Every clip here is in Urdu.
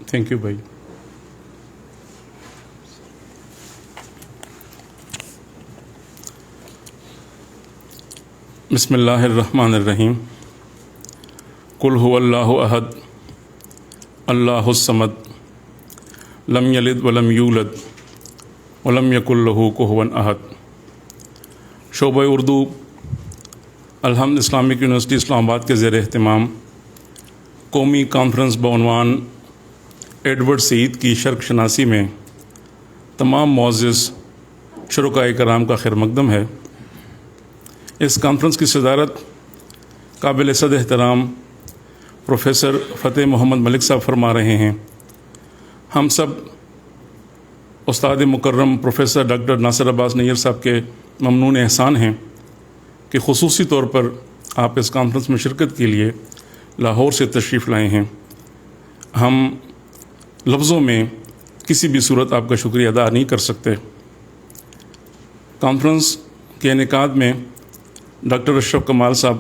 تھینک یو بھائی. بسم اللہ الرحمن الرحیم. قل هو اللہ احد اللہ الصمد لم یلد ولم یولد ولم یکن لہ کفوا احد. شعبہ اردو الحمد اسلامک یونیورسٹی اسلام آباد کے زیر اہتمام قومی کانفرنس بعنوان ایڈورڈ سعید کی شرک شناسی میں تمام معزز شرکائے کرام کا خیر مقدم ہے. اس کانفرنس کی صدارت قابل صد احترام پروفیسر فتح محمد ملک صاحب فرما رہے ہیں. ہم سب استاد مکرم پروفیسر ڈاکٹر ناصر عباس نیر صاحب کے ممنون احسان ہیں کہ خصوصی طور پر آپ اس کانفرنس میں شرکت کے لیے لاہور سے تشریف لائے ہیں. ہم لفظوں میں کسی بھی صورت آپ کا شکریہ ادا نہیں کر سکتے. کانفرنس کے انعقاد میں ڈاکٹر اشرف کمال صاحب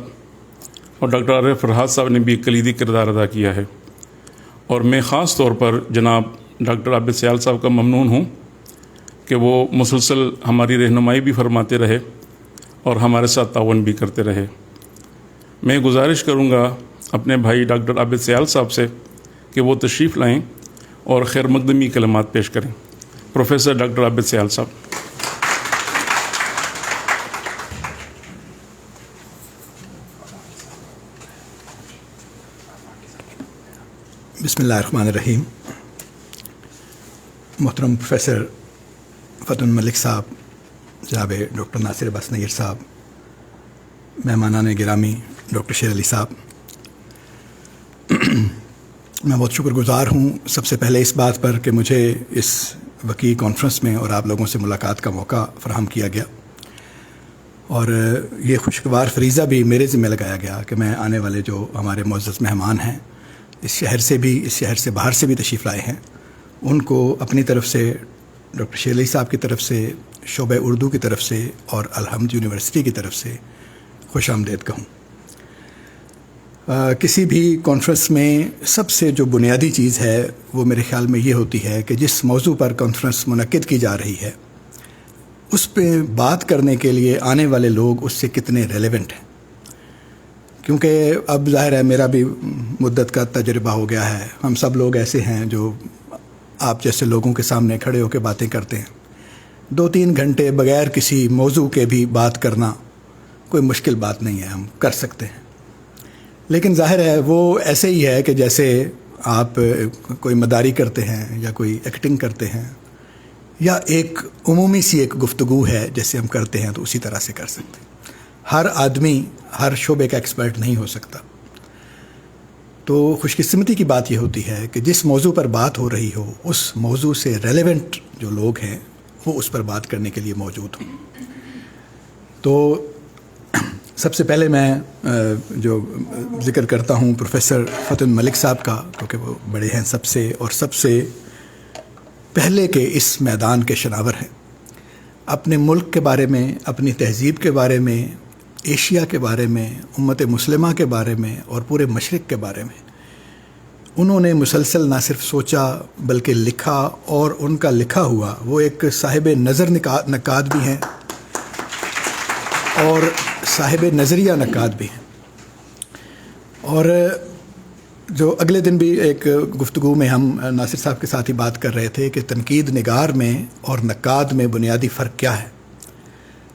اور ڈاکٹر عارف فرحات صاحب نے بھی کلیدی کردار ادا کیا ہے، اور میں خاص طور پر جناب ڈاکٹر عابد سیال صاحب کا ممنون ہوں کہ وہ مسلسل ہماری رہنمائی بھی فرماتے رہے اور ہمارے ساتھ تعاون بھی کرتے رہے. میں گزارش کروں گا اپنے بھائی ڈاکٹر عابد سیال صاحب سے کہ وہ تشریف لائیں اور خیر مقدمی کلمات پیش کریں. پروفیسر ڈاکٹر عابد سیال صاحب. بسم اللہ الرحمن الرحیم. محترم پروفیسر فتح ملک صاحب، جناب ڈاکٹر ناصر عباس نیر صاحب، مہمانان گرامی ڈاکٹر شیر علی صاحب، میں بہت شکر گزار ہوں سب سے پہلے اس بات پر کہ مجھے اس وقی کانفرنس میں اور آپ لوگوں سے ملاقات کا موقع فراہم کیا گیا، اور یہ خوشگوار فریضہ بھی میرے ذمہ لگایا گیا کہ میں آنے والے جو ہمارے معزز مہمان ہیں اس شہر سے باہر سے بھی تشریف لائے ہیں، ان کو اپنی طرف سے، ڈاکٹر شیر علی صاحب کی طرف سے، شعبہ اردو کی طرف سے اور الحمد یونیورسٹی کی طرف سے خوش آمدید کہوں. کسی بھی کانفرنس میں سب سے جو بنیادی چیز ہے وہ میرے خیال میں یہ ہوتی ہے کہ جس موضوع پر کانفرنس منعقد کی جا رہی ہے اس پہ بات کرنے کے لیے آنے والے لوگ اس سے کتنے ریلیونٹ ہیں. کیونکہ اب ظاہر ہے میرا بھی مدت کا تجربہ ہو گیا ہے، ہم سب لوگ ایسے ہیں جو آپ جیسے لوگوں کے سامنے کھڑے ہو کے باتیں کرتے ہیں. 2-3 گھنٹے بغیر کسی موضوع کے بھی بات کرنا کوئی مشکل بات نہیں ہے، ہم کر سکتے ہیں. لیکن ظاہر ہے وہ ایسے ہی ہے کہ جیسے آپ کوئی مداری کرتے ہیں یا کوئی ایکٹنگ کرتے ہیں یا ایک عمومی سی ایک گفتگو ہے جیسے ہم کرتے ہیں، تو اسی طرح سے کر سکتے ہیں. ہر آدمی ہر شعبے کا ایکسپرٹ نہیں ہو سکتا. تو خوش قسمتی کی بات یہ ہوتی ہے کہ جس موضوع پر بات ہو رہی ہو اس موضوع سے ریلیونٹ جو لوگ ہیں وہ اس پر بات کرنے کے لیے موجود ہوں. تو سب سے پہلے میں جو ذکر کرتا ہوں پروفیسر فتح ملک صاحب کا، کیونکہ وہ بڑے ہیں سب سے اور سب سے پہلے کے اس میدان کے شناور ہیں. اپنے ملک کے بارے میں، اپنی تہذیب کے بارے میں، ایشیا کے بارے میں، امت مسلمہ کے بارے میں اور پورے مشرق کے بارے میں انہوں نے مسلسل نہ صرف سوچا بلکہ لکھا، اور ان کا لکھا ہوا وہ ایک صاحب نظر نقاد بھی ہیں اور صاحب نظریہ نقاد بھی ہیں. اور جو اگلے دن بھی ایک گفتگو میں ہم ناصر صاحب کے ساتھ ہی بات کر رہے تھے کہ تنقید نگار میں اور نقاد میں بنیادی فرق کیا ہے.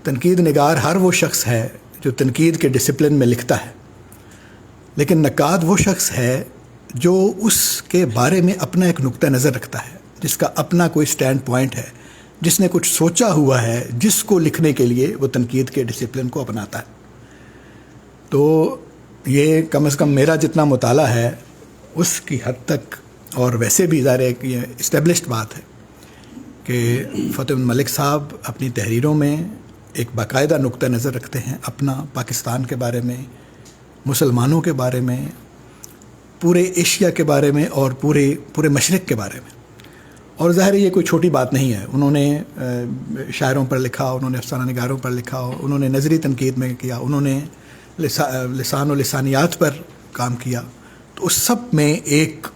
تنقید نگار ہر وہ شخص ہے جو تنقید کے ڈسپلن میں لکھتا ہے، لیکن نقاد وہ شخص ہے جو اس کے بارے میں اپنا ایک نقطہ نظر رکھتا ہے، جس کا اپنا کوئی سٹینڈ پوائنٹ ہے، جس نے کچھ سوچا ہوا ہے، جس کو لکھنے کے لیے وہ تنقید کے ڈسپلن کو اپناتا ہے. تو یہ کم از کم میرا جتنا مطالعہ ہے اس کی حد تک، اور ویسے بھی ظاہر ایک یہ اسٹیبلشڈ بات ہے کہ فتح ملک صاحب اپنی تحریروں میں ایک باقاعدہ نقطہ نظر رکھتے ہیں اپنا، پاکستان کے بارے میں، مسلمانوں کے بارے میں، پورے ایشیا کے بارے میں اور پورے مشرق کے بارے میں. اور ظاہر ہے یہ کوئی چھوٹی بات نہیں ہے. انہوں نے شاعروں پر لکھا، انہوں نے افسانہ نگاروں پر لکھا، انہوں نے نظری تنقید میں کیا، انہوں نے لسان و لسانیات پر کام کیا. تو اس سب میں ایک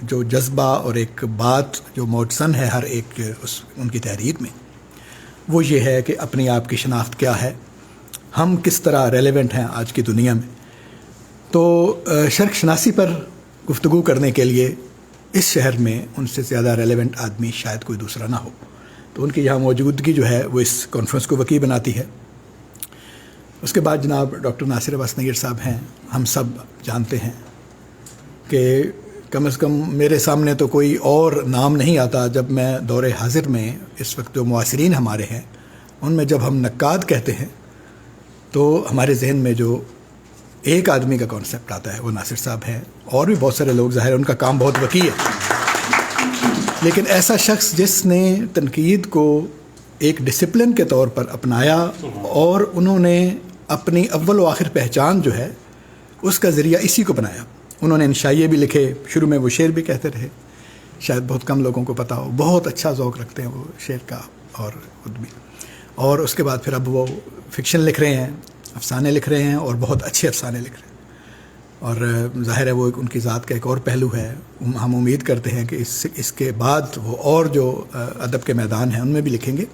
جو جذبہ اور ایک بات جو موجزن ہے ہر ایک ان کی تحریر میں، وہ یہ ہے کہ اپنی آپ کی شناخت کیا ہے، ہم کس طرح ریلیونٹ ہیں آج کی دنیا میں. تو شرق شناسی پر گفتگو کرنے کے لیے اس شہر میں ان سے زیادہ ریلیونٹ آدمی شاید کوئی دوسرا نہ ہو. تو ان کی یہاں موجودگی جو ہے وہ اس کانفرنس کو وسیع بناتی ہے. اس کے بعد جناب ڈاکٹر ناصر عباس نگیر صاحب ہیں. ہم سب جانتے ہیں کہ کم از کم میرے سامنے تو کوئی اور نام نہیں آتا جب میں دور حاضر میں اس وقت جو معاصرین ہمارے ہیں ان میں جب ہم نقاد کہتے ہیں تو ہمارے ذہن میں جو ایک آدمی کا کانسیپٹ آتا ہے وہ ناصر صاحب ہیں. اور بھی بہت سارے لوگ ظاہر ان کا کام بہت وسیع ہے، لیکن ایسا شخص جس نے تنقید کو ایک ڈسپلن کے طور پر اپنایا اور انہوں نے اپنی اول و آخر پہچان جو ہے اس کا ذریعہ اسی کو بنایا. انہوں نے انشائیے بھی لکھے، شروع میں وہ شعر بھی کہتے رہے، شاید بہت کم لوگوں کو پتہ ہو. بہت اچھا ذوق رکھتے ہیں وہ شعر کا اور خود بھی. اور اس کے بعد پھر اب وہ فکشن لکھ رہے ہیں، افسانے لکھ رہے ہیں اور بہت اچھے افسانے لکھ رہے ہیں. اور ظاہر ہے وہ ان کی ذات کا ایک اور پہلو ہے. ہم امید کرتے ہیں کہ اس کے بعد وہ اور جو ادب کے میدان ہیں ان میں بھی لکھیں گے.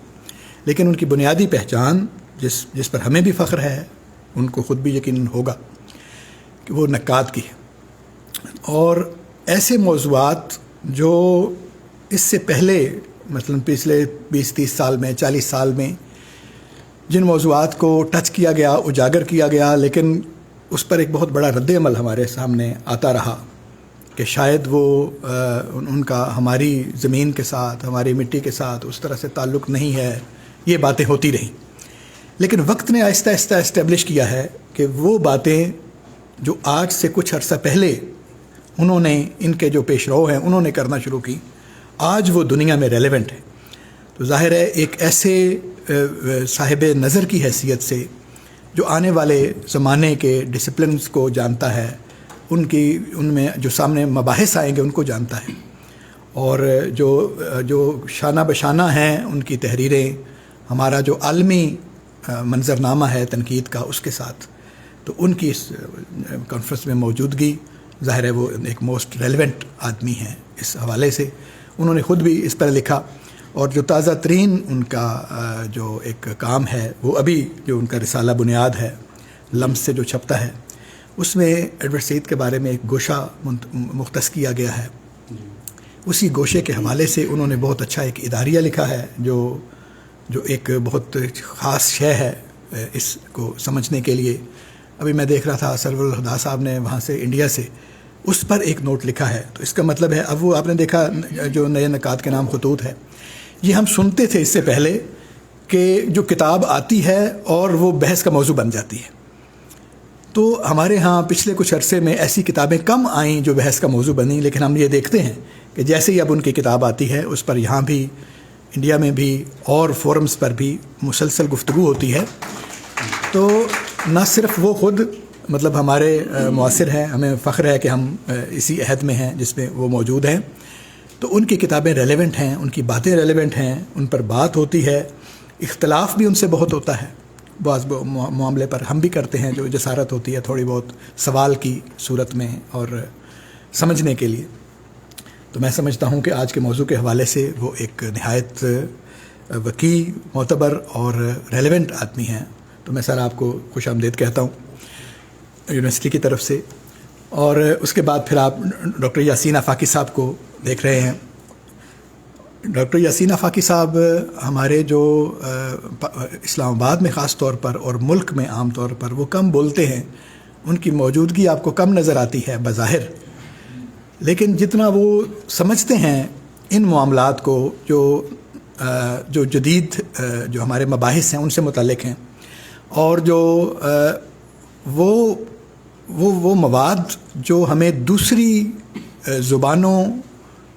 لیکن ان کی بنیادی پہچان جس پر ہمیں بھی فخر ہے، ان کو خود بھی یقیناً ہوگا کہ وہ نقاد کی ہے. اور ایسے موضوعات جو اس سے پہلے مثلاً پچھلے 20-30 سال میں 40 سال میں جن موضوعات کو ٹچ کیا گیا، اجاگر کیا گیا، لیکن اس پر ایک بہت بڑا رد عمل ہمارے سامنے آتا رہا کہ شاید وہ ان کا ہماری زمین کے ساتھ، ہماری مٹی کے ساتھ اس طرح سے تعلق نہیں ہے، یہ باتیں ہوتی رہیں. لیکن وقت نے آہستہ آہستہ اسٹیبلش کیا ہے کہ وہ باتیں جو آج سے کچھ عرصہ پہلے انہوں نے، ان کے جو پیش رو ہیں انہوں نے کرنا شروع کی، آج وہ دنیا میں ریلیونٹ ہے. تو ظاہر ہے ایک ایسے صاحب نظر کی حیثیت سے جو آنے والے زمانے کے ڈسپلنز کو جانتا ہے، ان میں جو سامنے مباحث آئیں گے ان کو جانتا ہے، اور جو شانہ بشانہ ہیں ان کی تحریریں، ہمارا جو عالمی منظرنامہ ہے تنقید کا اس کے ساتھ، تو ان کی اس کانفرنس میں موجودگی ظاہر ہے وہ ایک موسٹ ریلیونٹ آدمی ہیں اس حوالے سے. انہوں نے خود بھی اس پر لکھا، اور جو تازہ ترین ان کا جو ایک کام ہے وہ ابھی جو ان کا رسالہ بنیاد ہے لمس سے جو چھپتا ہے، اس میں ایڈورڈ سعید کے بارے میں ایک گوشہ مختص کیا گیا ہے. اسی گوشے کے حوالے سے انہوں نے بہت اچھا ایک اداریہ لکھا ہے جو ایک بہت خاص شے ہے اس کو سمجھنے کے لیے. ابھی میں دیکھ رہا تھا سرور الہدا صاحب نے وہاں سے انڈیا سے اس پر ایک نوٹ لکھا ہے. تو اس کا مطلب ہے، اب وہ آپ نے دیکھا جو نئے نقاد کے نام خطوط ہے، یہ ہم سنتے تھے اس سے پہلے کہ جو کتاب آتی ہے اور وہ بحث کا موضوع بن جاتی ہے. تو ہمارے ہاں پچھلے کچھ عرصے میں ایسی کتابیں کم آئیں جو بحث کا موضوع بنیں، لیکن ہم یہ دیکھتے ہیں کہ جیسے ہی اب ان کی کتاب آتی ہے اس پر یہاں بھی، انڈیا میں بھی اور فورمز پر بھی مسلسل گفتگو ہوتی ہے. تو نہ صرف وہ خود مطلب ہمارے معاصر ہیں، ہمیں فخر ہے کہ ہم اسی عہد میں ہیں جس میں وہ موجود ہیں. تو ان کی کتابیں ریلیونٹ ہیں، ان کی باتیں ریلیونٹ ہیں، ان پر بات ہوتی ہے. اختلاف بھی ان سے بہت ہوتا ہے بعض معاملے پر، ہم بھی کرتے ہیں جو جسارت ہوتی ہے تھوڑی بہت سوال کی صورت میں اور سمجھنے کے لیے. تو میں سمجھتا ہوں کہ آج کے موضوع کے حوالے سے وہ ایک نہایت وسیع، معتبر اور ریلیونٹ آدمی ہیں. تو میں سر آپ کو خوش آمدید کہتا ہوں یونیورسٹی کی طرف سے. اور اس کے بعد پھر آپ ڈاکٹر یاسین آفاقی صاحب کو دیکھ رہے ہیں. ڈاکٹر یاسین آفاقی صاحب ہمارے جو اسلام آباد میں خاص طور پر اور ملک میں عام طور پر وہ کم بولتے ہیں، ان کی موجودگی آپ کو کم نظر آتی ہے بظاہر، لیکن جتنا وہ سمجھتے ہیں ان معاملات کو جو جدید جو ہمارے مباحث ہیں ان سے متعلق ہیں، اور جو وہ مواد جو ہمیں دوسری زبانوں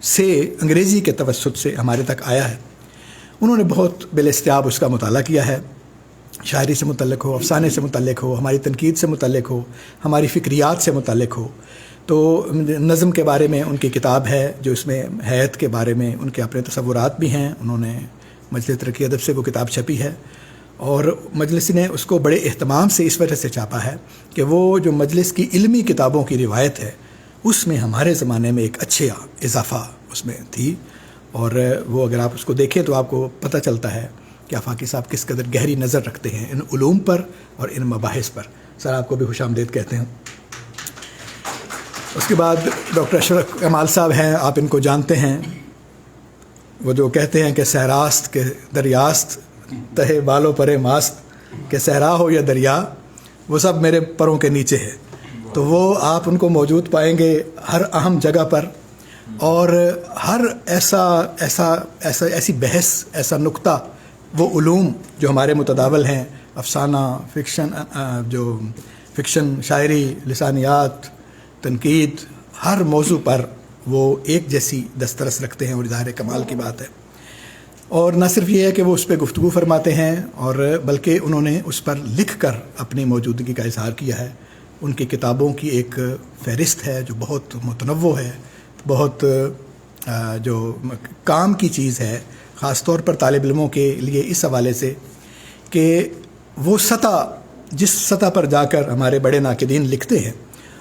سے انگریزی کے توسط سے ہمارے تک آیا ہے، انہوں نے بہت بالاستیاب اس کا مطالعہ کیا ہے. شاعری سے متعلق ہو، افسانے سے متعلق ہو، ہماری تنقید سے متعلق ہو، ہماری فکریات سے متعلق ہو. تو نظم کے بارے میں ان کی کتاب ہے جو اس میں حیات کے بارے میں ان کے اپنے تصورات بھی ہیں. انہوں نے مجلس ترقی ادب سے وہ کتاب چھپی ہے اور مجلس نے اس کو بڑے اہتمام سے اس وجہ سے چھاپا ہے کہ وہ جو مجلس کی علمی کتابوں کی روایت ہے اس میں ہمارے زمانے میں ایک اچھا اضافہ اس میں تھی. اور وہ اگر آپ اس کو دیکھیں تو آپ کو پتہ چلتا ہے کہ آفاقی صاحب کس قدر گہری نظر رکھتے ہیں ان علوم پر اور ان مباحث پر. سر آپ کو بھی خوش آمدید کہتے ہیں. اس کے بعد ڈاکٹر اشرف کمال صاحب ہیں, آپ ان کو جانتے ہیں. وہ جو کہتے ہیں کہ صحراست کے دریاست تہے بالوں پرے ماست, کہ صحرا ہو یا دریا وہ سب میرے پروں کے نیچے ہے. تو وہ آپ ان کو موجود پائیں گے ہر اہم جگہ پر, اور ہر ایسی بحث, ایسا نقطہ, وہ علوم جو ہمارے متداول ہیں, افسانہ, فکشن, شاعری, لسانیات, تنقید, ہر موضوع پر وہ ایک جیسی دسترس رکھتے ہیں اور اظہار کمال کی بات ہے. اور نہ صرف یہ ہے کہ وہ اس پہ گفتگو فرماتے ہیں اور بلکہ انہوں نے اس پر لکھ کر اپنی موجودگی کا اظہار کیا ہے. ان کی کتابوں کی ایک فہرست ہے جو بہت متنوع ہے, بہت جو کام کی چیز ہے, خاص طور پر طالب علموں کے لیے اس حوالے سے کہ وہ جس سطح پر جا کر ہمارے بڑے ناقدین لکھتے ہیں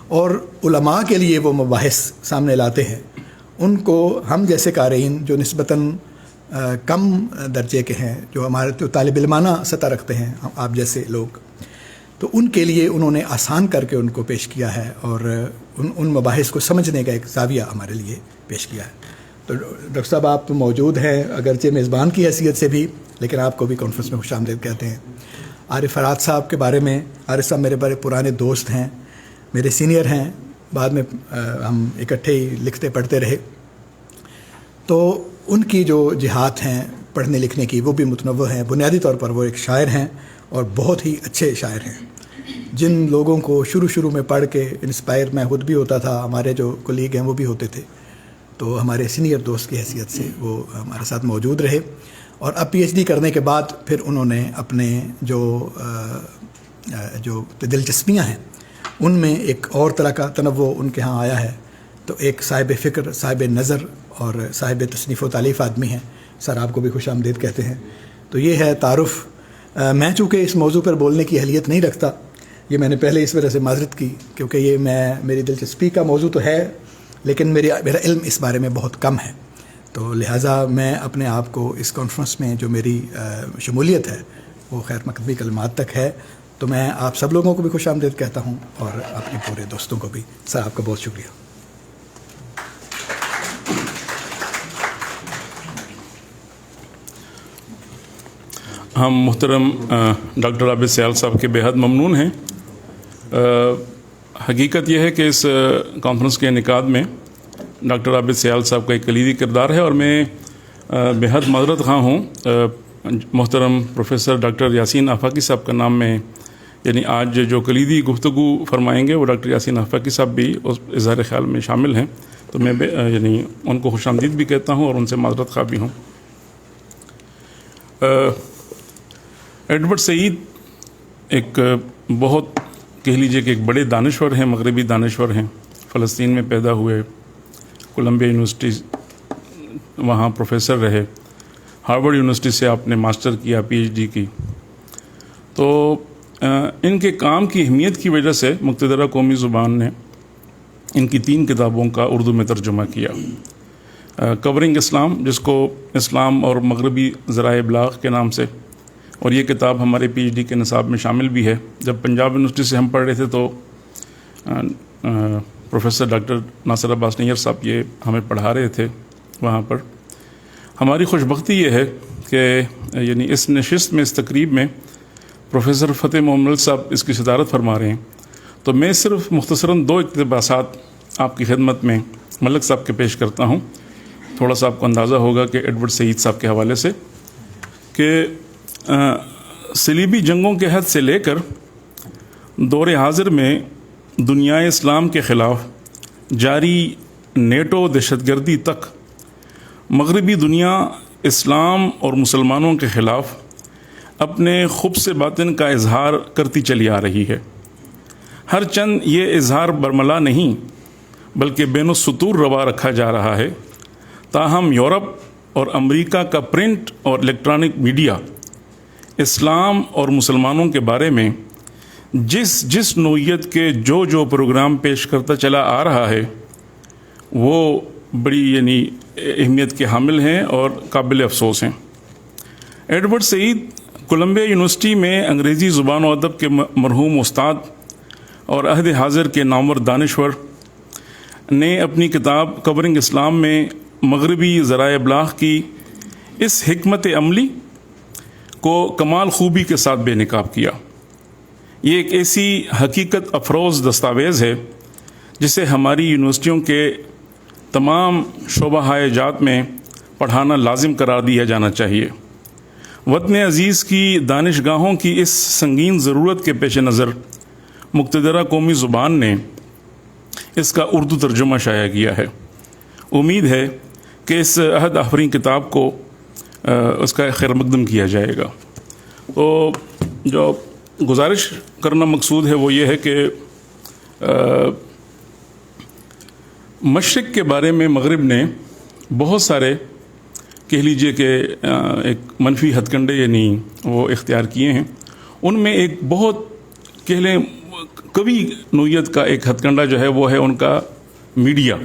اور علماء کے لیے وہ مباحث سامنے لاتے ہیں, ان کو ہم جیسے قارئین جو نسبتاً کم درجے کے ہیں, جو ہمارے تو طالب علمانہ سطح رکھتے ہیں, آپ جیسے لوگ, تو ان کے لیے انہوں نے آسان کر کے ان کو پیش کیا ہے اور ان مباحث کو سمجھنے کا ایک زاویہ ہمارے لیے پیش کیا ہے. تو ڈاکٹر صاحب آپ تو موجود ہیں اگرچہ میزبان کی حیثیت سے بھی, لیکن آپ کو بھی کانفرنس میں خوش آمدید کہتے ہیں. عارف فرات صاحب کے بارے میں, عارف صاحب میرے بڑے پرانے دوست ہیں, میرے سینئر ہیں, بعد میں ہم اکٹھے ہی لکھتے پڑھتے رہے. تو ان کی جو جہات ہیں پڑھنے لکھنے کی وہ بھی متنوع ہیں. بنیادی طور پر وہ ایک شاعر ہیں اور بہت ہی اچھے شاعر ہیں. جن لوگوں کو شروع میں پڑھ کے انسپائر میں خود بھی ہوتا تھا, ہمارے جو کولیگ ہیں وہ بھی ہوتے تھے, تو ہمارے سینئر دوست کی حیثیت سے وہ ہمارے ساتھ موجود رہے. اور اب پی ایچ ڈی کرنے کے بعد پھر انہوں نے اپنے جو دلچسپیاں ہیں ان میں ایک اور طرح کا تنوع ان کے ہاں آیا ہے. تو ایک صاحب فکر, صاحب نظر اور صاحب تصنیف و تالیف آدمی ہیں. سر آپ کو بھی خوش آمدید کہتے ہیں. تو یہ ہے تعارف. میں چونکہ اس موضوع پر بولنے کی اہلیت نہیں رکھتا, یہ میں نے پہلے اس وجہ سے معذرت کی کیونکہ یہ میری دلچسپی کا موضوع تو ہے لیکن میرا علم اس بارے میں بہت کم ہے. تو لہٰذا میں اپنے آپ کو اس کانفرنس میں جو میری شمولیت ہے وہ خیر مقدمی کلمات تک ہے. تو میں آپ سب لوگوں کو بھی خوش آمدید کہتا ہوں اور اپنے پورے دوستوں کو بھی. سر آپ کا بہت شکریہ. ہم محترم ڈاکٹر عابد سیال صاحب کے بے حد ممنون ہیں. حقیقت یہ ہے کہ اس کانفرنس کے انعقاد میں ڈاکٹر عابد سیال صاحب کا ایک کلیدی کردار ہے اور میں بے حد معذرت خواہ ہوں. محترم پروفیسر ڈاکٹر یاسین آفاقی صاحب کا نام میں یعنی آج جو کلیدی گفتگو فرمائیں گے وہ ڈاکٹر یاسین آفاقی صاحب بھی اس اظہار خیال میں شامل ہیں. تو میں یعنی ان کو خوش آمدید بھی کہتا ہوں اور ان سے معذرت خواہ بھی ہوں. ایڈورڈ سعید ایک بہت کہہ لیجیے کہ ایک بڑے دانشور ہیں, مغربی دانشور ہیں. فلسطین میں پیدا ہوئے, کولمبیا یونیورسٹی وہاں پروفیسر رہے, ہارورڈ یونیورسٹی سے آپ نے ماسٹر کیا, پی ایچ ڈی کی. تو ان کے کام کی اہمیت کی وجہ سے مقتدرہ قومی زبان نے ان کی 3 کتابوں کا اردو میں ترجمہ کیا. کورنگ اسلام, جس کو اسلام اور مغربی ذرائع ابلاغ کے نام سے, اور یہ کتاب ہمارے پی ایچ ڈی کے نصاب میں شامل بھی ہے. جب پنجاب یونیورسٹی سے ہم پڑھ رہے تھے تو پروفیسر ڈاکٹر ناصر عباس نیئر صاحب یہ ہمیں پڑھا رہے تھے وہاں پر. ہماری خوش بختی یہ ہے کہ یعنی اس نشست میں, اس تقریب میں پروفیسر فتح محمد صاحب اس کی صدارت فرما رہے ہیں. تو میں صرف مختصراً 2 اقتباسات آپ کی خدمت میں ملک صاحب کے پیش کرتا ہوں. تھوڑا سا آپ کو اندازہ ہوگا کہ ایڈورڈ سعید صاحب کے حوالے سے کہ صلیبی جنگوں کے حد سے لے کر دور حاضر میں دنیا اسلام کے خلاف جاری نیٹو دہشت گردی تک مغربی دنیا اسلام اور مسلمانوں کے خلاف اپنے خبث باطن کا اظہار کرتی چلی آ رہی ہے. ہر چند یہ اظہار برملا نہیں بلکہ بین السطور روا رکھا جا رہا ہے. تاہم یورپ اور امریکہ کا پرنٹ اور الیکٹرانک میڈیا اسلام اور مسلمانوں کے بارے میں جس نوعیت کے جو پروگرام پیش کرتا چلا آ رہا ہے وہ بڑی اہمیت کے حامل ہیں اور قابل افسوس ہیں. ایڈورڈ سعید کولمبیا یونیورسٹی میں انگریزی زبان و ادب کے مرحوم استاد اور عہد حاضر کے نامور دانشور نے اپنی کتاب کورنگ اسلام میں مغربی ذرائع ابلاغ کی اس حکمت عملی کو کمال خوبی کے ساتھ بے نقاب کیا. یہ ایک ایسی حقیقت افروز دستاویز ہے جسے ہماری یونیورسٹیوں کے تمام شعبہ جات میں پڑھانا لازم قرار دیا جانا چاہیے. وطن عزیز کی دانشگاہوں کی اس سنگین ضرورت کے پیش نظر مقتدرہ قومی زبان نے اس کا اردو ترجمہ شائع کیا ہے. امید ہے کہ اس عہد آفرین کتاب کو اس کا خیر مقدم کیا جائے گا. تو جو گزارش کرنا مقصود ہے وہ یہ ہے کہ مشرق کے بارے میں مغرب نے بہت سارے کہہ لیجئے کہ ایک منفی ہتھ کنڈے وہ اختیار کیے ہیں. ان میں ایک بہت کہہ لیں قوی نوعیت کا ایک ہتھ کنڈا جو ہے وہ ہے ان کا media,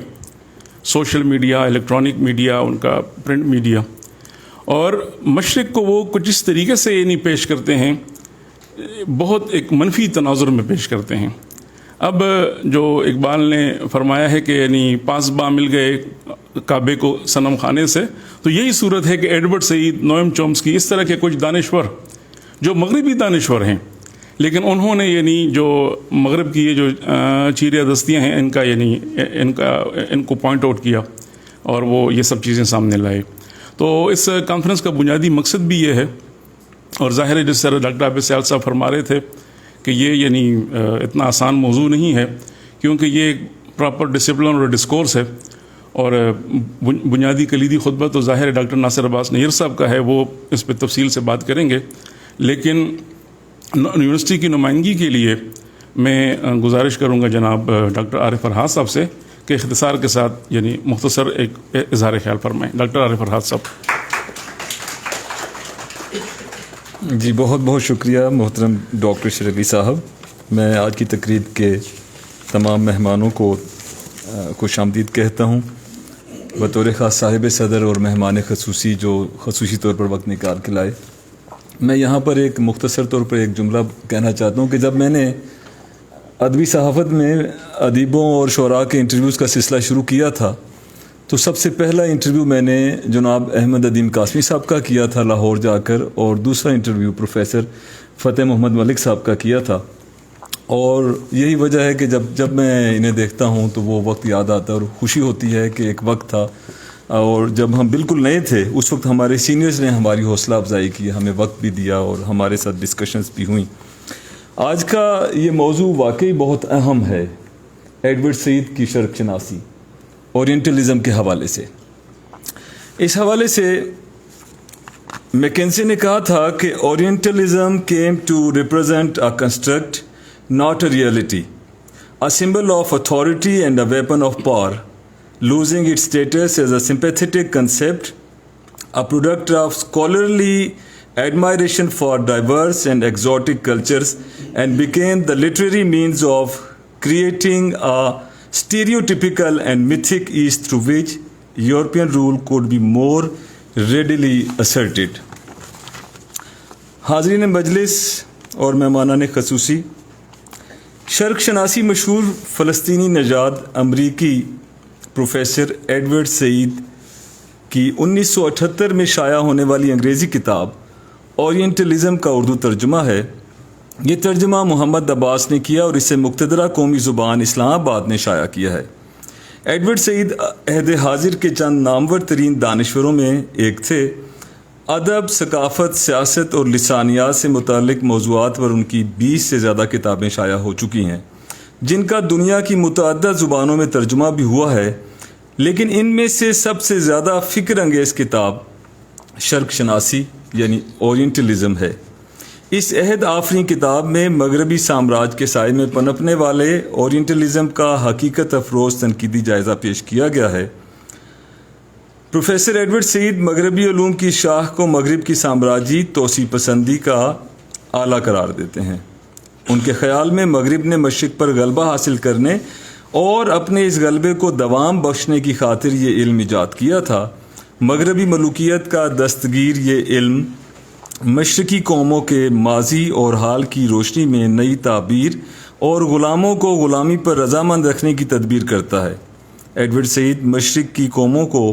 social media, electronic media, ان کا پرنٹ میڈیا. اور مشرق کو وہ کچھ اس طریقے سے پیش کرتے ہیں، بہت ایک منفی تناظر میں پیش کرتے ہیں. اب جو اقبال نے فرمایا ہے کہ پاسباں مل گئے کعبے کو صنم خانے سے، تو یہی صورت ہے کہ ایڈورڈ سعید، نوئم چومسکی، اس طرح کے کچھ دانشور جو مغربی دانشور ہیں، لیکن انہوں نے جو مغرب کی یہ جو چیریا دستیاں ہیں ان کو پوائنٹ آؤٹ کیا اور وہ یہ سب چیزیں سامنے لائے. تو اس کانفرنس کا بنیادی مقصد بھی یہ ہے، اور ظاہر ہے جس طرح ڈاکٹر عابد سیال صاحب فرما رہے تھے کہ یہ اتنا آسان موضوع نہیں ہے، کیونکہ یہ ایک پراپر ڈسپلن اور ڈسکورس ہے. اور بنیادی کلیدی خطبہ تو ظاہر ہے ڈاکٹر ناصر عباس نیر صاحب کا ہے، وہ اس پہ تفصیل سے بات کریں گے. لیکن یونیورسٹی کی نمائندگی کے لیے میں گزارش کروں گا جناب ڈاکٹر عارف فرحات صاحب سے کہ اختصار کے ساتھ مختصر ایک اظہار خیال فرمائیں. ڈاکٹر عارف فرحات صاحب. جی بہت بہت شکریہ محترم ڈاکٹر شرفی صاحب. میں آج کی تقریب کے تمام مہمانوں کو خوش آمدید کہتا ہوں، بطور خاص صاحب صدر اور مہمان خصوصی جو خصوصی طور پر وقت نکال کے لائے. میں یہاں پر ایک مختصر طور پر ایک جملہ کہنا چاہتا ہوں کہ جب میں نے ادبی صحافت میں ادیبوں اور شعراء کے انٹرویوز کا سلسلہ شروع کیا تھا تو سب سے پہلا انٹرویو میں نے جناب احمد ادیم قاسمی صاحب کا کیا تھا لاہور جا کر، اور دوسرا انٹرویو پروفیسر فتح محمد ملک صاحب کا کیا تھا. اور یہی وجہ ہے کہ جب میں انہیں دیکھتا ہوں تو وہ وقت یاد آتا ہے اور خوشی ہوتی ہے کہ ایک وقت تھا اور جب ہم بالکل نئے تھے اس وقت ہمارے سینئرز نے ہماری حوصلہ افزائی کی، ہمیں وقت بھی دیا اور ہمارے ساتھ ڈسکشنز بھی ہوئیں. آج کا یہ موضوع واقعی بہت اہم ہے، ایڈورڈ سعید کی شرق شناسی اورینٹلزم کے حوالے سے. اس حوالے سے میکنزی نے کہا تھا کہ orientalism came to represent a construct not a reality, a symbol of authority and a weapon of power, losing its status as a sympathetic concept, a product of scholarly admiration for diverse and exotic cultures, and became the literary means of creating a stereotypical and mythic East through which European rule could be more readily asserted. حاضرین مجلس اور مہمانان خصوصی، شرق شناسی مشہور فلسطینی نژاد امریکی پروفیسر ایڈورڈ سعید کی 1978 میں شائع ہونے والی انگریزی کتاب اورینٹلزم کا اردو ترجمہ ہے. یہ ترجمہ محمد عباس نے کیا اور اسے مقتدرہ قومی زبان اسلام آباد نے شائع کیا ہے. ایڈورڈ سعید عہد حاضر کے چند نامور ترین دانشوروں میں ایک تھے. ادب، ثقافت، سیاست اور لسانیات سے متعلق موضوعات پر ان کی 20 سے زیادہ کتابیں شائع ہو چکی ہیں، جن کا دنیا کی متعدد زبانوں میں ترجمہ بھی ہوا ہے. لیکن ان میں سے سب سے زیادہ فکر انگیز کتاب شرق شناسی یعنی اورینٹلزم ہے. اس عہد آفرین کتاب میں مغربی سامراج کے سائے میں پنپنے والے اورینٹلزم کا حقیقت افروز تنقیدی جائزہ پیش کیا گیا ہے۔ پروفیسر ایڈورڈ سعید مغربی علوم کی شاخ کو مغرب کی سامراجی توسیع پسندی کا آلہ قرار دیتے ہیں۔ ان کے خیال میں مغرب نے مشرق پر غلبہ حاصل کرنے اور اپنے اس غلبے کو دوام بخشنے کی خاطر یہ علم ایجاد کیا تھا۔ مغربی ملوکیت کا دستگیر یہ علم مشرقی قوموں کے ماضی اور حال کی روشنی میں نئی تعبیر اور غلاموں کو غلامی پر رضامند رکھنے کی تدبیر کرتا ہے۔ ایڈورڈ سعید مشرق کی قوموں کو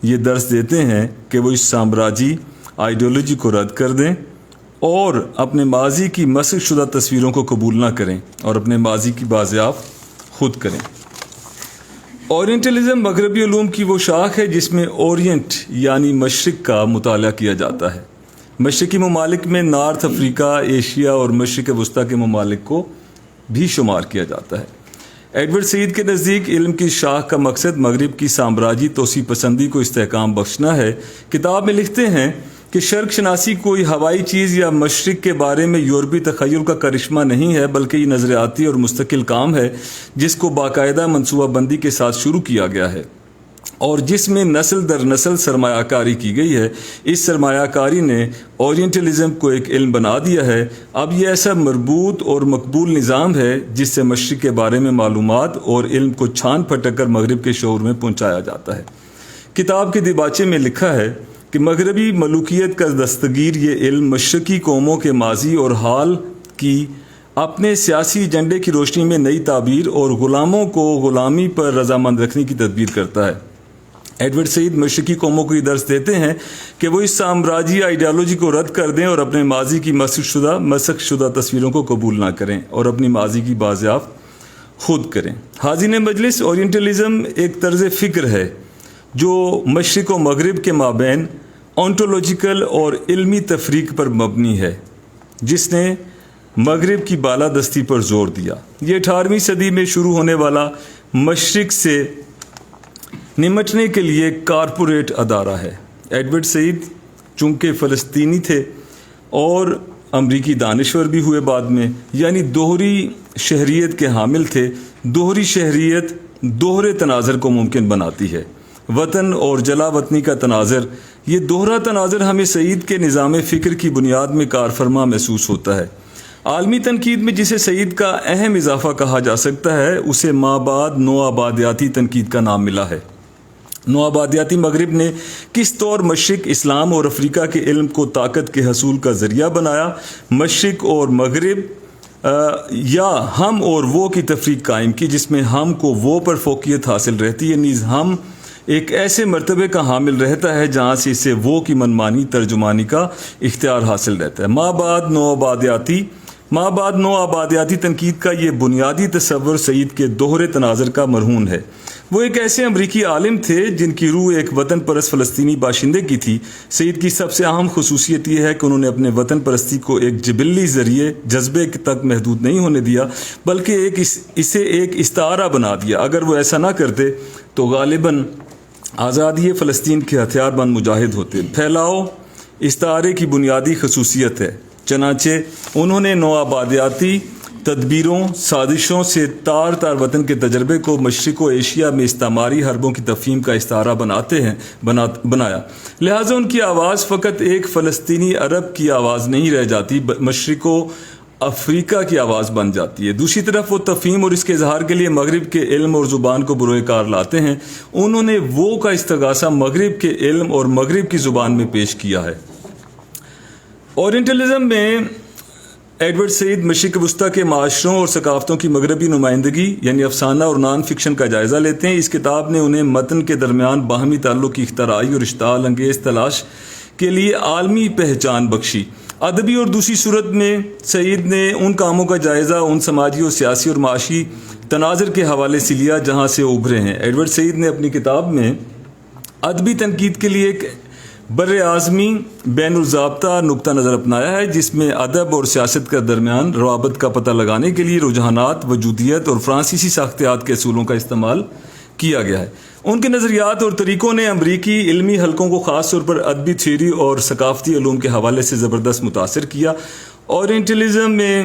یہ درس دیتے ہیں کہ وہ اس سامراجی آئیڈیالوجی کو رد کر دیں اور اپنے ماضی کی مسخ شدہ تصویروں کو قبول نہ کریں اور اپنے ماضی کی بازیافت خود کریں۔ اورینٹلزم مغربی علوم کی وہ شاخ ہے جس میں اورینٹ یعنی مشرق کا مطالعہ کیا جاتا ہے۔ مشرقی ممالک میں نارتھ افریقہ، ایشیا اور مشرق وسطیٰ کے ممالک کو بھی شمار کیا جاتا ہے۔ ایڈورڈ سعید کے نزدیک علم کی شاخ کا مقصد مغرب کی سامراجی توسیع پسندی کو استحکام بخشنا ہے۔ کتاب میں لکھتے ہیں کہ شرق شناسی کوئی ہوائی چیز یا مشرق کے بارے میں یورپی تخیل کا کرشمہ نہیں ہے، بلکہ یہ نظریاتی اور مستقل کام ہے جس کو باقاعدہ منصوبہ بندی کے ساتھ شروع کیا گیا ہے اور جس میں نسل در نسل سرمایہ کاری کی گئی ہے۔ اس سرمایہ کاری نے اورینٹلزم کو ایک علم بنا دیا ہے۔ اب یہ ایسا مربوط اور مقبول نظام ہے جس سے مشرق کے بارے میں معلومات اور علم کو چھان پھٹک کر مغرب کے شعور میں پہنچایا جاتا ہے۔ کتاب کے دیباچے میں لکھا ہے کہ مغربی ملوکیت کا دستگیر یہ علم مشرقی قوموں کے ماضی اور حال کی اپنے سیاسی ایجنڈے کی روشنی میں نئی تعبیر اور غلاموں کو غلامی پر رضامند رکھنے کی تدبیر کرتا ہے۔ ایڈورڈ سعید مشرقی قوموں کو یہ درس دیتے ہیں کہ وہ اس سامراجی آئیڈیالوجی کو رد کر دیں اور اپنے ماضی کی مسخ شدہ تصویروں کو قبول نہ کریں اور اپنی ماضی کی بازیافت خود کریں۔ حاضرین مجلس، اورینٹلزم ایک طرز فکر ہے جو مشرق و مغرب کے مابین آنٹولوجیکل اور علمی تفریق پر مبنی ہے، جس نے مغرب کی بالادستی پر زور دیا۔ یہ 18ویں صدی میں شروع ہونے والا مشرق سے نمٹنے کے لیے کارپوریٹ ادارہ ہے۔ ایڈورڈ سعید چونکہ فلسطینی تھے اور امریکی دانشور بھی ہوئے بعد میں، یعنی دوہری شہریت کے حامل تھے۔ دوہری شہریت دوہرے تناظر کو ممکن بناتی ہے۔ وطن اور جلا وطنی کا تناظر، یہ دوہرا تناظر ہمیں سعید کے نظام فکر کی بنیاد میں کار فرما محسوس ہوتا ہے۔ عالمی تنقید میں جسے سعید کا اہم اضافہ کہا جا سکتا ہے، اسے مابعد نوآبادیاتی تنقید کا نام ملا ہے۔ نوآبادیاتی مغرب نے کس طور مشرق، اسلام اور افریقہ کے علم کو طاقت کے حصول کا ذریعہ بنایا، مشرق اور مغرب یا ہم اور وہ کی تفریق قائم کی جس میں ہم کو وہ پر فوقیت حاصل رہتی ہے، نیز ہم ایک ایسے مرتبے کا حامل رہتا ہے جہاں سے اسے وہ کی منمانی ترجمانی کا اختیار حاصل رہتا ہے۔ مابعد نوآبادیاتی تنقید کا یہ بنیادی تصور سعید کے دوہرے تناظر کا مرہون ہے۔ وہ ایک ایسے امریکی عالم تھے جن کی روح ایک وطن پرست فلسطینی باشندے کی تھی۔ سعید کی سب سے اہم خصوصیت یہ ہے کہ انہوں نے اپنے وطن پرستی کو ایک جبلی جذبے تک محدود نہیں ہونے دیا، بلکہ اسے ایک استعارہ بنا دیا۔ اگر وہ ایسا نہ کرتے تو غالباً آزادی فلسطین کے ہتھیار بند مجاہد ہوتے۔ پھیلاؤ استعارے کی بنیادی خصوصیت ہے، چنانچہ انہوں نے نوآبادیاتی تدبیروں، سازشوں سے تار تار وطن کے تجربے کو مشرق و ایشیا میں استعماری حربوں کی تفہیم کا استعارہ بنایا۔ لہٰذا ان کی آواز فقط ایک فلسطینی عرب کی آواز نہیں رہ جاتی، مشرق و افریقہ کی آواز بن جاتی ہے۔ دوسری طرف وہ تفہیم اور اس کے اظہار کے لیے مغرب کے علم اور زبان کو بروئے کار لاتے ہیں۔ انہوں نے وہ کا استغاثہ مغرب کے علم اور مغرب کی زبان میں پیش کیا ہے۔ اورینٹلزم میں ایڈورڈ سعید مشرق وسطیٰ کے معاشروں اور ثقافتوں کی مغربی نمائندگی یعنی افسانہ اور نان فکشن کا جائزہ لیتے ہیں۔ اس کتاب نے انہیں متن کے درمیان باہمی تعلق کی اختراعی اور اشتعال انگیز تلاش کے لیے عالمی پہچان بخشی۔ ادبی اور دوسری صورت میں سعید نے ان کاموں کا جائزہ ان سماجی اور سیاسی اور معاشی تناظر کے حوالے سے لیا جہاں سے ابھرے ہیں۔ ایڈورڈ سعید نے اپنی کتاب میں ادبی تنقید کے لیے ایک بر اعظمی بین الضابطہ نقطہ نظر اپنایا ہے، جس میں ادب اور سیاست کے درمیان روابط کا پتہ لگانے کے لیے رجحانات، وجودیت اور فرانسیسی ساختیات کے اصولوں کا استعمال کیا گیا ہے۔ ان کے نظریات اور طریقوں نے امریکی علمی حلقوں کو خاص طور پر ادبی تھیوری اور ثقافتی علوم کے حوالے سے زبردست متاثر کیا۔ اورینٹلزم میں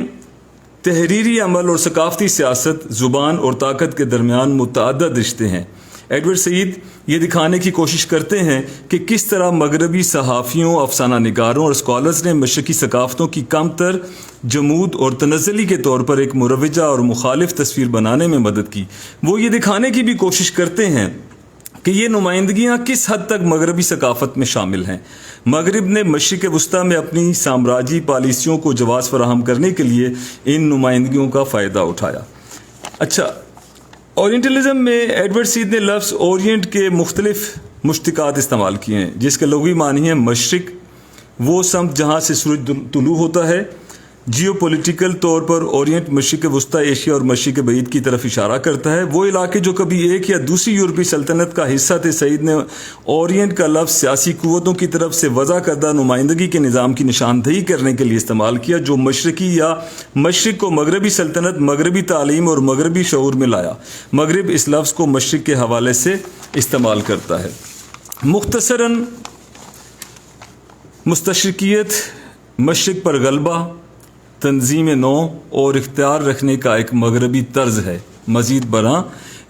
تحریری عمل اور ثقافتی سیاست، زبان اور طاقت کے درمیان متعدد رشتے ہیں۔ ایڈورڈ سعید یہ دکھانے کی کوشش کرتے ہیں کہ کس طرح مغربی صحافیوں، افسانہ نگاروں اور اسکالرز نے مشرقی ثقافتوں کی کم تر، جمود اور تنزلی کے طور پر ایک مروجہ اور مخالف تصویر بنانے میں مدد کی۔ وہ یہ دکھانے کی بھی کوشش کرتے ہیں کہ یہ نمائندگیاں کس حد تک مغربی ثقافت میں شامل ہیں۔ مغرب نے مشرق وسطیٰ میں اپنی سامراجی پالیسیوں کو جواز فراہم کرنے کے لیے ان نمائندگیوں کا فائدہ اٹھایا۔ اچھا، اورینٹلزم میں ایڈورڈ سعید نے لفظ اورینٹ کے مختلف مشتقات استعمال کیے ہیں، جس کے لغوی معنی ہیں مشرق، وہ سمت جہاں سے سورج طلوع ہوتا ہے۔ جیو پولیٹیکل طور پر اورینٹ مشرق وسطیٰ ایشیا اور مشرق بعید کی طرف اشارہ کرتا ہے۔ وہ علاقے جو کبھی ایک یا دوسری یورپی سلطنت کا حصہ تھے۔ سعید نے اورینٹ کا لفظ سیاسی قوتوں کی طرف سے وضع کردہ نمائندگی کے نظام کی نشاندہی کرنے کے لیے استعمال کیا، جو مشرقی یا مشرق کو مغربی سلطنت، مغربی تعلیم اور مغربی شعور میں لایا۔ مغرب اس لفظ کو مشرق کے حوالے سے استعمال کرتا ہے۔ مختصراً، مستشرقیت مشرق پر غلبہ، تنظیم نو اور اختیار رکھنے کا ایک مغربی طرز ہے۔ مزید برآں،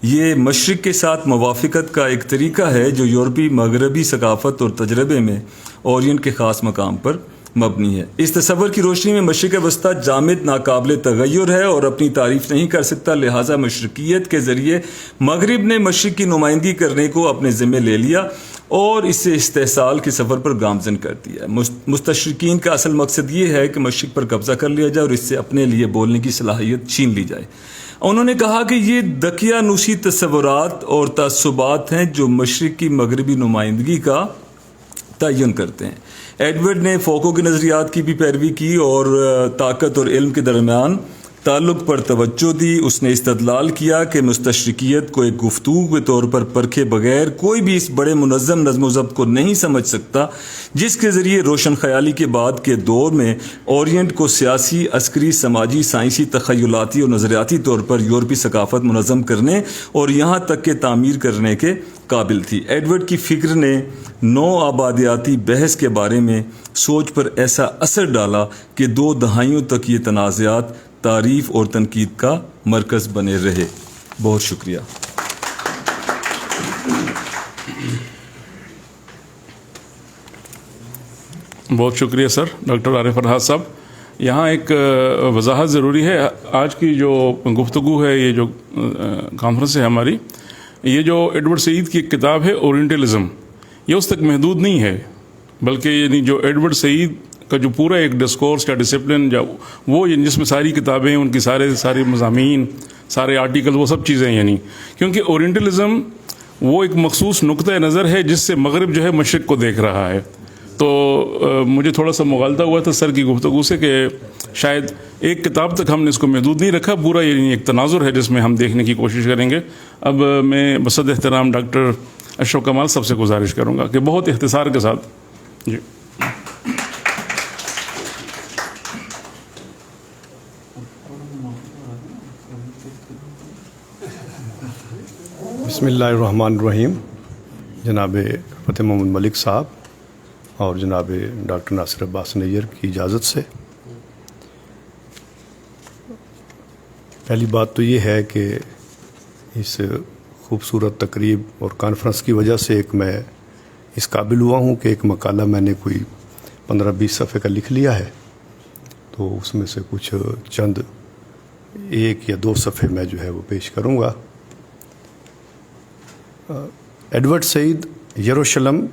یہ مشرق کے ساتھ موافقت کا ایک طریقہ ہے جو یورپی مغربی ثقافت اور تجربے میں اورینٹ کے خاص مقام پر مبنی ہے۔ اس تصور کی روشنی میں مشرق وسطیٰ جامد، ناقابل تغیر ہے اور اپنی تعریف نہیں کر سکتا، لہٰذا مشرقیت کے ذریعے مغرب نے مشرق کی نمائندگی کرنے کو اپنے ذمے لے لیا اور اسے استحصال کے سفر پر گامزن کر دیا۔ مستشرقین کا اصل مقصد یہ ہے کہ مشرق پر قبضہ کر لیا جائے اور اس سے اپنے لیے بولنے کی صلاحیت چھین لی جائے۔ انہوں نے کہا کہ یہ دقیانوسی تصورات اور تعصبات ہیں جو مشرق کی مغربی نمائندگی کا تعین کرتے ہیں۔ ایڈورڈ نے فوکو کے نظریات کی بھی پیروی کی اور طاقت اور علم کے درمیان تعلق پر توجہ دی۔ اس نے استدلال کیا کہ مستشرقیت کو ایک گفتگو کے طور پر پرکھے بغیر کوئی بھی اس بڑے منظم نظم و ضبط کو نہیں سمجھ سکتا جس کے ذریعے روشن خیالی کے بعد کے دور میں اورینٹ کو سیاسی، عسکری، سماجی، سائنسی، تخیلاتی اور نظریاتی طور پر یورپی ثقافت منظم کرنے اور یہاں تک کہ تعمیر کرنے کے قابل تھی۔ ایڈورڈ کی فکر نے نو آبادیاتی بحث کے بارے میں سوچ پر ایسا اثر ڈالا کہ 2 دہائیوں تک یہ تنازعات تعریف اور تنقید کا مرکز بنے رہے۔ بہت شکریہ۔ بہت شکریہ سر، ڈاکٹر عارف فرحات صاحب۔ یہاں ایک وضاحت ضروری ہے۔ آج کی جو گفتگو ہے، یہ جو کانفرنس ہے ہماری، یہ جو ایڈورڈ سعید کی ایک کتاب ہے اورینٹلزم، یہ اس تک محدود نہیں ہے، بلکہ یعنی جو ایڈورڈ سعید کا جو پورا ایک ڈسکورس کا ڈسپلن، وہ جس میں ساری کتابیں، ان کی سارے مضامین، سارے آرٹیکل، وہ سب چیزیں، یعنی کیونکہ اورینٹلزم وہ ایک مخصوص نقطۂ نظر ہے جس سے مغرب جو ہے مشرق کو دیکھ رہا ہے۔ تو مجھے تھوڑا سا مغالطہ ہوا تھا سر کی گفتگو سے کہ شاید ایک کتاب تک ہم نے اس کو محدود نہیں رکھا، پورا یعنی ایک تناظر ہے جس میں ہم دیکھنے کی کوشش کریں گے۔ اب میں بصد احترام ڈاکٹر اشرف کمال صاحب سے گزارش کروں گا کہ بہت اختصار کے ساتھ۔ جی بسم اللہ الرحمن الرحیم۔ جناب فتح محمد ملک صاحب اور جناب ڈاکٹر ناصر عباس نیئر کی اجازت سے، پہلی بات تو یہ ہے کہ اس خوبصورت تقریب اور کانفرنس کی وجہ سے میں اس قابل ہوا ہوں کہ ایک مقالہ میں نے کوئی 15-20 صفحے کا لکھ لیا ہے، تو اس میں سے کچھ چند 1 یا 2 صفحے میں جو ہے وہ پیش کروں گا۔ ایڈورڈ سعید یروشلم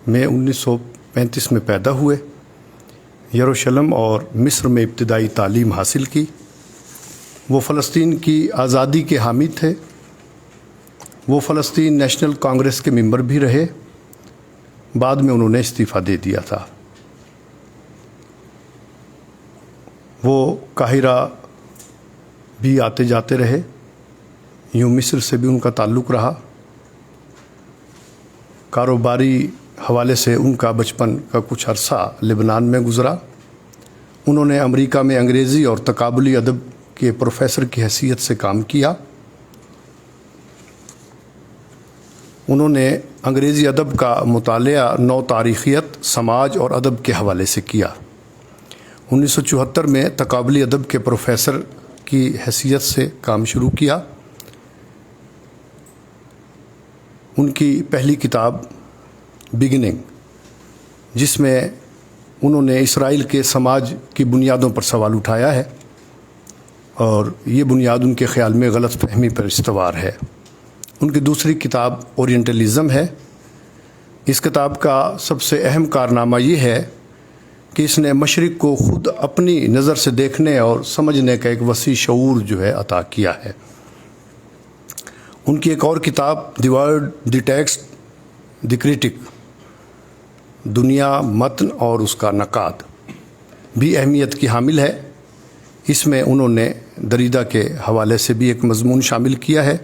میں 1935 میں پیدا ہوئے۔ یروشلم اور مصر میں ابتدائی تعلیم حاصل کی۔ وہ فلسطین کی آزادی کے حامی تھے۔ وہ فلسطین نیشنل کانگریس کے ممبر بھی رہے، بعد میں انہوں نے استعفیٰ دے دیا تھا۔ وہ قاہرہ بھی آتے جاتے رہے، یوں مصر سے بھی ان کا تعلق رہا۔ کاروباری حوالے سے ان کا بچپن کا کچھ عرصہ لبنان میں گزرا۔ انہوں نے امریکہ میں انگریزی اور تقابلی ادب کے پروفیسر کی حیثیت سے کام کیا۔ انہوں نے انگریزی ادب کا مطالعہ نو تاریخیت، سماج اور ادب کے حوالے سے کیا۔ 1974 میں تقابلی ادب کے پروفیسر کی حیثیت سے کام شروع کیا۔ ان کی پہلی کتاب بگننگ، جس میں انہوں نے اسرائیل کے سماج کی بنیادوں پر سوال اٹھایا ہے، اور یہ بنیاد ان کے خیال میں غلط فہمی پر استوار ہے۔ ان کی دوسری کتاب اورینٹلزم ہے۔ اس کتاب کا سب سے اہم کارنامہ یہ ہے کہ اس نے مشرق کو خود اپنی نظر سے دیکھنے اور سمجھنے کا ایک وسیع شعور عطا کیا ہے۔ ان کی ایک اور کتاب دی word, the text, the critic, دنیا، متن اور اس کا نقاد بھی اہمیت کی حامل ہے۔ اس میں انہوں نے دریدہ کے حوالے سے بھی ایک مضمون شامل کیا ہے۔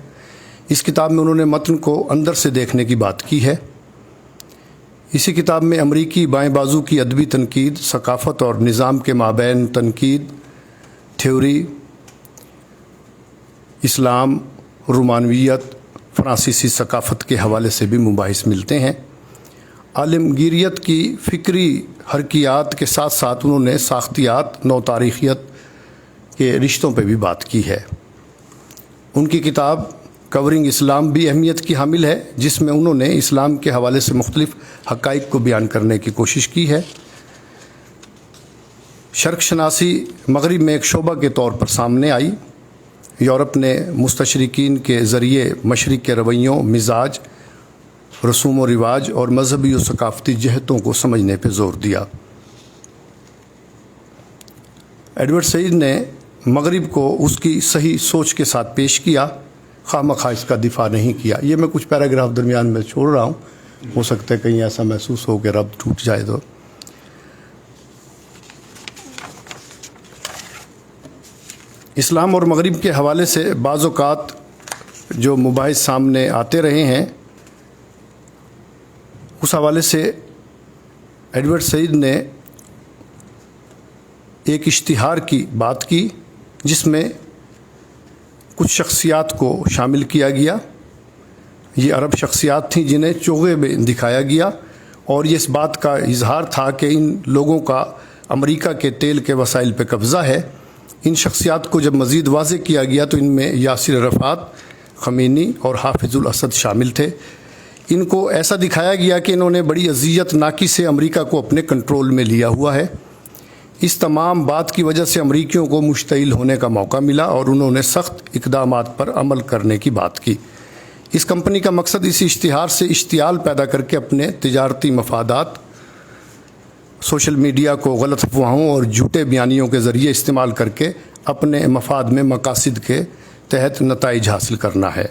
اس کتاب میں انہوں نے متن کو اندر سے دیکھنے کی بات کی ہے۔ اسی کتاب میں امریکی بائیں بازو کی ادبی تنقید، ثقافت اور نظام کے مابین تنقید، تھیوری، اسلام، رومانویت، فرانسیسی ثقافت کے حوالے سے بھی مباحث ملتے ہیں۔ عالمگیریت کی فکری حرکیات کے ساتھ ساتھ انہوں نے ساختیات، نو تاریخیت کے رشتوں پہ بھی بات کی ہے۔ ان کی کتاب کورنگ اسلام بھی اہمیت کی حامل ہے، جس میں انہوں نے اسلام کے حوالے سے مختلف حقائق کو بیان کرنے کی کوشش کی ہے۔ شرق شناسی مغرب میں ایک شعبہ کے طور پر سامنے آئی۔ یورپ نے مستشرقین کے ذریعے مشرق کے رویوں، مزاج، رسوم و رواج اور مذہبی و ثقافتی جہتوں کو سمجھنے پہ زور دیا۔ ایڈورڈ سعید نے مغرب کو اس کی صحیح سوچ کے ساتھ پیش کیا، خواہ مخواہ اس کا دفاع نہیں کیا۔ یہ میں کچھ پیراگراف درمیان میں چھوڑ رہا ہوں، ہو سکتا ہے کہیں ایسا محسوس ہو کہ ربط ٹوٹ جائے تو۔ اسلام اور مغرب کے حوالے سے بعض اوقات جو مباحث سامنے آتے رہے ہیں، اس حوالے سے ایڈورڈ سعید نے ایک اشتہار کی بات کی، جس میں کچھ شخصیات کو شامل کیا گیا۔ یہ عرب شخصیات تھیں جنہیں چوغے میں دکھایا گیا، اور یہ اس بات کا اظہار تھا کہ ان لوگوں کا امریکہ کے تیل کے وسائل پہ قبضہ ہے۔ ان شخصیات کو جب مزید واضح کیا گیا تو ان میں یاسر عرفات، خمینی اور حافظ الاسد شامل تھے۔ ان کو ایسا دکھایا گیا کہ انہوں نے بڑی اذیت ناکی سے امریکہ کو اپنے کنٹرول میں لیا ہوا ہے۔ اس تمام بات کی وجہ سے امریکیوں کو مشتعل ہونے کا موقع ملا، اور انہوں نے سخت اقدامات پر عمل کرنے کی بات کی۔ اس کمپنی کا مقصد اسی اشتہار سے اشتعال پیدا کر کے اپنے تجارتی مفادات، سوشل میڈیا کو غلط افواہوں اور جھوٹے بیانیوں کے ذریعے استعمال کر کے اپنے مفاد میں مقاصد کے تحت نتائج حاصل کرنا ہے۔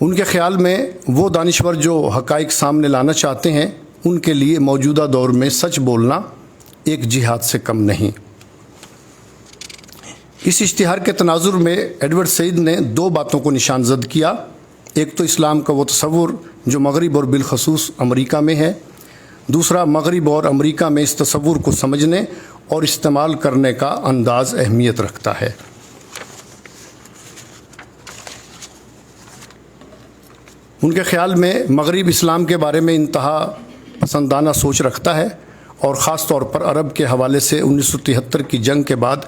ان کے خیال میں وہ دانشور جو حقائق سامنے لانا چاہتے ہیں، ان کے لیے موجودہ دور میں سچ بولنا ایک جہاد سے کم نہیں۔ اس اشتہار کے تناظر میں ایڈورڈ سعید نے دو باتوں کو نشان زد کیا۔ ایک تو اسلام کا وہ تصور جو مغرب اور بالخصوص امریکہ میں ہے، دوسرا مغرب اور امریکہ میں اس تصور کو سمجھنے اور استعمال کرنے کا انداز اہمیت رکھتا ہے۔ ان کے خیال میں مغرب اسلام کے بارے میں انتہا پسندانہ سوچ رکھتا ہے، اور خاص طور پر عرب کے حوالے سے 1973 کی جنگ کے بعد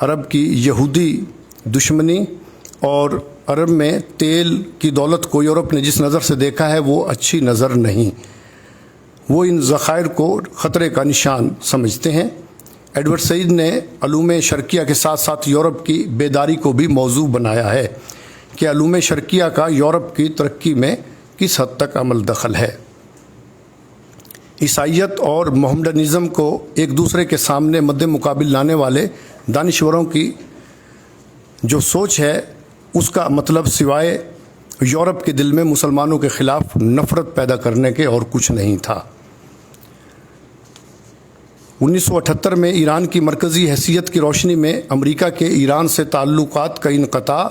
عرب کی یہودی دشمنی اور عرب میں تیل کی دولت کو یورپ نے جس نظر سے دیکھا ہے وہ اچھی نظر نہیں۔ وہ ان ذخائر کو خطرے کا نشان سمجھتے ہیں۔ ایڈورڈ سعید نے علوم شرقیہ کے ساتھ ساتھ یورپ کی بیداری کو بھی موضوع بنایا ہے کہ علوم شرقیہ کا یورپ کی ترقی میں کس حد تک عمل دخل ہے۔ عیسائیت اور محمدنزم کو ایک دوسرے کے سامنے مد مقابل لانے والے دانشوروں کی جو سوچ ہے، اس کا مطلب سوائے یورپ کے دل میں مسلمانوں کے خلاف نفرت پیدا کرنے کے اور کچھ نہیں تھا۔ 1978 میں ایران کی مرکزی حیثیت کی روشنی میں امریکہ کے ایران سے تعلقات کا انقطاع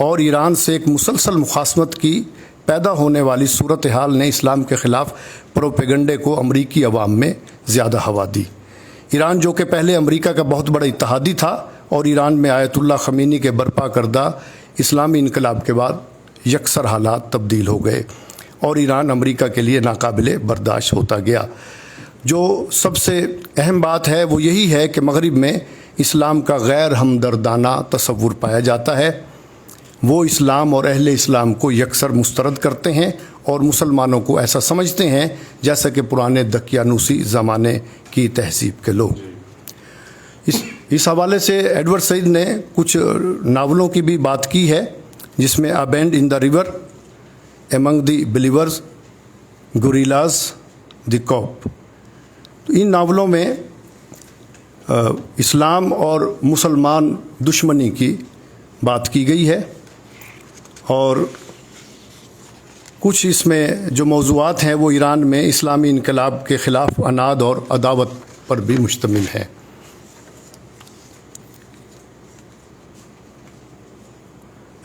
اور ایران سے ایک مسلسل مخاصمت کی پیدا ہونے والی صورتحال نے اسلام کے خلاف پروپیگنڈے کو امریکی عوام میں زیادہ ہوا دی۔ ایران جو کہ پہلے امریکہ کا بہت بڑا اتحادی تھا، اور ایران میں آیت اللہ خمینی کے برپا کردہ اسلامی انقلاب کے بعد یکسر حالات تبدیل ہو گئے، اور ایران امریکہ کے لیے ناقابل برداشت ہوتا گیا۔ جو سب سے اہم بات ہے وہ یہی ہے کہ مغرب میں اسلام کا غیر ہمدردانہ تصور پایا جاتا ہے. وہ اسلام اور اہل اسلام کو یکسر مسترد کرتے ہیں اور مسلمانوں کو ایسا سمجھتے ہیں جیسا کہ پرانے دقیانوسی زمانے کی تہذیب کے لوگ. اس حوالے سے ایڈورڈ سعید نے کچھ ناولوں کی بھی بات کی ہے، جس میں a bend in the river, among the believers, guerrillas, the coup. ان ناولوں میں اسلام اور مسلمان دشمنی کی بات کی گئی ہے، اور کچھ اس میں جو موضوعات ہیں وہ ایران میں اسلامی انقلاب کے خلاف عناد اور عداوت پر بھی مشتمل ہے.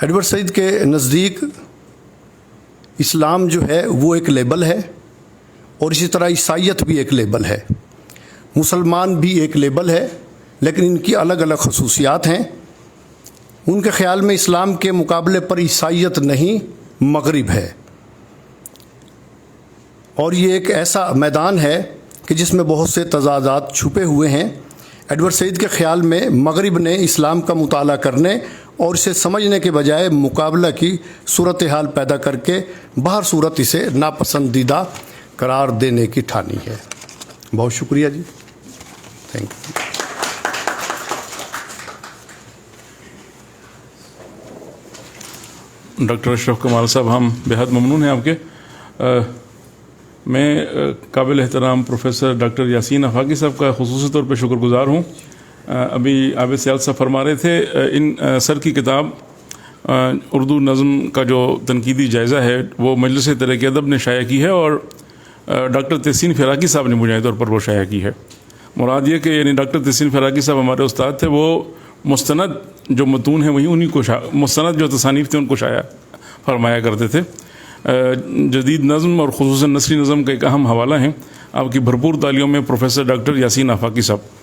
ایڈورڈ سعید کے نزدیک اسلام جو ہے وہ ایک لیبل ہے، اور اسی طرح عیسائیت بھی ایک لیبل ہے. مسلمان بھی ایک لیبل ہے، لیکن ان کی الگ الگ خصوصیات ہیں. ان کے خیال میں اسلام کے مقابلے پر عیسائیت نہیں، مغرب ہے، اور یہ ایک ایسا میدان ہے کہ جس میں بہت سے تضادات چھپے ہوئے ہیں. ایڈورڈ سعید کے خیال میں مغرب نے اسلام کا مطالعہ کرنے اور اسے سمجھنے کے بجائے مقابلہ کی صورتحال پیدا کر کے بہر صورت اسے ناپسندیدہ قرار دینے کی ٹھانی ہے. بہت شکریہ جی، تھینک یو. ڈاکٹر اشرف کمال صاحب، ہم بہت ممنون ہیں آپ کے. میں قابل احترام پروفیسر ڈاکٹر یاسین آفاقی صاحب کا خصوصی طور پہ شکر گزار ہوں. ابھی عابد سیال صاحب فرما رہے تھے ان سر کی کتاب اردو نظم کا جو تنقیدی جائزہ ہے وہ مجلس ترک ادب نے شائع کی ہے، اور ڈاکٹر تحسین فراقی صاحب نے بنیادی طور پر وہ شائع کی ہے. مراد یہ کہ یعنی ڈاکٹر تحسین فراقی صاحب ہمارے استاد تھے، وہ مستند جو متون ہیں وہی انہیں کو مستند جو تصانیف تھے ان کو شائع فرمایا کرتے تھے. جدید نظم اور خصوصاً نثری نظم کا ایک اہم حوالہ ہیں. آپ کی بھرپور تعلیوں میں پروفیسر ڈاکٹر یاسین آفاقی صاحب.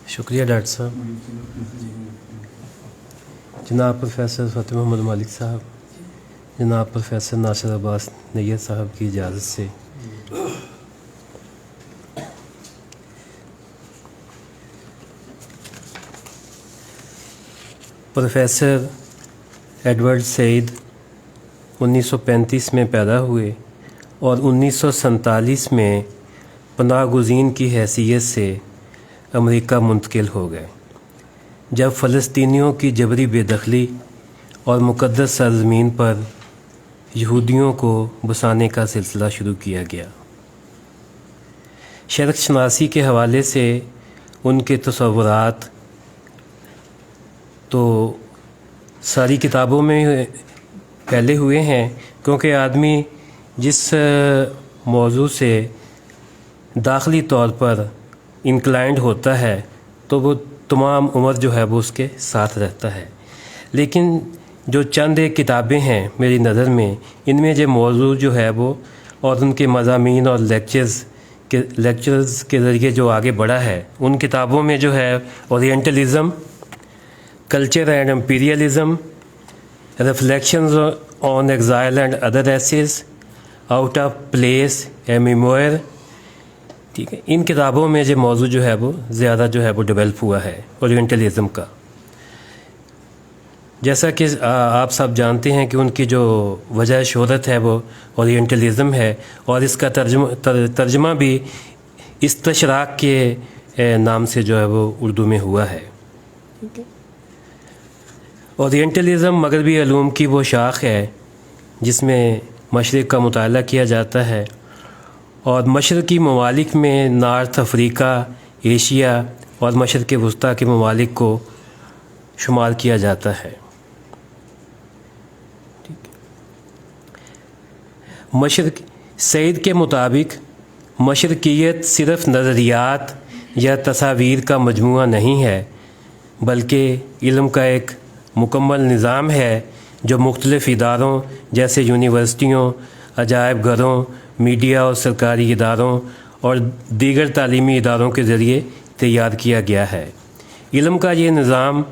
شکریہ ڈاکٹر صاحب. جناب پروفیسر فتح محمد مالک صاحب، جناب پروفیسر ناصر عباس نیت صاحب کی اجازت سے پروفیسر ایڈورڈ سعید 1935 میں پیدا ہوئے اور 1947 میں پناہ گزین کی حیثیت سے امریکہ منتقل ہو گئے، جب فلسطینیوں کی جبری بے دخلی اور مقدس سرزمین پر یہودیوں کو بسانے کا سلسلہ شروع کیا گیا. شرق شناسی کے حوالے سے ان کے تصورات تو ساری کتابوں میں پھیلے ہوئے ہیں، کیونکہ آدمی جس موضوع سے داخلی طور پر انکلائنڈ ہوتا ہے تو وہ تمام عمر جو ہے وہ اس کے ساتھ رہتا ہے. لیکن جو چند ایک کتابیں ہیں میری نظر میں، ان میں جو موضوع جو ہے وہ اور ان کے مضامین اور لیکچرز کے ذریعے جو آگے بڑھا ہے، ان کتابوں میں جو ہے orientalism, culture and imperialism, reflections on exile and other essays, out of place, a memoir. ٹھیک ہے، ان کتابوں میں جو موضوع جو ہے وہ زیادہ جو ہے وہ ڈیولپ ہوا ہے اورینٹلزم کا. جیسا کہ آپ سب جانتے ہیں کہ ان کی جو وجہ شہرت ہے وہ اورینٹلزم ہے، اور اس کا ترجمہ بھی استشراق کے نام سے جو ہے وہ اردو میں ہوا ہے. اورینٹلزم مغربی علوم کی وہ شاخ ہے جس میں مشرق کا مطالعہ کیا جاتا ہے، اور مشرقی ممالک میں نارتھ افریقہ، ایشیا اور مشرق وسطیٰ کے ممالک کو شمار کیا جاتا ہے. سعید کے مطابق مشرقیت صرف نظریات یا تصاویر کا مجموعہ نہیں ہے، بلکہ علم کا ایک مکمل نظام ہے جو مختلف اداروں جیسے یونیورسٹیوں، عجائب گھروں، میڈیا اور سرکاری اداروں اور دیگر تعلیمی اداروں کے ذریعے تیار کیا گیا ہے. علم کا یہ نظام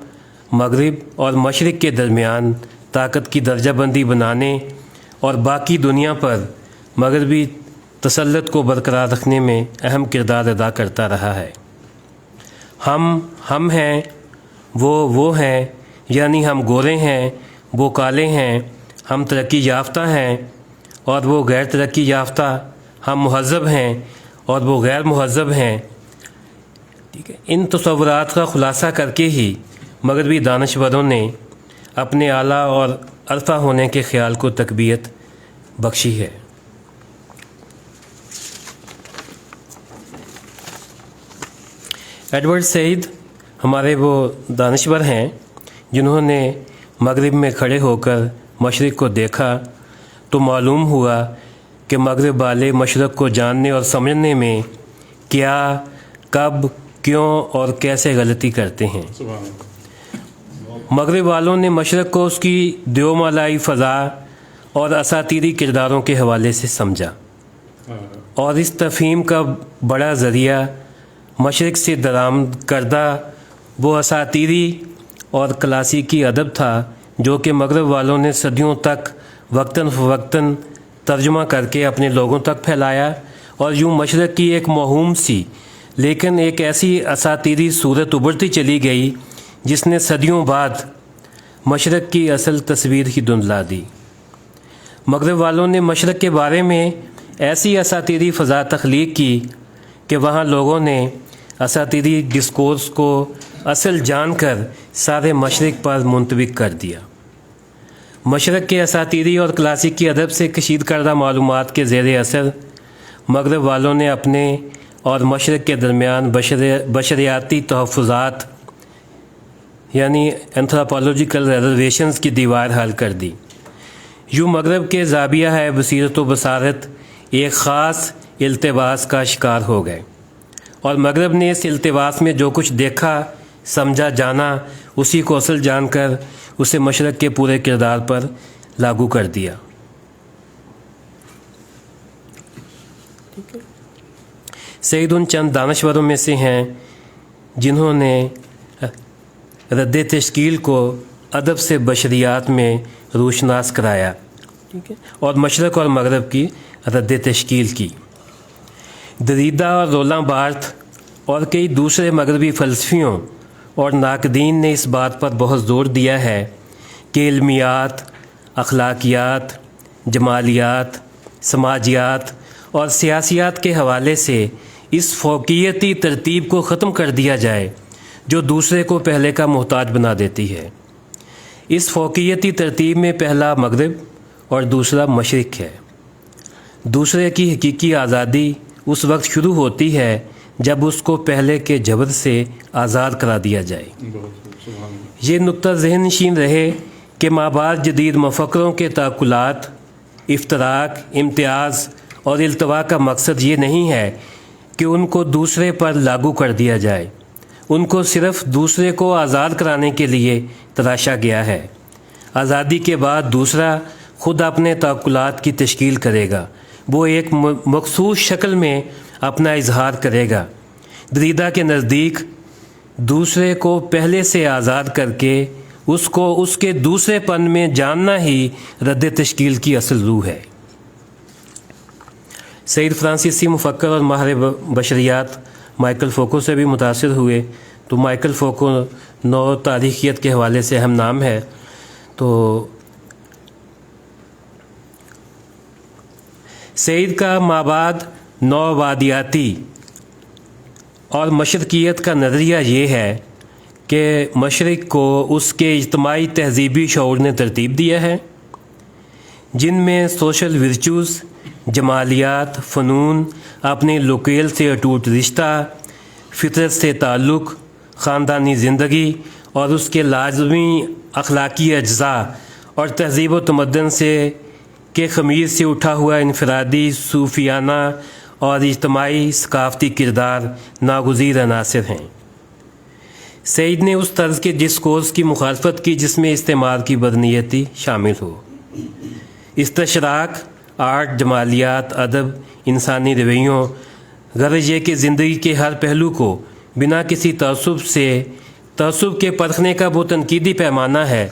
مغرب اور مشرق کے درمیان طاقت کی درجہ بندی بنانے اور باقی دنیا پر مغربی تسلط کو برقرار رکھنے میں اہم کردار ادا کرتا رہا ہے۔ ہم ہیں، وہ ہیں، یعنی ہم گورے ہیں، وہ کالے ہیں، ہم ترقی یافتہ ہیں اور وہ غیر ترقی یافتہ، ہم مہذب ہیں اور وہ غیر مہذب ہیں۔ ٹھیک ہے، ان تصورات کا خلاصہ کر کے ہی مغربی دانشوروں نے اپنے اعلیٰ اور عرفہ ہونے کے خیال کو تقویت بخشی ہے۔ ایڈورڈ سعید ہمارے وہ دانشور ہیں جنہوں نے مغرب میں کھڑے ہو کر مشرق کو دیکھا تو معلوم ہوا کہ مغرب والے مشرق کو جاننے اور سمجھنے میں کیا، کب، کیوں اور کیسے غلطی کرتے ہیں۔ مغرب والوں نے مشرق کو اس کی دیومالائی فضا اور اساطیری کرداروں کے حوالے سے سمجھا، اور اس تفہیم کا بڑا ذریعہ مشرق سے درآمد کردہ وہ اساطیری اور کلاسیکی ادب تھا جو کہ مغرب والوں نے صدیوں تک وقتاً فوقتاً ترجمہ کر کے اپنے لوگوں تک پھیلایا، اور یوں مشرق کی ایک موہوم سی لیکن ایک ایسی اساطیری صورت ابھرتی چلی گئی جس نے صدیوں بعد مشرق کی اصل تصویر ہی دھندلا دی۔ مغرب والوں نے مشرق کے بارے میں ایسی اساطیری فضا تخلیق کی کہ وہاں لوگوں نے اساطیری ڈسکورس کو اصل جان کر سارے مشرق پر منطبق کر دیا۔ مشرق کے اساطیری اور کلاسیکی ادب سے کشید کردہ معلومات کے زیر اثر مغرب والوں نے اپنے اور مشرق کے درمیان بشریاتی تحفظات یعنی انتھروپولوجیکل ریزرویشنز کی دیوار حل کر دی۔ یوں مغرب کے زاویہ ہے بصیرت و بصارت ایک خاص التباس کا شکار ہو گئے، اور مغرب نے اس التباس میں جو کچھ دیکھا، سمجھا، جانا، اسی کو اصل جان کر اسے مشرق کے پورے کردار پر لاگو کر دیا۔ سعید ان چند دانشوروں میں سے ہیں جنہوں نے رد تشکیل کو ادب سے بشریات میں روشناس کرایا، ٹھیک ہے، اور مشرق اور مغرب کی رد تشکیل کی۔ دریدہ اور رولاں بارتھ اور کئی دوسرے مغربی فلسفیوں اور ناقدین نے اس بات پر بہت زور دیا ہے کہ علمیات، اخلاقیات، جمالیات، سماجیات اور سیاسیات کے حوالے سے اس فوقیتی ترتیب کو ختم کر دیا جائے جو دوسرے کو پہلے کا محتاج بنا دیتی ہے۔ اس فوقیتی ترتیب میں پہلا مغرب اور دوسرا مشرق ہے۔ دوسرے کی حقیقی آزادی اس وقت شروع ہوتی ہے جب اس کو پہلے کے جبر سے آزاد کرا دیا جائے۔ یہ نقطہ ذہن نشین رہے کہ مابعد جدید مفکروں کے تعقلات، افتراق، امتیاز اور التوا کا مقصد یہ نہیں ہے کہ ان کو دوسرے پر لاگو کر دیا جائے، ان کو صرف دوسرے کو آزاد کرانے کے لیے تراشا گیا ہے۔ آزادی کے بعد دوسرا خود اپنے تعقلات کی تشکیل کرے گا، وہ ایک مخصوص شکل میں اپنا اظہار کرے گا۔ دریدہ کے نزدیک دوسرے کو پہلے سے آزاد کر کے اس کو اس کے دوسرے پن میں جاننا ہی رد تشکیل کی اصل روح ہے۔ سعید فرانسیسی مفکر اور ماہر بشریات مائیکل فوکو سے بھی متاثر ہوئے، تو مائیکل فوکو نو تاریخیت کے حوالے سے اہم نام ہے۔ تو سعید کا مابعد نوآبادیاتی اور مشرقیت کا نظریہ یہ ہے کہ مشرق کو اس کے اجتماعی تہذیبی شعور نے ترتیب دیا ہے، جن میں سوشل ورچوز، جمالیات، فنون، اپنے لوکیل سے اٹوٹ رشتہ، فطرت سے تعلق، خاندانی زندگی اور اس کے لازمی اخلاقی اجزاء اور تہذیب و تمدن سے کے خمیر سے اٹھا ہوا انفرادی، صوفیانہ اور اجتماعی ثقافتی کردار ناگزیر عناصر ہیں۔ سعید نے اس طرز کے ڈسکورس کی مخالفت کی جس میں استعمار کی بدنیتی شامل ہو۔ استشراق، آرٹ، جمالیات، ادب، انسانی رویوں، غرض یہ کہ زندگی کے ہر پہلو کو بنا کسی تعصب کے پرکھنے کا وہ تنقیدی پیمانہ ہے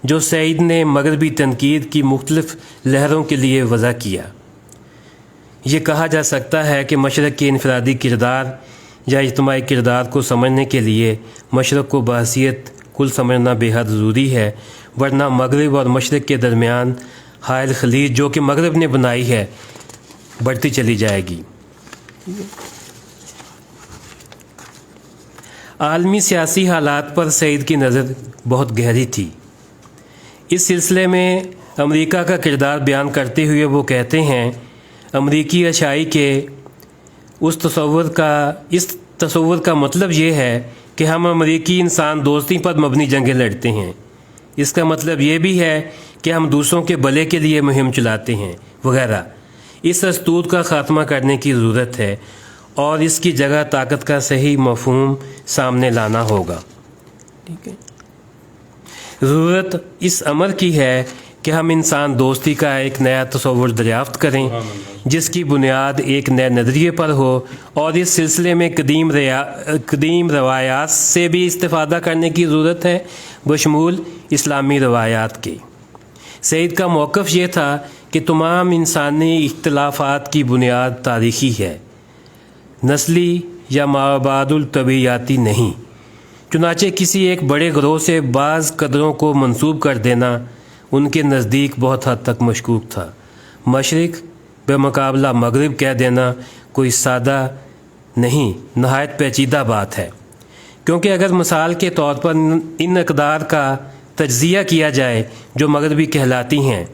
جو سعید نے مغربی تنقید کی مختلف لہروں کے لیے وضع کیا۔ یہ کہا جا سکتا ہے کہ مشرق کے انفرادی کردار یا اجتماعی کردار کو سمجھنے کے لیے مشرق کو بحیثیت کل سمجھنا بے حد ضروری ہے، ورنہ مغرب اور مشرق کے درمیان حائل خلیج جو کہ مغرب نے بنائی ہے بڑھتی چلی جائے گی۔ عالمی سیاسی حالات پر سعید کی نظر بہت گہری تھی۔ اس سلسلے میں امریکہ کا کردار بیان کرتے ہوئے وہ کہتے ہیں، امریکی اشائی کے اس تصور کا مطلب یہ ہے کہ ہم امریکی انسان دوستی پر مبنی جنگیں لڑتے ہیں۔ اس کا مطلب یہ بھی ہے کہ ہم دوسروں کے بھلے کے لیے مہم چلاتے ہیں وغیرہ۔ اس اسطوت کا خاتمہ کرنے کی ضرورت ہے اور اس کی جگہ طاقت کا صحیح مفہوم سامنے لانا ہوگا۔ ٹھیک ہے، ضرورت اس امر کی ہے کہ ہم انسان دوستی کا ایک نیا تصور دریافت کریں جس کی بنیاد ایک نئے نظریے پر ہو، اور اس سلسلے میں قدیم روایات سے بھی استفادہ کرنے کی ضرورت ہے، بشمول اسلامی روایات کے۔ سعید کا موقف یہ تھا کہ تمام انسانی اختلافات کی بنیاد تاریخی ہے، نسلی یا مابعد الطبیعیاتی نہیں۔ چنانچہ کسی ایک بڑے گروہ سے بعض قدروں کو منسوب کر دینا ان کے نزدیک بہت حد تک مشکوک تھا۔ مشرق بمقابلہ مغرب کہہ دینا کوئی سادہ نہیں، نہایت پیچیدہ بات ہے، کیونکہ اگر مثال کے طور پر ان اقدار کا تجزیہ کیا جائے جو مغربی کہلاتی ہیں،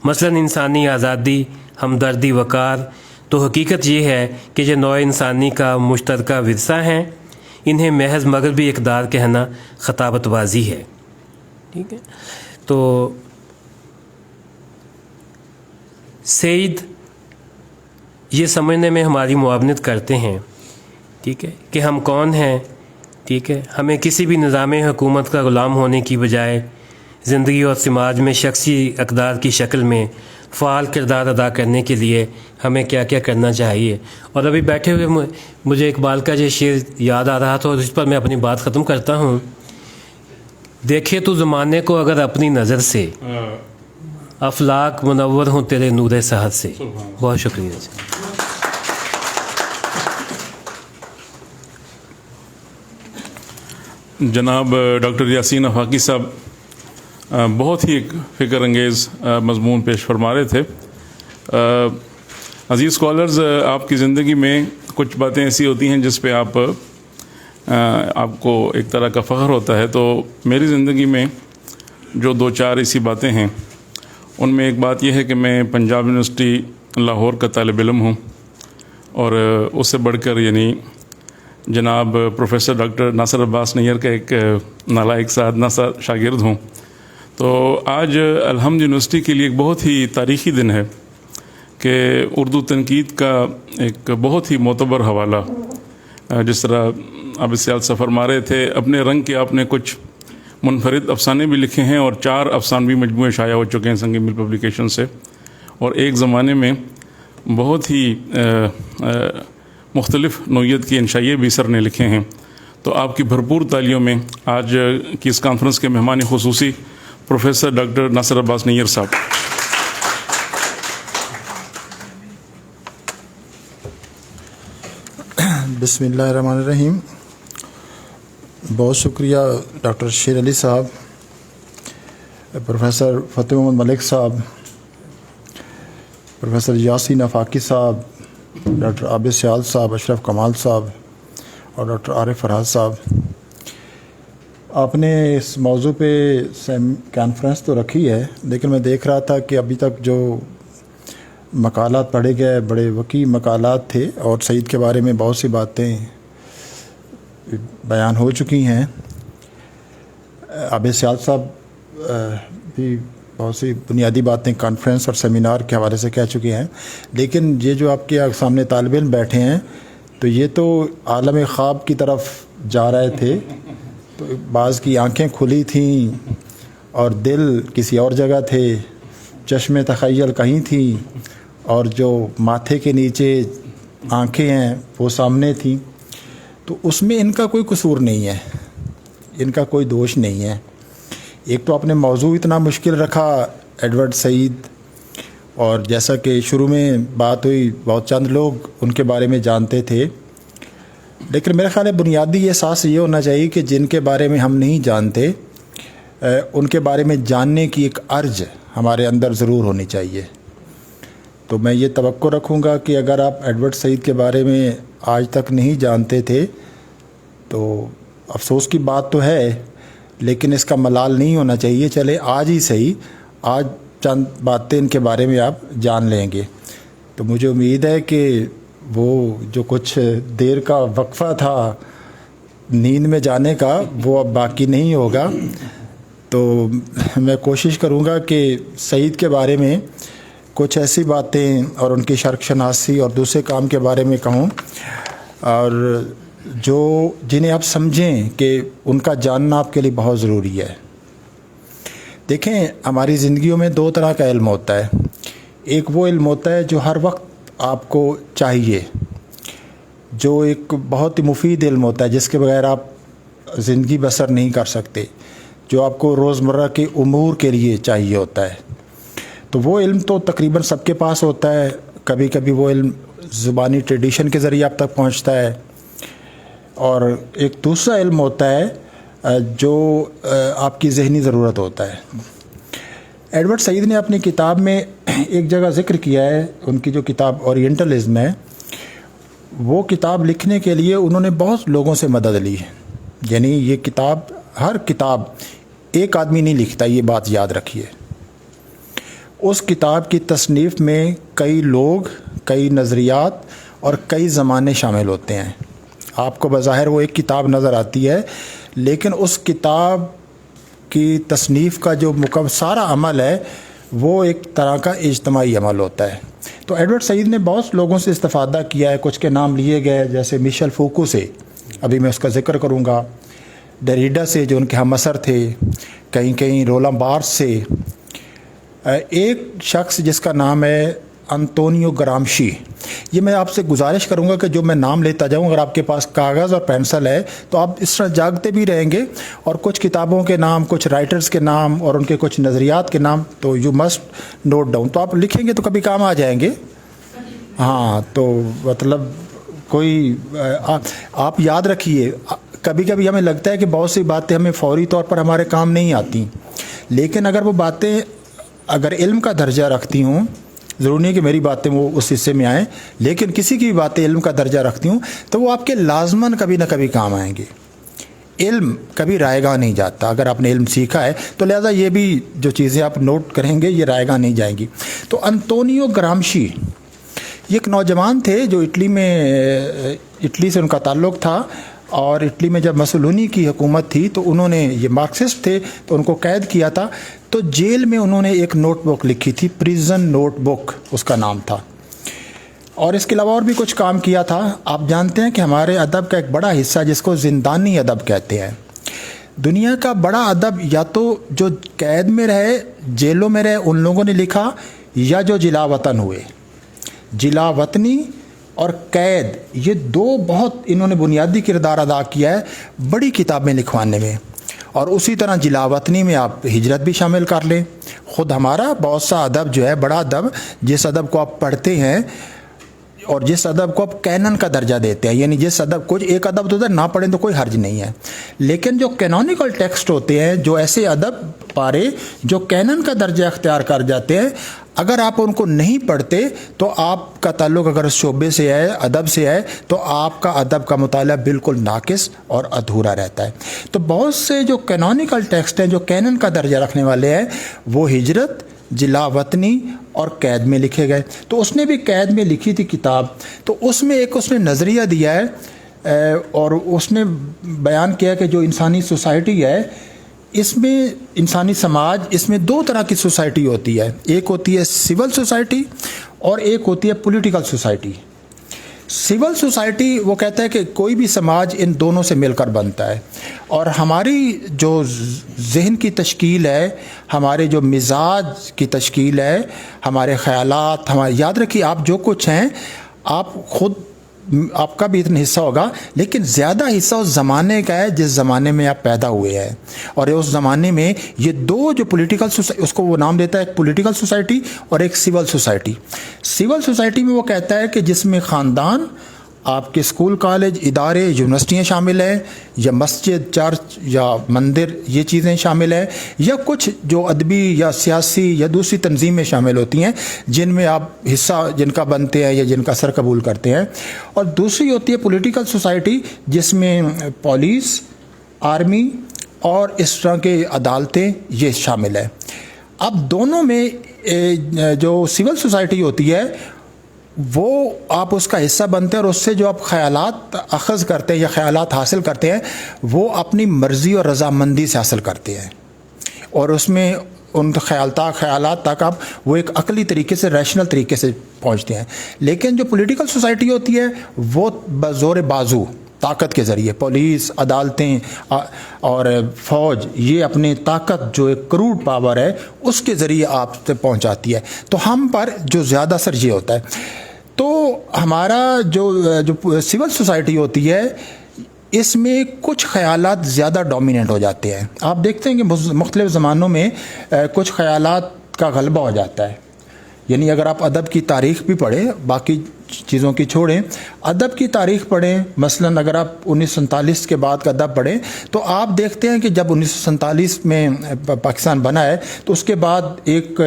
مثلا انسانی آزادی، ہمدردی، وقار، تو حقیقت یہ ہے کہ یہ نوع انسانی کا مشترکہ ورثہ ہیں۔ انہیں محض مغربی اقدار کہنا خطابت بازی ہے۔ ٹھیک ہے، تو سعید یہ سمجھنے میں ہماری معاونت کرتے ہیں، ٹھیک ہے، کہ ہم کون ہیں۔ ٹھیک ہے، ہمیں کسی بھی نظام حکومت کا غلام ہونے کی بجائے زندگی اور سماج میں شخصی اقدار کی شکل میں فعال کردار ادا کرنے کے لیے ہمیں کیا کیا کرنا چاہیے۔ اور ابھی بیٹھے ہوئے مجھے اقبال کا یہ شعر یاد آ رہا تھا اور اس پر میں اپنی بات ختم کرتا ہوں۔ دیکھے تو زمانے کو اگر اپنی نظر سے، افلاک منور ہوں تیرے نور سحر سے۔ بہت شکریہ جی۔ جناب ڈاکٹر یاسین آفاقی صاحب بہت ہی ایک فکر انگیز مضمون پیش فرما رہے تھے۔ عزیز اسکالرز، آپ کی زندگی میں کچھ باتیں ایسی ہوتی ہیں جس پہ آپ کو ایک طرح کا فخر ہوتا ہے، تو میری زندگی میں جو دو چار ایسی باتیں ہیں ان میں ایک بات یہ ہے کہ میں پنجاب یونیورسٹی لاہور کا طالب علم ہوں، اور اس سے بڑھ کر یعنی جناب پروفیسر ڈاکٹر ناصر عباس نیئر کا ایک نالائق سادنا سا شاگرد ہوں۔ تو آج الحمد یونیورسٹی کے لیے ایک بہت ہی تاریخی دن ہے کہ اردو تنقید کا ایک بہت ہی معتبر حوالہ، جس طرح اب سیال سفر مارے تھے، اپنے رنگ کے آپ نے کچھ منفرد افسانے بھی لکھے ہیں اور 4 افسانوی مجموعے شائع ہو چکے ہیں سنگ میل پبلیکیشن سے، اور ایک زمانے میں بہت ہی مختلف نوعیت کی انشائیے بھی سر نے لکھے ہیں۔ تو آپ کی بھرپور تالیوں میں آج کی اس کانفرنس کے مہمان خصوصی پروفیسر ڈاکٹر ناصر عباس نیئر صاحب۔ بسم اللہ الرحمن الرحیم۔ بہت شکریہ ڈاکٹر شیر علی صاحب، پروفیسر فتح محمد ملک صاحب، پروفیسر یاسین آفاقی صاحب، ڈاکٹر عابد سیال صاحب، اشرف کمال صاحب اور ڈاکٹر عارف فرحات صاحب۔ آپ نے اس موضوع پہ کانفرنس تو رکھی ہے، لیکن میں دیکھ رہا تھا کہ ابھی تک جو مقالات پڑھے گئے بڑے وسیع مقالات تھے، اور سعید کے بارے میں بہت سی باتیں بیان ہو چکی ہیں۔ عابد سیال صاحب بھی بہت سی بنیادی باتیں کانفرنس اور سیمینار کے حوالے سے کہہ چکے ہیں، لیکن یہ جو آپ کے سامنے طالب علم بیٹھے ہیں تو یہ تو عالم خواب کی طرف جا رہے تھے، تو بعض کی آنکھیں کھلی تھیں اور دل کسی اور جگہ تھے، چشم تخیل کہیں تھیں، اور جو ماتھے کے نیچے آنکھیں ہیں وہ سامنے تھیں۔ تو اس میں ان کا کوئی قصور نہیں ہے، ان کا کوئی دوش نہیں ہے۔ ایک تو آپ نے موضوع اتنا مشکل رکھا ایڈورڈ سعید، اور جیسا کہ شروع میں بات ہوئی بہت چند لوگ ان کے بارے میں جانتے تھے، لیکن میرے خیال ہے بنیادی احساس یہ ہونا چاہیے کہ جن کے بارے میں ہم نہیں جانتے ان کے بارے میں جاننے کی ایک ارج ہمارے اندر ضرور ہونی چاہیے۔ تو میں یہ توقع رکھوں گا کہ اگر آپ ایڈورڈ سعید کے بارے میں آج تک نہیں جانتے تھے تو افسوس کی بات تو ہے، لیکن اس کا ملال نہیں ہونا چاہیے، چلے آج ہی صحیح، آج چند باتیں ان کے بارے میں آپ جان لیں گے۔ تو مجھے امید ہے کہ وہ جو کچھ دیر کا وقفہ تھا نیند میں جانے کا وہ اب باقی نہیں ہوگا۔ تو میں کوشش کروں گا کہ سعید کے بارے میں کچھ ایسی باتیں اور ان کی شرک شناسی اور دوسرے کام کے بارے میں کہوں، اور جنہیں آپ سمجھیں کہ ان کا جاننا آپ کے لیے بہت ضروری ہے۔ دیکھیں، ہماری زندگیوں میں دو طرح کا علم ہوتا ہے۔ ایک وہ علم ہوتا ہے جو ہر وقت آپ کو چاہیے، جو ایک بہت ہی مفید علم ہوتا ہے جس کے بغیر آپ زندگی بسر نہیں کر سکتے، جو آپ کو روزمرہ کے امور کے لیے چاہیے ہوتا ہے۔ تو وہ علم تو تقریباً سب کے پاس ہوتا ہے، کبھی کبھی وہ علم زبانی ٹریڈیشن کے ذریعے آپ تک پہنچتا ہے، اور ایک دوسرا علم ہوتا ہے جو آپ کی ذہنی ضرورت ہوتا ہے۔ ایڈورڈ سعید نے اپنی کتاب میں ایک جگہ ذکر کیا ہے، ان کی جو کتاب اورینٹلزم ہے، وہ کتاب لکھنے کے لیے انہوں نے بہت لوگوں سے مدد لی ہے۔ یعنی یہ کتاب، ہر کتاب ایک آدمی نہیں لکھتا، یہ بات یاد رکھیے۔ اس کتاب کی تصنیف میں کئی لوگ، کئی نظریات اور کئی زمانے شامل ہوتے ہیں۔ آپ کو بظاہر وہ ایک کتاب نظر آتی ہے، لیکن اس کتاب کی تصنیف کا جو سارا عمل ہے وہ ایک طرح کا اجتماعی عمل ہوتا ہے۔ تو ایڈورڈ سعید نے بہت لوگوں سے استفادہ کیا ہے، کچھ کے نام لیے گئے، جیسے میشل فوکو سے، ابھی میں اس کا ذکر کروں گا، ڈیریڈا سے جو ان کے ہم عصر تھے، کہیں رولاں بارتھ سے، ایک شخص جس کا نام ہے انطونیو گرامشی۔ یہ میں آپ سے گزارش کروں گا کہ جو میں نام لیتا جاؤں، اگر آپ کے پاس کاغذ اور پینسل ہے تو آپ اس طرح جاگتے بھی رہیں گے، اور کچھ کتابوں کے نام، کچھ رائٹرز کے نام اور ان کے کچھ نظریات کے نام تو یو مسٹ نوٹ ڈاؤن۔ تو آپ لکھیں گے تو کبھی کام آ جائیں گے۔ ہاں، تو مطلب کوئی آپ یاد رکھیے، کبھی کبھی ہمیں لگتا ہے کہ بہت سی باتیں ہمیں فوری طور پر ہمارے کام نہیں آتی، لیکن اگر وہ باتیں اگر علم کا درجہ رکھتی ہوں، ضروری نہیں کہ میری باتیں وہ اس حصے میں آئیں، لیکن کسی کی بھی باتیں علم کا درجہ رکھتی ہوں تو وہ آپ کے لازماً کبھی نہ کبھی کام آئیں گے۔ علم کبھی رائے گاہ نہیں جاتا، اگر آپ نے علم سیکھا ہے تو لہذا یہ بھی جو چیزیں آپ نوٹ کریں گے یہ رائے گاہ نہیں جائیں گی۔ تو انطونیو گرامشی یہ ایک نوجوان تھے جو اٹلی سے ان کا تعلق تھا، اور اٹلی میں جب مسولینی کی حکومت تھی تو انہوں نے، یہ مارکسسٹ تھے تو ان کو قید کیا تھا، تو جیل میں انہوں نے ایک نوٹ بک لکھی تھی، پریزن نوٹ بک اس کا نام تھا، اور اس کے علاوہ اور بھی کچھ کام کیا تھا۔ آپ جانتے ہیں کہ ہمارے ادب کا ایک بڑا حصہ جس کو زندانی ادب کہتے ہیں، دنیا کا بڑا ادب یا تو جو قید میں رہے، جیلوں میں رہے، ان لوگوں نے لکھا، یا جو جلا وطن ہوئے۔ جلا وطنی اور قید، یہ دو بہت انہوں نے بنیادی کردار ادا کیا ہے بڑی کتابیں لکھوانے میں، اور اسی طرح جلا وطنی میں آپ ہجرت بھی شامل کر لیں۔ خود ہمارا بہت سا ادب جو ہے، بڑا ادب، جس ادب کو آپ پڑھتے ہیں اور جس ادب کو آپ کینن کا درجہ دیتے ہیں، یعنی جس ادب کو، ایک ادب تو نہ پڑھیں تو کوئی حرج نہیں ہے، لیکن جو کینونیکل ٹیکسٹ ہوتے ہیں، جو ایسے ادب پارے جو کینن کا درجہ اختیار کر جاتے ہیں، اگر آپ ان کو نہیں پڑھتے تو آپ کا تعلق اگر اس شعبے سے ہے، ادب سے ہے، تو آپ کا ادب کا مطالعہ بالکل ناقص اور ادھورا رہتا ہے۔ تو بہت سے جو کینونیکل ٹیکسٹ ہیں، جو کینن کا درجہ رکھنے والے ہیں، وہ ہجرت، جلا وطنی اور قید میں لکھے گئے۔ تو اس نے بھی قید میں لکھی تھی کتاب، تو اس میں ایک اس نے نظریہ دیا ہے، اور اس نے بیان کیا کہ جو انسانی سوسائٹی ہے، اس میں انسانی سماج، اس میں دو طرح کی سوسائٹی ہوتی ہے، ایک ہوتی ہے سول سوسائٹی اور ایک ہوتی ہے پولیٹیکل سوسائٹی۔ سول سوسائٹی وہ کہتا ہے کہ کوئی بھی سماج ان دونوں سے مل کر بنتا ہے، اور ہماری جو ذہن کی تشکیل ہے، ہمارے جو مزاج کی تشکیل ہے، ہمارے خیالات، ہمارے، یاد رکھیے آپ جو کچھ ہیں، آپ خود آپ کا بھی اتنا حصہ ہوگا، لیکن زیادہ حصہ اس زمانے کا ہے جس زمانے میں آپ پیدا ہوئے ہیں. اور اس زمانے میں یہ دو جو پولیٹیکل اس کو وہ نام دیتا ہے ایک پولیٹیکل سوسائٹی اور ایک سول سوسائٹی. سول سوسائٹی میں وہ کہتا ہے کہ جس میں خاندان، آپ کے اسکول کالج ادارے یونیورسٹیاں شامل ہیں، یا مسجد چرچ یا مندر یہ چیزیں شامل ہیں، یا کچھ جو ادبی یا سیاسی یا دوسری تنظیمیں شامل ہوتی ہیں جن میں آپ حصہ جن کا بنتے ہیں یا جن کا سر قبول کرتے ہیں. اور دوسری ہوتی ہے پولیٹیکل سوسائٹی جس میں پولیس، آرمی اور اس طرح کے عدالتیں یہ شامل ہیں. اب دونوں میں جو سول سوسائٹی ہوتی ہے وہ آپ اس کا حصہ بنتے ہیں، اور اس سے جو آپ خیالات اخذ کرتے ہیں یا خیالات حاصل کرتے ہیں وہ اپنی مرضی اور رضامندی سے حاصل کرتے ہیں، اور اس میں ان خیالات تک آپ وہ ایک عقلی طریقے سے، ریشنل طریقے سے پہنچتے ہیں. لیکن جو پولیٹیکل سوسائٹی ہوتی ہے وہ بزور بازو، طاقت کے ذریعے، پولیس، عدالتیں اور فوج یہ اپنی طاقت جو ایک کروڑ پاور ہے اس کے ذریعے آپ سے پہنچاتی ہے. تو ہم پر جو زیادہ اثر یہ ہوتا ہے. تو ہمارا جو سول سوسائٹی ہوتی ہے اس میں کچھ خیالات زیادہ ڈومیننٹ ہو جاتے ہیں. آپ دیکھتے ہیں کہ مختلف زمانوں میں کچھ خیالات کا غلبہ ہو جاتا ہے. یعنی اگر آپ ادب کی تاریخ بھی پڑھیں، باقی چیزوں کی چھوڑیں، ادب کی تاریخ پڑھیں، مثلا اگر آپ 1947 کے بعد کا ادب پڑھیں تو آپ دیکھتے ہیں کہ جب 1947 میں پاکستان بنا ہے تو اس کے بعد ایک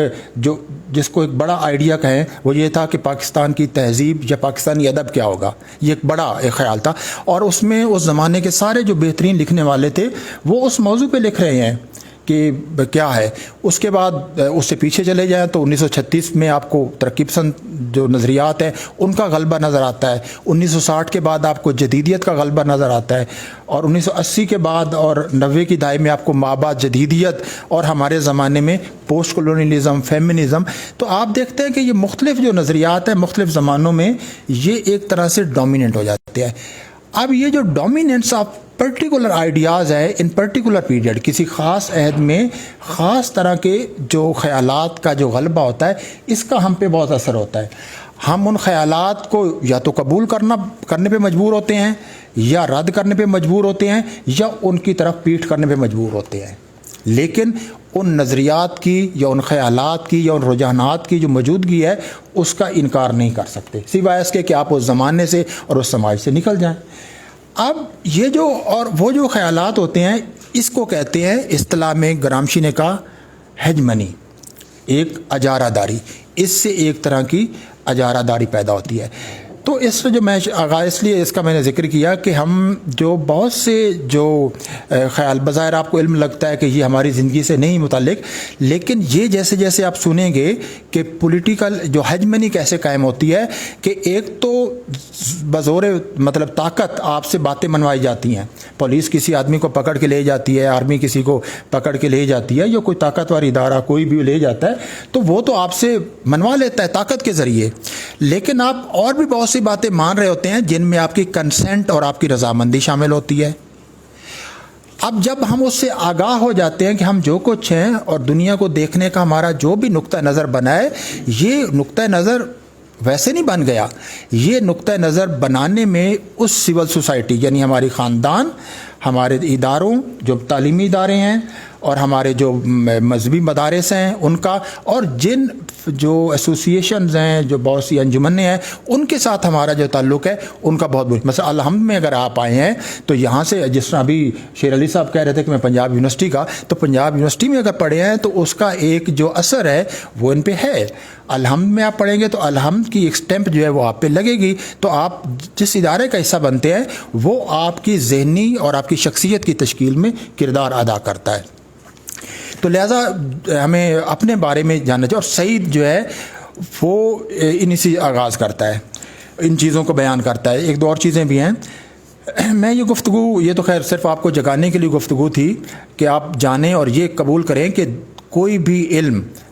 جس کو ایک بڑا آئیڈیا کہیں وہ یہ تھا کہ پاکستان کی تہذیب یا پاکستانی ادب کیا ہوگا. یہ ایک بڑا خیال تھا، اور اس میں اس زمانے کے سارے جو بہترین لکھنے والے تھے وہ اس موضوع پہ لکھ رہے ہیں کہ کیا ہے. اس کے بعد اس سے پیچھے چلے جائیں تو 1936 میں آپ کو ترقی پسند جو نظریات ہیں ان کا غلبہ نظر آتا ہے. 1960 کے بعد آپ کو جدیدیت کا غلبہ نظر آتا ہے، اور 1980 کے بعد اور 90 کی دہائی میں آپ کو مابعد جدیدیت، اور ہمارے زمانے میں پوسٹ کولونیلزم، فیمنزم. تو آپ دیکھتے ہیں کہ یہ مختلف جو نظریات ہیں مختلف زمانوں میں یہ ایک طرح سے ڈومیننٹ ہو جاتے ہیں. اب یہ جو ڈومیننس آف پرٹیکولر آئیڈیاز ہے ان پرٹیکولر پیریڈ، کسی خاص عہد میں خاص طرح کے جو خیالات کا جو غلبہ ہوتا ہے اس کا ہم پہ بہت اثر ہوتا ہے. ہم ان خیالات کو یا تو قبول کرنے پہ مجبور ہوتے ہیں، یا رد کرنے پہ مجبور ہوتے ہیں، یا ان کی طرف پیٹھ کرنے پہ مجبور ہوتے ہیں. لیکن ان نظریات کی یا ان خیالات کی یا ان رجحانات کی جو موجودگی ہے اس کا انکار نہیں کر سکتے، سوائے اس کے کہ آپ اس زمانے سے اور اس سماج سے نکل جائیں. اب یہ جو اور وہ جو خیالات ہوتے ہیں اس کو کہتے ہیں اصطلاح میں گرامشی نے کہا ہیجمنی، ایک اجارہ داری. اس سے ایک طرح کی اجارہ داری پیدا ہوتی ہے. تو اس جو میں اس لیے اس کا میں نے ذکر کیا کہ ہم جو بہت سے جو خیال بظاہر آپ کو علم لگتا ہے کہ یہ ہماری زندگی سے نہیں متعلق، لیکن یہ جیسے جیسے آپ سنیں گے کہ پولیٹیکل جو ہیجمنی کیسے قائم ہوتی ہے کہ ایک تو بزور مطلب طاقت آپ سے باتیں منوائی جاتی ہیں. پولیس کسی آدمی کو پکڑ کے لے جاتی ہے، آرمی کسی کو پکڑ کے لے جاتی ہے، یا کوئی طاقتور ادارہ کوئی بھی لے جاتا ہے تو وہ تو آپ سے منوا لیتا ہے طاقت کے ذریعے. لیکن آپ اور بھی بہت سی باتیں مان رہے ہوتے ہیں جن میں آپ کی کنسنٹ اور آپ کی رضامندی شامل ہوتی ہے. اب جب ہم اس سے آگاہ ہو جاتے ہیں کہ ہم جو کچھ ہیں اور دنیا کو دیکھنے کا ہمارا جو بھی نقطہ نظر بنا ہے یہ نقطہ نظر ویسے نہیں بن گیا، یہ نقطہ نظر بنانے میں اس سول سوسائٹی یعنی ہماری خاندان، ہمارے اداروں جو تعلیمی ادارے ہیں اور ہمارے جو مذہبی مدارس ہیں ان کا، اور جن جو ایسوسیشنز ہیں جو بہت سی انجمنیں ہیں ان کے ساتھ ہمارا جو تعلق ہے ان کا بہت بڑا. مثلا الحمد میں اگر آپ آئے ہیں تو یہاں سے جس طرح ابھی شیر علی صاحب کہہ رہے تھے کہ میں پنجاب یونیورسٹی کا، تو پنجاب یونیورسٹی میں اگر پڑھے ہیں تو اس کا ایک جو اثر ہے وہ ان پہ ہے. الحمد میں آپ پڑھیں گے تو الحمد کی ایک سٹیمپ جو ہے وہ آپ پہ لگے گی. تو آپ جس ادارے کا حصہ بنتے ہیں وہ آپ کی ذہنی اور آپ کی شخصیت کی تشکیل میں کردار ادا کرتا ہے. تو لہٰذا ہمیں اپنے بارے میں جاننا چاہیے. اور سعید جو ہے وہ انہی سے آغاز کرتا ہے، ان چیزوں کو بیان کرتا ہے. ایک دو اور چیزیں بھی ہیں. میں یہ گفتگو یہ تو خیر صرف آپ کو جگانے کے لیے گفتگو تھی کہ آپ جانیں اور یہ قبول کریں کہ کوئی بھی علم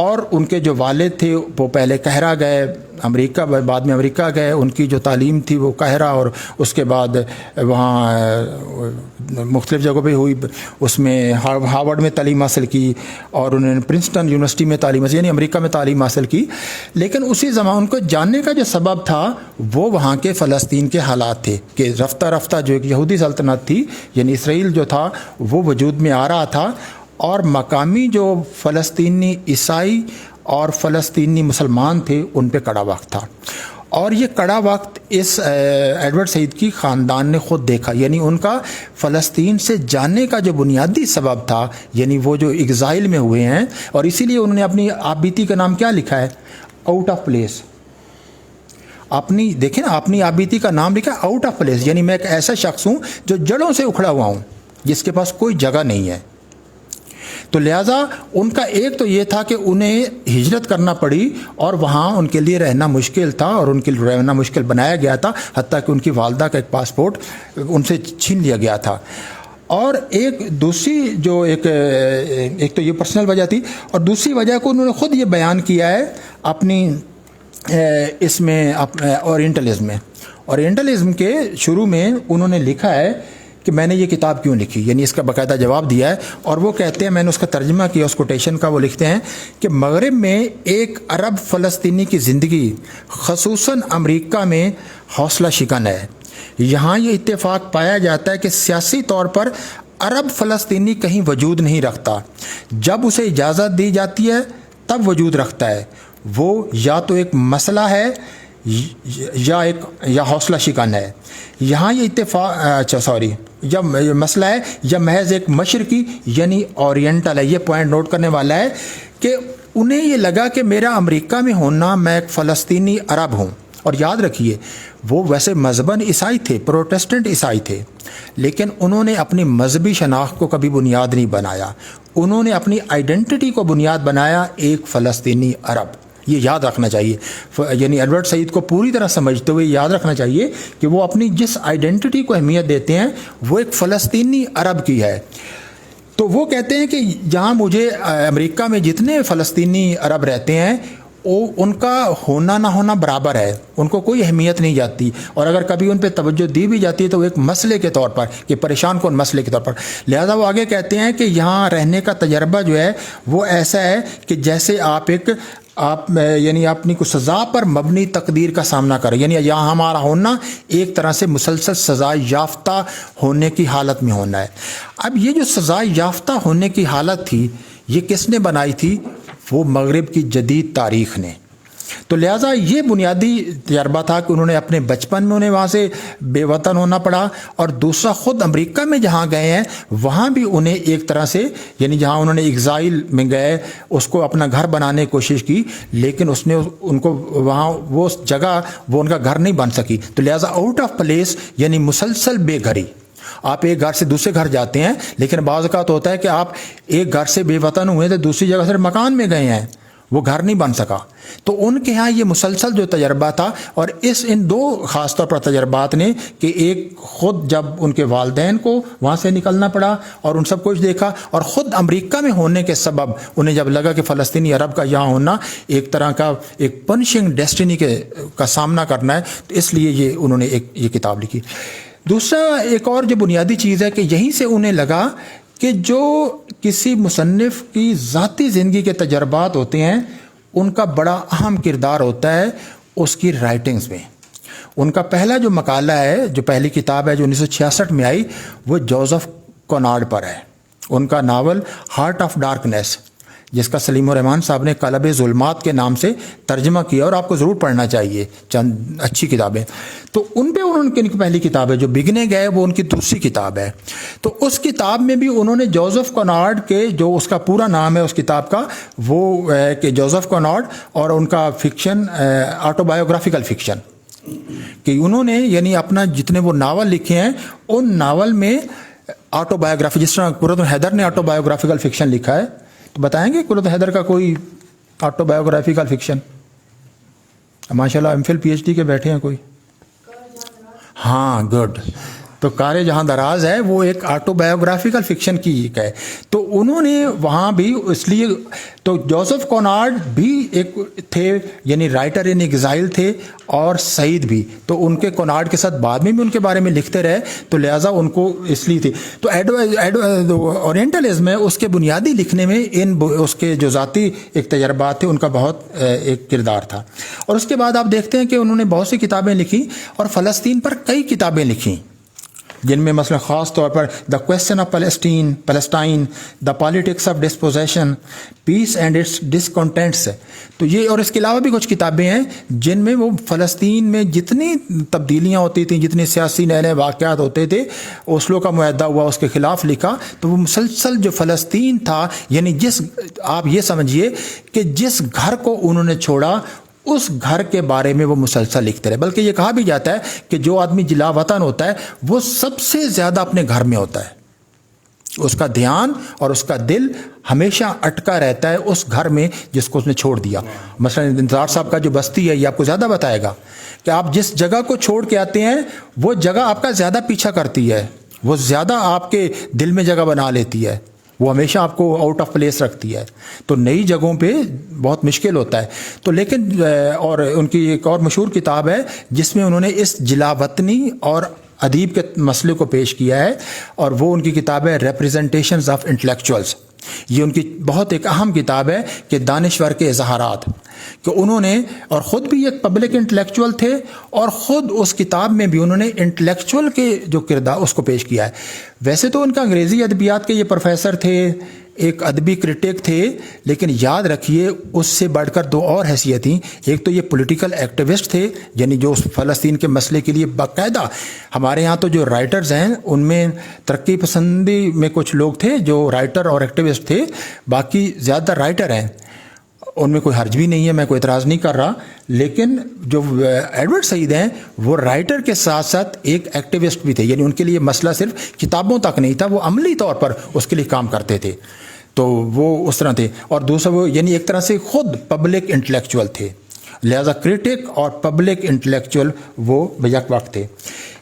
اور ان کے جو والد تھے وہ پہلے قاہرہ گئے امریکہ، بعد میں امریکہ گئے، ان کی جو تعلیم تھی وہ قاہرہ اور اس کے بعد وہاں مختلف جگہوں پہ ہوئی، اس میں ہارورڈ میں تعلیم حاصل کی اور انہوں نے پرنسٹن یونیورسٹی میں تعلیم حاصل یعنی امریکہ میں تعلیم حاصل کی. لیکن اسی زمان ان کو جاننے کا جو سبب تھا وہ وہاں کے فلسطین کے حالات تھے کہ رفتہ رفتہ جو ایک یہودی سلطنت تھی یعنی اسرائیل جو تھا وہ وجود میں آ رہا تھا، اور مقامی جو فلسطینی عیسائی اور فلسطینی مسلمان تھے ان پہ کڑا وقت تھا. اور یہ کڑا وقت اس ایڈورڈ سعید کی خاندان نے خود دیکھا، یعنی ان کا فلسطین سے جانے کا جو بنیادی سبب تھا یعنی وہ جو ایگزائل میں ہوئے ہیں، اور اسی لیے انہوں نے اپنی آپ بیتی کا نام کیا لکھا ہے؟ Out of place. اپنی دیکھیں نا، اپنی آپ بیتی کا نام لکھا آؤٹ آف پلیس، یعنی میں ایک ایسا شخص ہوں جو جڑوں سے اکھڑا ہوا ہوں، جس کے پاس کوئی جگہ نہیں ہے. تو لہٰذا ان کا ایک تو یہ تھا کہ انہیں ہجرت کرنا پڑی اور وہاں ان کے لیے رہنا مشکل تھا، اور ان کے لیے رہنا مشکل بنایا گیا تھا، حتیٰ کہ ان کی والدہ کا ایک پاسپورٹ ان سے چھین لیا گیا تھا. اور ایک دوسری جو ایک تو یہ پرسنل وجہ تھی، اور دوسری وجہ کو انہوں نے خود یہ بیان کیا ہے اپنی اس میں اورینٹلزم کے شروع میں انہوں نے لکھا ہے کہ میں نے یہ کتاب کیوں لکھی، یعنی اس کا باقاعدہ جواب دیا ہے. اور وہ کہتے ہیں، میں نے اس کا ترجمہ کیا اس کوٹیشن کا، وہ لکھتے ہیں کہ مغرب میں ایک عرب فلسطینی کی زندگی خصوصاً امریکہ میں حوصلہ شکن ہے. یہاں یہ اتفاق پایا جاتا ہے کہ سیاسی طور پر عرب فلسطینی کہیں وجود نہیں رکھتا، جب اسے اجازت دی جاتی ہے تب وجود رکھتا ہے. وہ یا تو ایک مسئلہ ہے یا حوصلہ شکن ہے. یہاں یہ یا مسئلہ ہے یا محض ایک مشرقی یعنی اورینٹل ہے. یہ پوائنٹ نوٹ کرنے والا ہے کہ انہیں یہ لگا کہ میرا امریکہ میں ہونا، میں ایک فلسطینی عرب ہوں. اور یاد رکھیے وہ ویسے مذہباً عیسائی تھے، پروٹیسٹنٹ عیسائی تھے، لیکن انہوں نے اپنی مذہبی شناخت کو کبھی بنیاد نہیں بنایا. انہوں نے اپنی آئیڈینٹی کو بنیاد بنایا ایک فلسطینی عرب. یہ یاد رکھنا چاہیے، یعنی ایڈورڈ سعید کو پوری طرح سمجھتے ہوئے یاد رکھنا چاہیے کہ وہ اپنی جس آئیڈینٹی کو اہمیت دیتے ہیں وہ ایک فلسطینی عرب کی ہے. تو وہ کہتے ہیں کہ جہاں مجھے امریکہ میں جتنے فلسطینی عرب رہتے ہیں ان کا ہونا نہ ہونا برابر ہے، ان کو کوئی اہمیت نہیں جاتی، اور اگر کبھی ان پہ توجہ دی بھی جاتی ہے تو ایک مسئلے کے طور پر کہ پریشان کون مسئلے کے طور پر. لہذا وہ آگے کہتے ہیں کہ یہاں رہنے کا تجربہ جو ہے وہ ایسا ہے کہ جیسے آپ یعنی اپنی کو سزا پر مبنی تقدیر کا سامنا کریں، یعنی یہاں ہمارا ہونا ایک طرح سے مسلسل سزا یافتہ ہونے کی حالت میں ہونا ہے. اب یہ جو سزا یافتہ ہونے کی حالت تھی یہ کس نے بنائی تھی؟ وہ مغرب کی جدید تاریخ نے. تو لہٰذا یہ بنیادی تجربہ تھا کہ انہوں نے اپنے بچپن میں انہیں وہاں سے بے وطن ہونا پڑا، اور دوسرا خود امریکہ میں جہاں گئے ہیں وہاں بھی انہیں ایک طرح سے یعنی جہاں انہوں نے ایگزائل میں گئے اس کو اپنا گھر بنانے کی کوشش کی، لیکن اس نے ان کو وہاں وہ جگہ وہ ان کا گھر نہیں بن سکی. تو لہٰذا آؤٹ آف پلیس یعنی مسلسل بے گھری. آپ ایک گھر سے دوسرے گھر جاتے ہیں، لیکن بعض اوقات ہوتا ہے کہ آپ ایک گھر سے بے وطن ہوئے تو دوسری جگہ صرف مکان میں گئے ہیں، وہ گھر نہیں بن سکا. تو ان کے ہاں یہ مسلسل جو تجربہ تھا، اور ان دو خاص طور پر تجربات نے کہ ایک خود جب ان کے والدین کو وہاں سے نکلنا پڑا اور ان سب کچھ دیکھا، اور خود امریکہ میں ہونے کے سبب انہیں جب لگا کہ فلسطینی عرب کا یہاں ہونا ایک طرح کا ایک پنشنگ ڈیسٹینی کا سامنا کرنا ہے، تو اس لیے یہ انہوں نے یہ کتاب لکھی. دوسرا ایک اور جو بنیادی چیز ہے کہ یہیں سے انہیں لگا کہ جو کسی مصنف کی ذاتی زندگی کے تجربات ہوتے ہیں ان کا بڑا اہم کردار ہوتا ہے اس کی رائٹنگز میں. ان کا پہلا جو مقالہ ہے، جو پہلی کتاب ہے جو 1966 میں آئی، وہ جوزف کونارڈ پر ہے. ان کا ناول ہارٹ آف ڈارکنیس، جس کا سلیم الرحمان صاحب نے قلب ظلمات کے نام سے ترجمہ کیا، اور آپ کو ضرور پڑھنا چاہیے، چند اچھی کتابیں. تو ان پہ انہوں نے پہلی کتاب ہے جو بگنے گئے، وہ ان کی دوسری کتاب ہے. تو اس کتاب میں بھی انہوں نے جوزف کونارڈ کے جو اس کا پورا نام ہے اس کتاب کا وہ ہے کہ جوزف کونارڈ اور ان کا فکشن آٹو بایوگرافیکل فکشن، کہ انہوں نے یعنی اپنا جتنے وہ ناول لکھے ہیں ان ناول میں آٹو بایوگرافی، جس طرح قرۃ حیدر نے آٹو بایوگرافیکل فکشن لکھا ہے. تو بتائیں گے قرۃ حیدر کا کوئی آٹو بایوگرافیکل فکشن؟ ماشاء اللہ MPhil P H D کے بیٹھے ہیں کوئی؟ ہاں گڈ. تو کار جہاں دراز ہے وہ ایک آٹو بایوگرافیکل فکشن کی ایک ہے. تو انہوں نے وہاں بھی اس لیے تو جوزف کونارڈ بھی ایک تھے یعنی رائٹر ان ایگزائل تھے اور سعید بھی, تو ان کے کونارڈ کے ساتھ بعد میں بھی ان کے بارے میں لکھتے رہے, تو لہٰذا ان کو اس لیے تھی. تو اورینٹلزم ہے اس کے بنیادی لکھنے میں اس کے جو ذاتی ایک تجربات تھے ان کا بہت ایک کردار تھا. اور اس کے بعد آپ دیکھتے ہیں کہ انہوں نے بہت سی کتابیں لکھی اور فلسطین پر کئی کتابیں لکھیں, جن میں مثلا خاص طور پر the question of Palestine, the politics of dispossession, peace and its discontents. تو یہ اور اس کے علاوہ بھی کچھ کتابیں ہیں جن میں وہ فلسطین میں جتنی تبدیلیاں ہوتی تھیں, جتنے سیاسی نئے نئے واقعات ہوتے تھے, اوسلو کا معاہدہ ہوا اس کے خلاف لکھا. تو وہ مسلسل جو فلسطین تھا یعنی آپ یہ سمجھیے کہ جس گھر کو انہوں نے چھوڑا اس گھر کے بارے میں وہ مسلسل لکھتے رہے. بلکہ یہ کہا بھی جاتا ہے کہ جو آدمی جلا وطن ہوتا ہے وہ سب سے زیادہ اپنے گھر میں ہوتا ہے, اس کا دھیان اور اس کا دل ہمیشہ اٹکا رہتا ہے اس گھر میں جس کو اس نے چھوڑ دیا. مثلا انتظار صاحب کا جو بستی ہے یہ آپ کو زیادہ بتائے گا کہ آپ جس جگہ کو چھوڑ کے آتے ہیں وہ جگہ آپ کا زیادہ پیچھا کرتی ہے, وہ زیادہ آپ کے دل میں جگہ بنا لیتی ہے, وہ ہمیشہ آپ کو آؤٹ آف پلیس رکھتی ہے. تو نئی جگہوں پہ بہت مشکل ہوتا ہے. تو لیکن اور ان کی ایک اور مشہور کتاب ہے جس میں انہوں نے اس جلا وطنی اور ادیب کے مسئلے کو پیش کیا ہے, اور وہ ان کی کتاب ہے ریپریزنٹیشنز آف انٹلیکچوئلز. یہ ان کی بہت ایک اہم کتاب ہے کہ دانشور کے اظہارات, کہ انہوں نے اور خود بھی ایک پبلک انٹلیکچوئل تھے اور خود اس کتاب میں بھی انہوں نے انٹلیکچوئل کے جو کردار اس کو پیش کیا ہے. ویسے تو ان کا انگریزی ادبیات کے یہ پروفیسر تھے, ایک ادبی کرٹک تھے, لیکن یاد رکھیے اس سے بڑھ کر دو اور حیثیتیں. ایک تو یہ پولیٹیکل ایکٹیوسٹ تھے, یعنی جو فلسطین کے مسئلے کے لیے باقاعدہ, ہمارے ہاں تو جو رائٹرز ہیں ان میں ترقی پسندی میں کچھ لوگ تھے جو رائٹر اور ایکٹیوسٹ تھے, باقی زیادہ رائٹر ہیں, ان میں کوئی حرج بھی نہیں ہے, میں کوئی اعتراض نہیں کر رہا. لیکن جو ایڈورڈ سعید ہیں وہ رائٹر کے ساتھ ساتھ ایک ایکٹیوسٹ بھی تھے, یعنی ان کے لیے مسئلہ صرف کتابوں تک نہیں تھا, وہ عملی طور پر اس کے لیے کام کرتے تھے. تو وہ اس طرح تھے. اور دوسرا وہ یعنی ایک طرح سے خود پبلک انٹلیکچوئل تھے, لہذا کرٹک اور پبلک انٹلیکچوئل وہ بیک وقت تھے.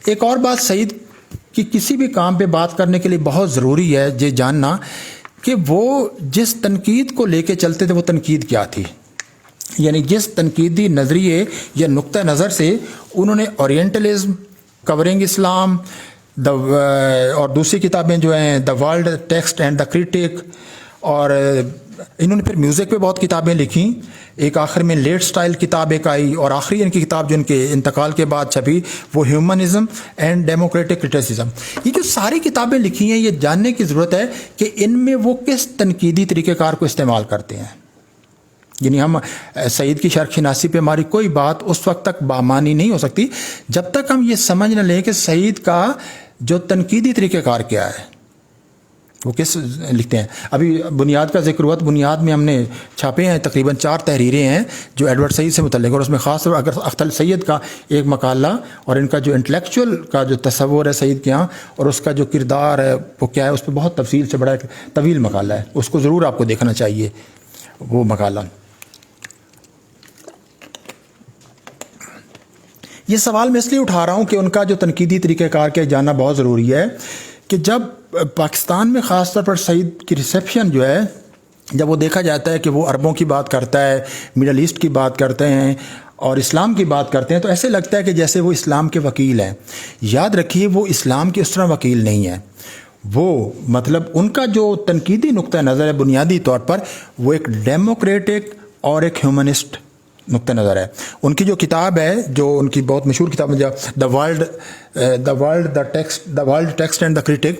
ایک اور بات سعید کی کسی بھی کام پہ بات کرنے کے لیے بہت ضروری ہے یہ جاننا کہ وہ جس تنقید کو لے کے چلتے تھے وہ تنقید کیا تھی. یعنی جس تنقیدی نظریے یا نقطہ نظر سے انہوں نے اورینٹلزم, کورنگ اسلام, اور دوسری کتابیں جو ہیں دا world text and the critic, اور انہوں نے پھر میوزک پہ بہت کتابیں لکھیں. ایک آخر میں لیٹ سٹائل کتاب ایک آئی, اور آخری ان کی کتاب جو ان کے انتقال کے بعد چھپی وہ ہیومنزم اینڈ ڈیموکریٹک کرٹیسزم. یہ جو ساری کتابیں لکھی ہیں یہ جاننے کی ضرورت ہے کہ ان میں وہ کس تنقیدی طریقہ کار کو استعمال کرتے ہیں. یعنی ہم سعید کی شرح شناسی پہ ہماری کوئی بات اس وقت تک بامانی نہیں ہو سکتی جب تک ہم یہ سمجھ نہ لیں کہ سعید کا جو تنقیدی طریقہ کار کیا ہے, وہ کس لکھتے ہیں. ابھی بنیاد کا ذکر ہوا, تو بنیاد میں ہم نے چھاپے ہیں تقریباً 4 تحریریں ہیں جو ایڈورڈ سعید سے متعلق, اور اس میں خاص طور اگر اختر سید کا ایک مقالہ اور ان کا جو انٹلیکچوئل کا جو تصور ہے سعید کے یہاں اور اس کا جو کردار ہے وہ کیا ہے, اس پہ بہت تفصیل سے بڑا ایک طویل مقالہ ہے, اس کو ضرور آپ کو دیکھنا چاہیے وہ مقالہ. یہ سوال میں اس لیے اٹھا رہا ہوں کہ ان کا جو تنقیدی طریقہ کار کیا جاننا بہت ضروری ہے کہ جب پاکستان میں خاص طور پر سعید کی ریسیپشن جو ہے, جب وہ دیکھا جاتا ہے کہ وہ عربوں کی بات کرتا ہے, مڈل ایسٹ کی بات کرتے ہیں اور اسلام کی بات کرتے ہیں, تو ایسے لگتا ہے کہ جیسے وہ اسلام کے وکیل ہیں. یاد رکھیے وہ اسلام کے اس طرح وکیل نہیں ہیں. وہ مطلب ان کا جو تنقیدی نقطہ نظر ہے بنیادی طور پر وہ ایک ڈیموکریٹک اور ایک ہیومنسٹ نقطہ نظر ہے. ان کی جو کتاب ہے, جو ان کی بہت مشہور کتاب ہے the world text and the critic,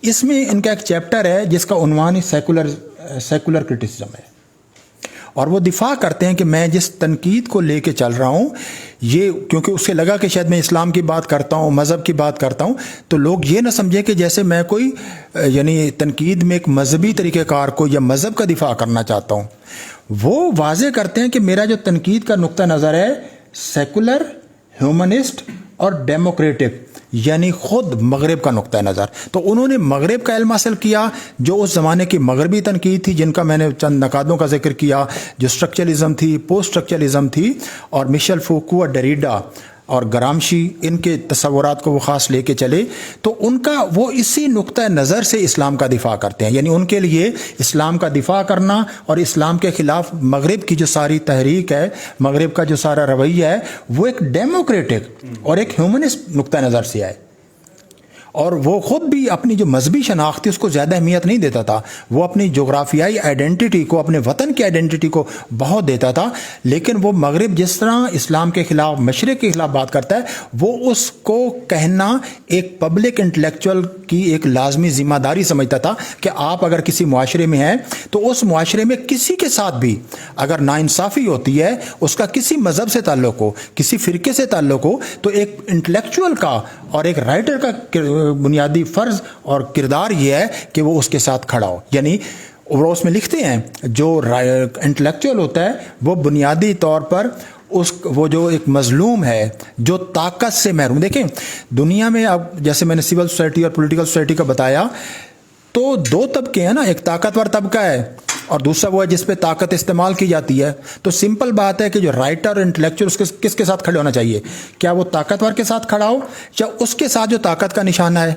اس میں ان کا ایک چیپٹر ہے جس کا عنوان ہی سیکولر کرٹیسزم ہے, اور وہ دفاع کرتے ہیں کہ میں جس تنقید کو لے کے چل رہا ہوں یہ کیونکہ اس سے لگا کہ شاید میں اسلام کی بات کرتا ہوں, مذہب کی بات کرتا ہوں, تو لوگ یہ نہ سمجھیں کہ جیسے میں کوئی یعنی تنقید میں ایک مذہبی طریقہ کار کو یا مذہب کا دفاع کرنا چاہتا ہوں. وہ واضح کرتے ہیں کہ میرا جو تنقید کا نقطہ نظر ہے سیکولر, ہیومنسٹ اور ڈیموکریٹک, یعنی خود مغرب کا نقطہ نظر. تو انہوں نے مغرب کا علم حاصل کیا جو اس زمانے کی مغربی تنقید تھی, جن کا میں نے چند نقادوں کا ذکر کیا, جو اسٹرکچرلزم تھی, پوسٹ اسٹرکچرلزم تھی, اور مشیل فوکو اور ڈیریڈا اور گرامشی ان کے تصورات کو وہ خاص لے کے چلے، تو ان کا وہ اسی نقطہ نظر سے اسلام کا دفاع کرتے ہیں. یعنی ان کے لیے اسلام کا دفاع کرنا اور اسلام کے خلاف مغرب کی جو ساری تحریک ہے، مغرب کا جو سارا رویہ ہے، وہ ایک ڈیموکریٹک اور ایک ہیومنسٹ نقطہ نظر سے ہے. اور وہ خود بھی اپنی جو مذہبی شناخت تھی اس کو زیادہ اہمیت نہیں دیتا تھا، وہ اپنی جغرافیائی آئیڈینٹی کو، اپنے وطن کی آئیڈینٹی کو بہت دیتا تھا. لیکن وہ مغرب جس طرح اسلام کے خلاف، مشرق کے خلاف بات کرتا ہے، وہ اس کو کہنا ایک پبلک انٹلیکچوئل کی ایک لازمی ذمہ داری سمجھتا تھا کہ آپ اگر کسی معاشرے میں ہیں تو اس معاشرے میں کسی کے ساتھ بھی اگر ناانصافی ہوتی ہے، اس کا کسی مذہب سے تعلق ہو، کسی فرقے سے تعلق ہو، تو ایک انٹلیکچوئل کا اور ایک رائٹر کا بنیادی فرض اور کردار یہ ہے کہ وہ اس کے ساتھ کھڑا ہو. یعنی وہ اس میں لکھتے ہیں جو انٹلیکچوئل ہوتا ہے وہ بنیادی طور پر وہ جو ایک مظلوم ہے، جو طاقت سے محروم. دیکھیں دنیا میں اب جیسے میں نے سول سوسائٹی اور پولیٹیکل سوسائٹی کا بتایا، تو دو طبقے ہیں نا، ایک طاقتور طبقہ ہے اور دوسرا وہ ہے جس پہ طاقت استعمال کی جاتی ہے. تو سمپل بات ہے کہ جو رائٹر اور انٹلیکچوئل کس کے ساتھ کھڑے ہونا چاہیے؟ کیا وہ طاقتور کے ساتھ کھڑا ہو یا اس کے ساتھ جو طاقت کا نشانہ ہے؟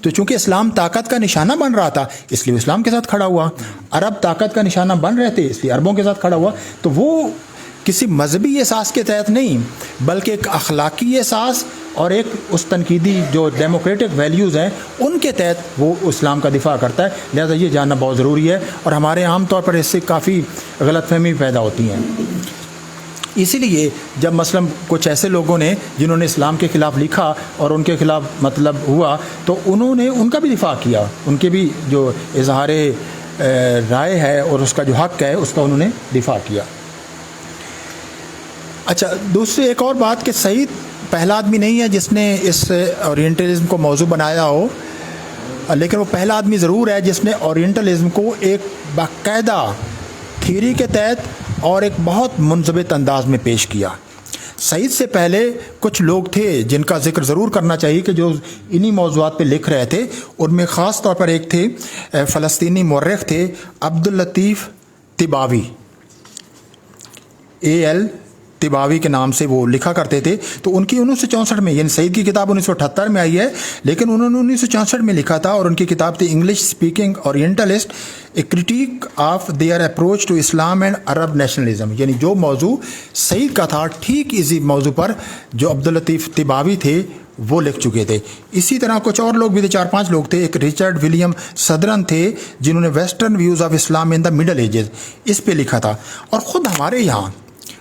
تو چونکہ اسلام طاقت کا نشانہ بن رہا تھا اس لیے وہ اسلام کے ساتھ کھڑا ہوا. عرب طاقت کا نشانہ بن رہے تھے اس لیے عربوں کے ساتھ کھڑا ہوا. تو وہ کسی مذہبی احساس کے تحت نہیں، بلکہ ایک اخلاقی احساس اور ایک اس تنقیدی جو ڈیموکریٹک ویلیوز ہیں ان کے تحت وہ اسلام کا دفاع کرتا ہے. لہذا یہ جاننا بہت ضروری ہے، اور ہمارے عام طور پر اس سے کافی غلط فہمی پیدا ہوتی ہیں. اسی لیے جب مثلا کچھ ایسے لوگوں نے جنہوں نے اسلام کے خلاف لکھا اور ان کے خلاف مطلب ہوا، تو انہوں نے ان کا بھی دفاع کیا، ان کے بھی جو اظہار رائے ہے اور اس کا جو حق ہے اس کا انہوں نے دفاع کیا. اچھا، دوسری ایک اور بات کہ سعید پہلا آدمی نہیں ہے جس نے اس اورینٹلزم کو موضوع بنایا ہو، لیکن وہ پہلا آدمی ضرور ہے جس نے اورینٹلزم کو ایک باقاعدہ تھیوری کے تحت اور ایک بہت منضبط انداز میں پیش کیا. سعید سے پہلے کچھ لوگ تھے جن کا ذکر ضرور کرنا چاہیے کہ جو انہی موضوعات پہ لکھ رہے تھے. ان میں خاص طور پر ایک تھے فلسطینی مورخ تھے عبداللطیف طباوی، AL طباوی کے نام سے وہ لکھا کرتے تھے. تو ان کی 1964 میں، یعنی سعید کی کتاب 1978 میں آئی ہے، لیکن انہوں نے 1964 میں لکھا تھا، اور ان کی کتاب تھی English speaking orientalist, a critique of their approach to Islam and Arab nationalism. یعنی جو موضوع سعید کا تھا ٹھیک اسی موضوع پر جو عبداللطیف طباوی تھے وہ لکھ چکے تھے. اسی طرح کچھ اور لوگ بھی تھے، 4-5 لوگ تھے. ایک رچرڈ ولیم سدرن تھے جنہوں نے western views of Islam in the Middle Ages اس پہ لکھا تھا. اور خود ہمارے یہاں،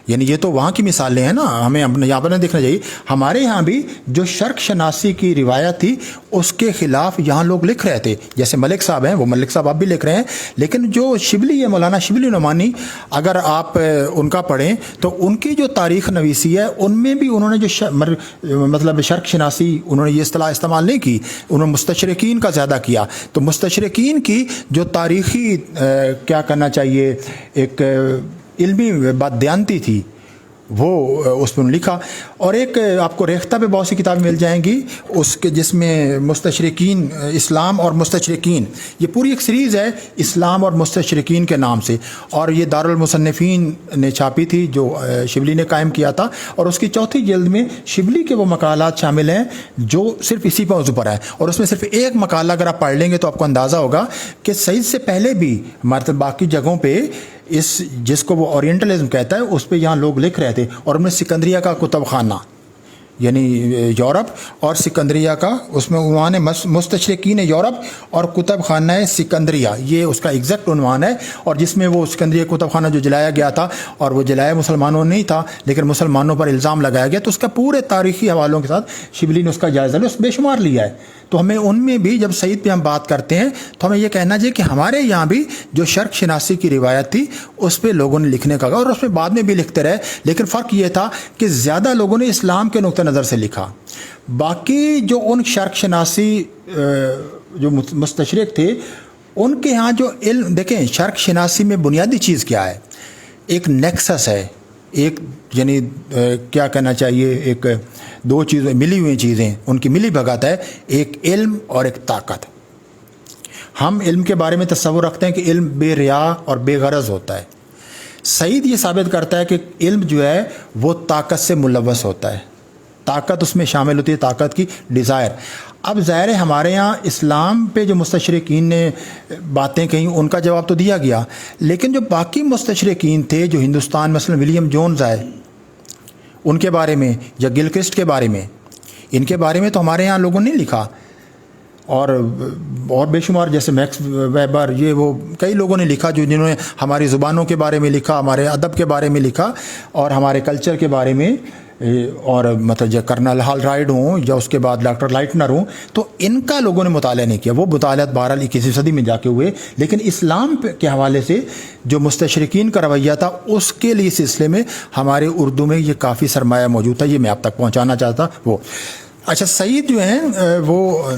یعنی یہ تو وہاں کی مثالیں ہیں نا، ہمیں یہاں پر نہیں دیکھنا چاہیے، ہمارے یہاں بھی جو شرق شناسی کی روایت تھی اس کے خلاف یہاں لوگ لکھ رہے تھے. جیسے ملک صاحب ہیں، وہ ملک صاحب آپ بھی لکھ رہے ہیں. لیکن جو شبلی ہے، مولانا شبلی نعمانی، اگر آپ ان کا پڑھیں تو ان کی جو تاریخ نویسی ہے ان میں بھی انہوں نے جو مطلب شرق شناسی، انہوں نے یہ اصطلاح استعمال نہیں کی، انہوں نے مستشرقین کا زیادہ کیا. تو مستشرقین کی جو تاریخی کیا کرنا چاہیے، ایک علمی بددیانتی تھی، وہ اس میں لکھا. اور ایک آپ کو ریختہ پہ بہت سی کتابیں مل جائیں گی اس کے، جس میں مستشرقین، اسلام اور مستشرقین، یہ پوری ایک سیریز ہے اسلام اور مستشرقین کے نام سے، اور یہ دارالمصنفین نے چھاپی تھی جو شبلی نے قائم کیا تھا. اور اس کی 4تھی جلد میں شبلی کے وہ مقالات شامل ہیں جو صرف اسی موضوع پر ہیں. اور اس میں صرف ایک مقالہ اگر آپ پڑھ لیں گے تو آپ کو اندازہ ہوگا کہ سعید سے پہلے بھی ہمارے باقی جگہوں پہ اس جس کو وہ اورینٹلزم کہتا ہے اس پہ یہاں لوگ لکھ رہے تھے. اور ان میں سکندریہ کا کتب خانہ، یعنی یورپ اور سکندریہ کا، اس میں عنوان ہے مستشرقین یورپ اور کتب خانہ سکندریہ، یہ اس کا ایگزیکٹ عنوان ہے. اور جس میں وہ سکندریہ کتب خانہ جو جلایا گیا تھا، اور وہ جلایا مسلمانوں نے نہیں تھا لیکن مسلمانوں پر الزام لگایا گیا، تو اس کا پورے تاریخی حوالوں کے ساتھ شبلی نے اس کا جائزہ لیا، اس بے شمار لیا ہے. تو ہمیں ان میں بھی جب سعید پہ ہم بات کرتے ہیں تو ہمیں یہ کہنا چاہیے کہ ہمارے یہاں بھی جو شرق شناسی کی روایت تھی اس پہ لوگوں نے لکھنے کا، اور اس میں بعد میں بھی لکھتے رہے، لیکن فرق یہ تھا کہ زیادہ لوگوں نے اسلام کے نقطہ نظر سے لکھا. باقی جو ان شرق شناسی جو مستشرق تھے ان کے ہاں جو علم، دیکھیں شرق شناسی میں بنیادی چیز کیا ہے، ایک نیکسس ہے، ایک یعنی کیا کہنا چاہیے، ایک دو چیزیں ملی ہوئی چیزیں، ان کی ملی بھگت ہے، ایک علم اور ایک طاقت. ہم علم کے بارے میں تصور رکھتے ہیں کہ علم بے ریا اور بے غرض ہوتا ہے. سعید یہ ثابت کرتا ہے کہ علم جو ہے وہ طاقت سے ملوث ہوتا ہے. طاقت اس میں شامل ہوتی ہے، طاقت کی ڈیزائر. اب ظاہر ہے ہمارے یہاں اسلام پہ جو مستشرقین نے باتیں کہیں ان کا جواب تو دیا گیا، لیکن جو باقی مستشرقین تھے جو ہندوستان، مثلا ولیم جونز آئے، ان کے بارے میں، یا گلکرسٹ کے بارے میں، ان کے بارے میں تو ہمارے یہاں لوگوں نے لکھا، اور بے شمار جیسے میکس ویبر، یہ وہ کئی لوگوں نے لکھا جنہوں نے ہماری زبانوں کے بارے میں لکھا، ہمارے ادب کے بارے میں لکھا، اور ہمارے کلچر کے بارے میں، اور مطلب جو کرنل ہال رائڈ ہوں یا اس کے بعد ڈاکٹر لائٹنر ہوں، تو ان کا لوگوں نے مطالعہ نہیں کیا. وہ مطالعات بہرحال 21ویں صدی میں جا کے ہوئے، لیکن اسلام کے حوالے سے جو مستشرقین کا رویہ تھا اس کے لیے سلسلے میں ہمارے اردو میں یہ کافی سرمایہ موجود تھا. یہ میں آپ تک پہنچانا چاہتا وہ. اچھا، سعید جو ہیں وہ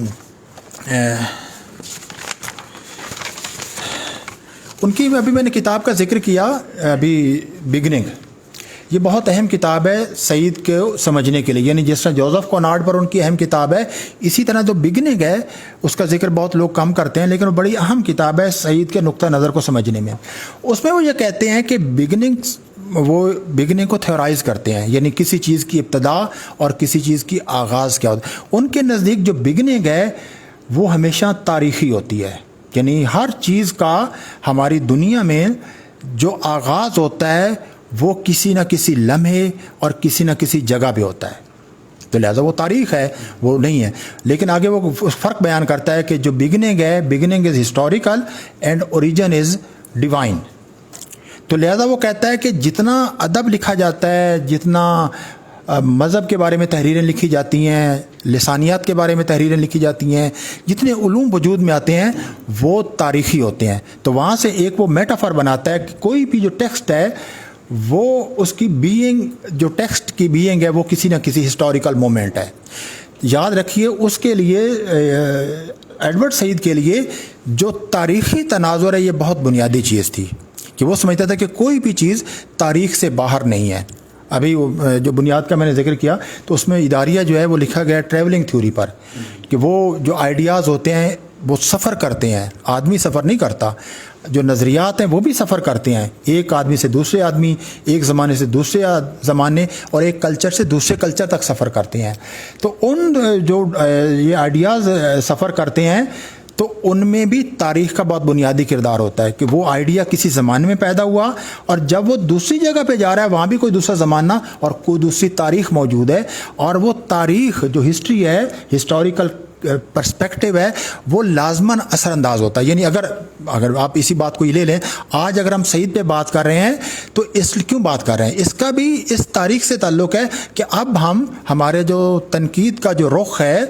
ان کی ابھی میں نے کتاب کا ذکر کیا ابھی، بگننگ، یہ بہت اہم کتاب ہے سعید کو سمجھنے کے لیے. یعنی جس طرح جوزف کونارڈ پر ان کی اہم کتاب ہے، اسی طرح جو بگننگ ہے اس کا ذکر بہت لوگ کم کرتے ہیں، لیکن وہ بڑی اہم کتاب ہے سعید کے نقطہ نظر کو سمجھنے میں. اس میں وہ یہ کہتے ہیں کہ بگننگ کو تھیورائز کرتے ہیں، یعنی کسی چیز کی ابتدا اور کسی چیز کی آغاز کیا ہوتا ہے. ان کے نزدیک جو بگننگ ہے وہ ہمیشہ تاریخی ہوتی ہے. یعنی ہر چیز کا ہماری دنیا میں جو آغاز ہوتا ہے وہ کسی نہ کسی لمحے اور کسی نہ کسی جگہ پہ ہوتا ہے، تو لہٰذا وہ تاریخ ہے، وہ نہیں ہے. لیکن آگے وہ فرق بیان کرتا ہے کہ جو بگننگ ہے، beginning is historical and origin is divine. تو لہذا وہ کہتا ہے کہ جتنا ادب لکھا جاتا ہے، جتنا مذہب کے بارے میں تحریریں لکھی جاتی ہیں، لسانیات کے بارے میں تحریریں لکھی جاتی ہیں، جتنے علوم وجود میں آتے ہیں وہ تاریخی ہوتے ہیں. تو وہاں سے ایک وہ میٹافر بناتا ہے کہ کوئی بھی جو ٹیکسٹ ہے وہ اس کی بینگ، جو ٹیکسٹ کی بینگ ہے وہ کسی نہ کسی ہسٹوریکل مومنٹ ہے. یاد رکھیے اس کے لیے، ایڈورڈ سعید کے لیے جو تاریخی تناظر ہے یہ بہت بنیادی چیز تھی، کہ وہ سمجھتا تھا کہ کوئی بھی چیز تاریخ سے باہر نہیں ہے. ابھی جو بنیاد کا میں نے ذکر کیا تو اس میں اداریہ جو ہے وہ لکھا گیا ٹریولنگ تھیوری پر، کہ وہ جو آئیڈیاز ہوتے ہیں وہ سفر کرتے ہیں، آدمی سفر نہیں کرتا. جو نظریات ہیں وہ بھی سفر کرتے ہیں، ایک آدمی سے دوسرے آدمی، ایک زمانے سے دوسرے زمانے، اور ایک کلچر سے دوسرے کلچر تک سفر کرتے ہیں. تو ان جو یہ آئیڈیاز سفر کرتے ہیں تو ان میں بھی تاریخ کا بہت بنیادی کردار ہوتا ہے، کہ وہ آئیڈیا کسی زمانے میں پیدا ہوا اور جب وہ دوسری جگہ پہ جا رہا ہے وہاں بھی کوئی دوسرا زمانہ اور کوئی دوسری تاریخ موجود ہے، اور وہ تاریخ جو ہسٹری ہے، ہسٹوریکل پرسپیکٹیو ہے، وہ لازماً اثر انداز ہوتا ہے. یعنی اگر آپ اسی بات کو یہ لے لیں، آج اگر ہم سعید پہ بات کر رہے ہیں تو اس کیوں بات کر رہے ہیں؟ اس کا بھی اس تاریخ سے تعلق ہے کہ اب ہمارے جو تنقید کا جو رخ ہے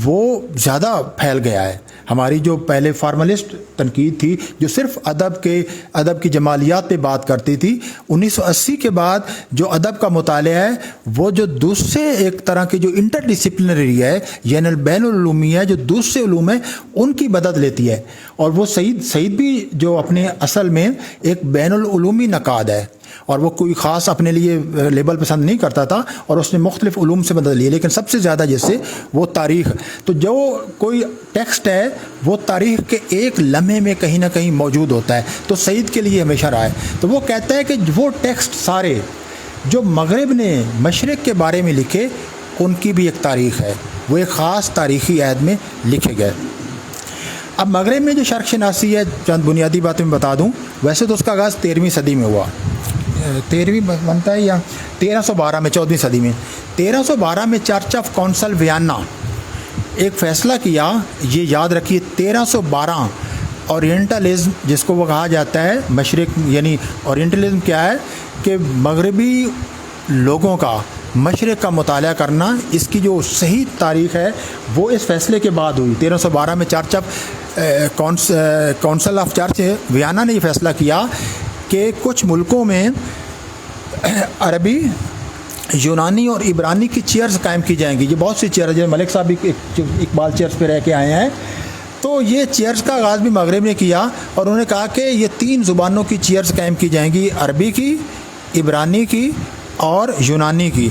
وہ زیادہ پھیل گیا ہے. ہماری جو پہلے فارملسٹ تنقید تھی جو صرف ادب کی جمالیات پہ بات کرتی تھی، 1980 کے بعد جو ادب کا مطالعہ ہے وہ جو دوسرے ایک طرح کی جو انٹر ڈسپلنری ہے، یعنی بین العلومی ہے، جو دوسرے علوم ہیں ان کی مدد لیتی ہے. اور وہ سعید بھی جو اپنے اصل میں ایک بین العلومی نقاد ہے، اور وہ کوئی خاص اپنے لیے لیبل پسند نہیں کرتا تھا، اور اس نے مختلف علوم سے مدد لی، لیکن سب سے زیادہ جیسے وہ تاریخ. تو جو کوئی ٹیکسٹ ہے وہ تاریخ کے ایک لمحے میں کہیں نہ کہیں موجود ہوتا ہے. تو سعید کے لیے ہمیشہ رہا ہے. تو وہ کہتا ہے کہ وہ ٹیکسٹ سارے جو مغرب نے مشرق کے بارے میں لکھے ان کی بھی ایک تاریخ ہے، وہ ایک خاص تاریخی عہد میں لکھے گئے. اب مغرب میں جو شرق شناسی ہے، چند بنیادی باتیں میں بتا دوں. ویسے تو اس کا آغاز 13ویں صدی میں ہوا، 13ویں بنتا ہے یا 1312 میں، 14ویں صدی میں. 1312 میں چرچ آف کونسل ویانا ایک فیصلہ کیا، یہ یاد رکھیے، 1312 اورینٹلزم جس کو وہ کہا جاتا ہے، مشرق یعنی اورینٹلزم کیا ہے کہ مغربی لوگوں کا مشرق کا مطالعہ کرنا، اس کی جو صحیح تاریخ ہے وہ اس فیصلے کے بعد ہوئی. 1312 میں church of council of church Vienna نے یہ فیصلہ کیا کہ کچھ ملکوں میں عربی، یونانی اور عبرانی کی چیئرز قائم کی جائیں گی. یہ بہت سی چیئر، جیسے ملک صاحب بھی اقبال چیئرز پہ رہ کے آئے ہیں، تو یہ چیئرز کا آغاز بھی مغرب نے کیا، اور انہوں نے کہا کہ یہ 3 زبانوں کی چیئرز قائم کی جائیں گی، عربی کی، عبرانی کی اور یونانی کی.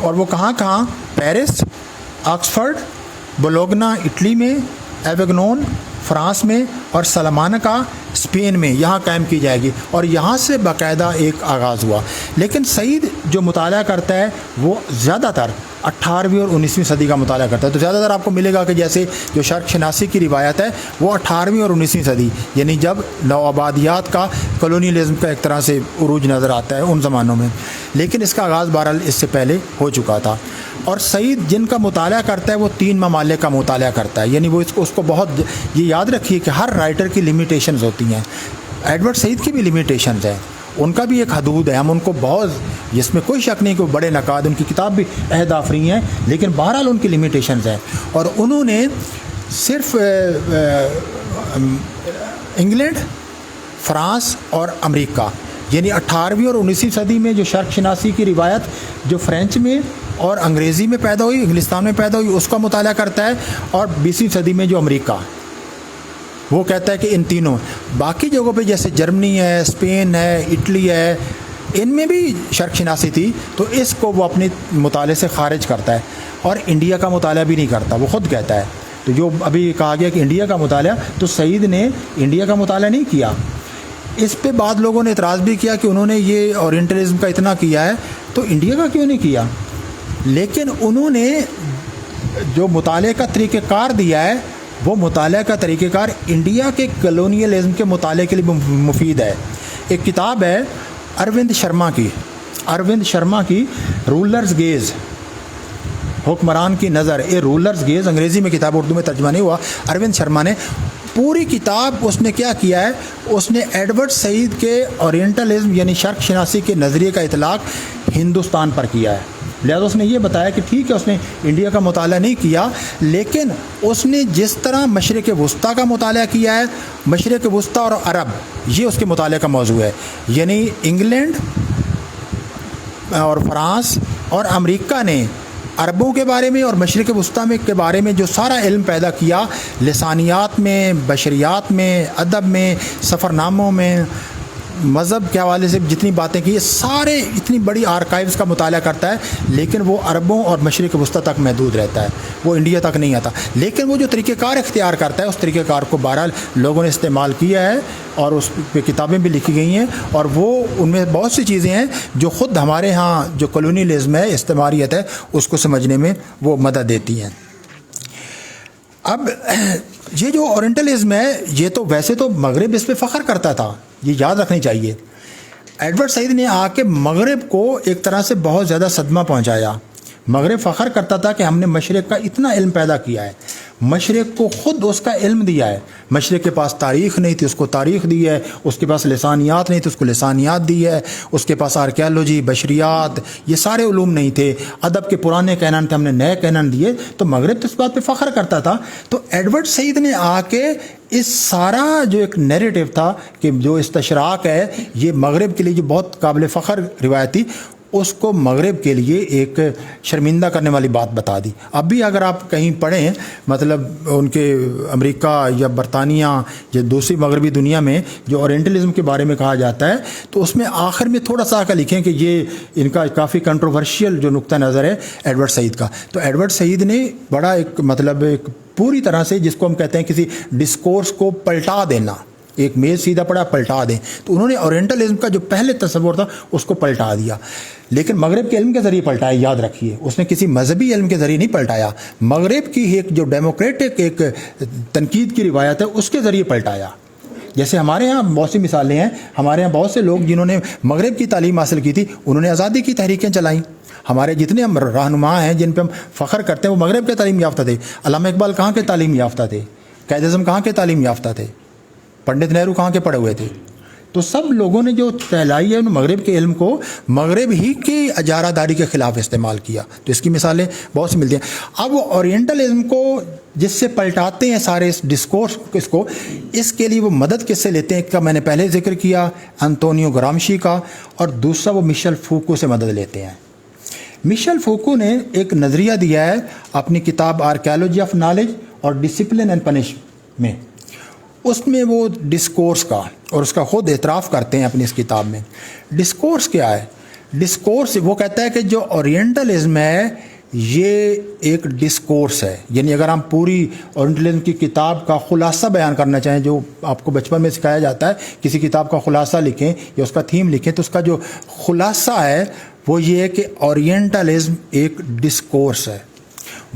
اور وہ کہاں پیرس، آکسفرڈ، بولوگنا اٹلی میں، ایویگنون فرانس میں اور سلامانکا اسپین میں یہاں قائم کی جائے گی، اور یہاں سے باقاعدہ ایک آغاز ہوا۔ لیکن سعید جو مطالعہ کرتا ہے وہ زیادہ تر 18ویں اور 19ویں صدی کا مطالعہ کرتا ہے، تو زیادہ تر آپ کو ملے گا کہ جیسے جو شرق شناسی کی روایت ہے وہ 18ویں اور 19ویں صدی، یعنی جب نوآبادیات کا کلونیلزم کا ایک طرح سے عروج نظر آتا ہے ان زمانوں میں، لیکن اس کا آغاز بہرحال اس سے پہلے ہو چکا تھا۔ اور سعید جن کا مطالعہ کرتا ہے وہ 3 ممالک کا مطالعہ کرتا ہے، یعنی وہ اس کو بہت یہ یاد رکھیے کہ ہر رائٹر کی لمیٹیشنز ہوتی ہیں۔ ایڈورڈ سعید کی بھی لمیٹیشنز ہیں، ان کا بھی ایک حدود ہے، ہم ان کو بہت، جس میں کوئی شک نہیں کہ بڑے نقاد، ان کی کتاب بھی عہد آفرین ہیں، لیکن بہرحال ان کی لمیٹیشنز ہیں۔ اور انہوں نے صرف انگلینڈ، فرانس اور امریکہ، یعنی 18ویں اور 19ویں صدی میں جو شرق شناسی کی روایت جو فرینچ میں اور انگریزی میں پیدا ہوئی، انگلستان میں پیدا ہوئی، اس کا مطالعہ کرتا ہے، اور 20ویں صدی میں جو امریکہ، وہ کہتا ہے کہ ان تینوں، باقی جگہوں پہ جیسے جرمنی ہے، اسپین ہے، اٹلی ہے، ان میں بھی شرق شناسی تھی، تو اس کو وہ اپنے مطالعے سے خارج کرتا ہے، اور انڈیا کا مطالعہ بھی نہیں کرتا، وہ خود کہتا ہے۔ تو جو ابھی کہا گیا کہ انڈیا کا مطالعہ، تو سعید نے انڈیا کا مطالعہ نہیں کیا۔ اس پہ بعض لوگوں نے اعتراض بھی کیا کہ انہوں نے یہ اورینٹلزم کا اتنا کیا ہے تو انڈیا کا کیوں نہیں کیا، لیکن انہوں نے جو مطالعے کا طریقہ کار دیا ہے وہ مطالعہ کا طریقہ کار انڈیا کے کلونیلزم کے مطالعے کے لیے مفید ہے۔ ایک کتاب ہے اروند شرما کی رولرز گیز، حکمران کی نظر، اے رولرز گیز، انگریزی میں کتاب، اردو میں ترجمہ نہیں ہوا۔ اروند شرما نے پوری کتاب، اس نے کیا کیا ہے، اس نے ایڈورڈ سعید کے اورینٹلزم یعنی شرق شناسی کے نظریے کا اطلاق ہندوستان پر کیا ہے۔ لہذا اس نے یہ بتایا کہ ٹھیک ہے اس نے انڈیا کا مطالعہ نہیں کیا، لیکن اس نے جس طرح مشرق وسطیٰ کا مطالعہ کیا ہے، مشرق وسطیٰ اور عرب، یہ اس کے مطالعے کا موضوع ہے، یعنی انگلینڈ اور فرانس اور امریکہ نے عربوں کے بارے میں اور مشرق وسطیٰ میں کے بارے میں جو سارا علم پیدا کیا، لسانیات میں، بشریات میں، ادب میں، سفر ناموں میں، مذہب کے حوالے سے جتنی باتیں کی، یہ سارے اتنی بڑی آرکائیوز کا مطالعہ کرتا ہے، لیکن وہ عربوں اور مشرق وسطیٰ تک محدود رہتا ہے، وہ انڈیا تک نہیں آتا۔ لیکن وہ جو طریقہ کار اختیار کرتا ہے، اس طریقہ کار کو بہرحال لوگوں نے استعمال کیا ہے، اور اس پہ کتابیں بھی لکھی گئی ہیں، اور وہ ان میں بہت سی چیزیں ہیں جو خود ہمارے ہاں جو کلونیلزم ہے، استعماریت ہے، اس کو سمجھنے میں وہ مدد دیتی ہیں۔ اب یہ جو اورینٹلزم ہے، یہ تو ویسے تو مغرب اس پہ فخر کرتا تھا، یہ یاد رکھنی چاہیے۔ ایڈورڈ سعید نے آ کے مغرب کو ایک طرح سے بہت زیادہ صدمہ پہنچایا۔ مغرب فخر کرتا تھا کہ ہم نے مشرق کا اتنا علم پیدا کیا ہے، مشرق کو خود اس کا علم دیا ہے۔ مشرق کے پاس تاریخ نہیں تھی، اس کو تاریخ دی ہے، اس کے پاس لسانیات نہیں تھی، اس کو لسانیات دی ہے، اس کے پاس آرکیالوجی، بشریات، یہ سارے علوم نہیں تھے، ادب کے پرانے کینن تھے، ہم نے نئے کینن دیے، تو مغرب تو اس بات پہ فخر کرتا تھا۔ تو ایڈورڈ سعید نے آ کے اس سارا جو ایک نیریٹو تھا کہ جو استشراق ہے، یہ مغرب کے لیے جو بہت قابل فخر روایت تھی، اس کو مغرب کے لیے ایک شرمندہ کرنے والی بات بتا دی۔ اب بھی اگر آپ کہیں پڑھیں، مطلب ان کے امریکہ یا برطانیہ یا دوسری مغربی دنیا میں جو اورینٹلزم کے بارے میں کہا جاتا ہے، تو اس میں آخر میں تھوڑا سا لکھیں کہ یہ ان کا کافی کنٹروورشیل جو نقطہ نظر ہے ایڈورڈ سعید کا۔ تو ایڈورڈ سعید نے بڑا ایک مطلب ایک پوری طرح سے، جس کو ہم کہتے ہیں کسی ڈسکورس کو پلٹا دینا، ایک میز سیدھا پڑا پلٹا دیں، تو انہوں نے اورینٹلزم کا جو پہلے تصور تھا اس کو پلٹا دیا، لیکن مغرب کے علم کے ذریعے پلٹایا، یاد رکھیے، اس نے کسی مذہبی علم کے ذریعے نہیں پلٹایا، مغرب کی ایک جو ڈیموکریٹک ایک تنقید کی روایت ہے اس کے ذریعے پلٹایا۔ جیسے ہمارے ہاں بہت سی مثالیں ہیں، ہمارے ہاں بہت سے لوگ جنہوں نے مغرب کی تعلیم حاصل کی تھی، انہوں نے آزادی کی تحریکیں چلائیں۔ ہمارے جتنے ہم رہنما ہیں جن پہ ہم فخر کرتے ہیں، وہ مغرب کے تعلیم یافتہ تھے۔ علامہ اقبال کہاں کے تعلیم یافتہ تھے؟ قائد اعظم کہاں کے تعلیم یافتہ تھے؟ پنڈت نہرو کہاں کے پڑھے ہوئے تھے؟ تو سب لوگوں نے جو پھیلائی ہے مغرب کے علم کو مغرب ہی کی اجارہ داری کے خلاف استعمال کیا۔ تو اس کی مثالیں بہت سی ملتی ہیں۔ اب وہ اورینٹلزم کو جس سے پلٹاتے ہیں سارے اس ڈسکورس کو، اس کے لیے وہ مدد کس سے لیتے ہیں؟ ایک کا میں نے پہلے ذکر کیا، انطونیو گرامشی کا، اور دوسرا وہ مشیل فوکو سے مدد لیتے ہیں۔ مشیل فوکو نے ایک نظریہ دیا ہے اپنی کتاب آرکیالوجی آف نالج اور ڈسپلن اینڈ پنش میں، اس میں وہ ڈسکورس کا، اور اس کا خود اعتراف کرتے ہیں اپنی اس کتاب میں۔ ڈسکورس کیا ہے؟ ڈسکورس وہ کہتا ہے کہ جو اورینٹلزم ہے یہ ایک ڈسکورس ہے. یعنی اگر ہم پوری اورینٹلزم کی کتاب کا خلاصہ بیان کرنا چاہیں، جو آپ کو بچپن میں سکھایا جاتا ہے کسی کتاب کا خلاصہ لکھیں یا اس کا تھیم لکھیں، تو اس کا جو خلاصہ ہے وہ یہ ہے کہ اورینٹلزم ایک ڈسکورس ہے.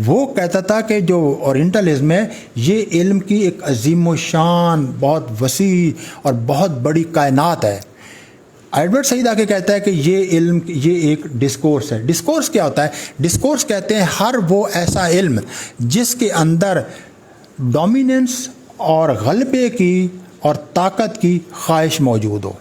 وہ کہتا تھا کہ جو اورینٹلزم ہے یہ علم کی ایک عظیم و شان، بہت وسیع اور بہت بڑی کائنات ہے. ایڈورڈ سعید آ کے کہتا ہے کہ یہ علم یہ ایک ڈسکورس ہے. ڈسکورس کیا ہوتا ہے؟ ڈسکورس کہتے ہیں ہر وہ ایسا علم جس کے اندر ڈومیننس اور غلبے کی اور طاقت کی خواہش موجود ہو.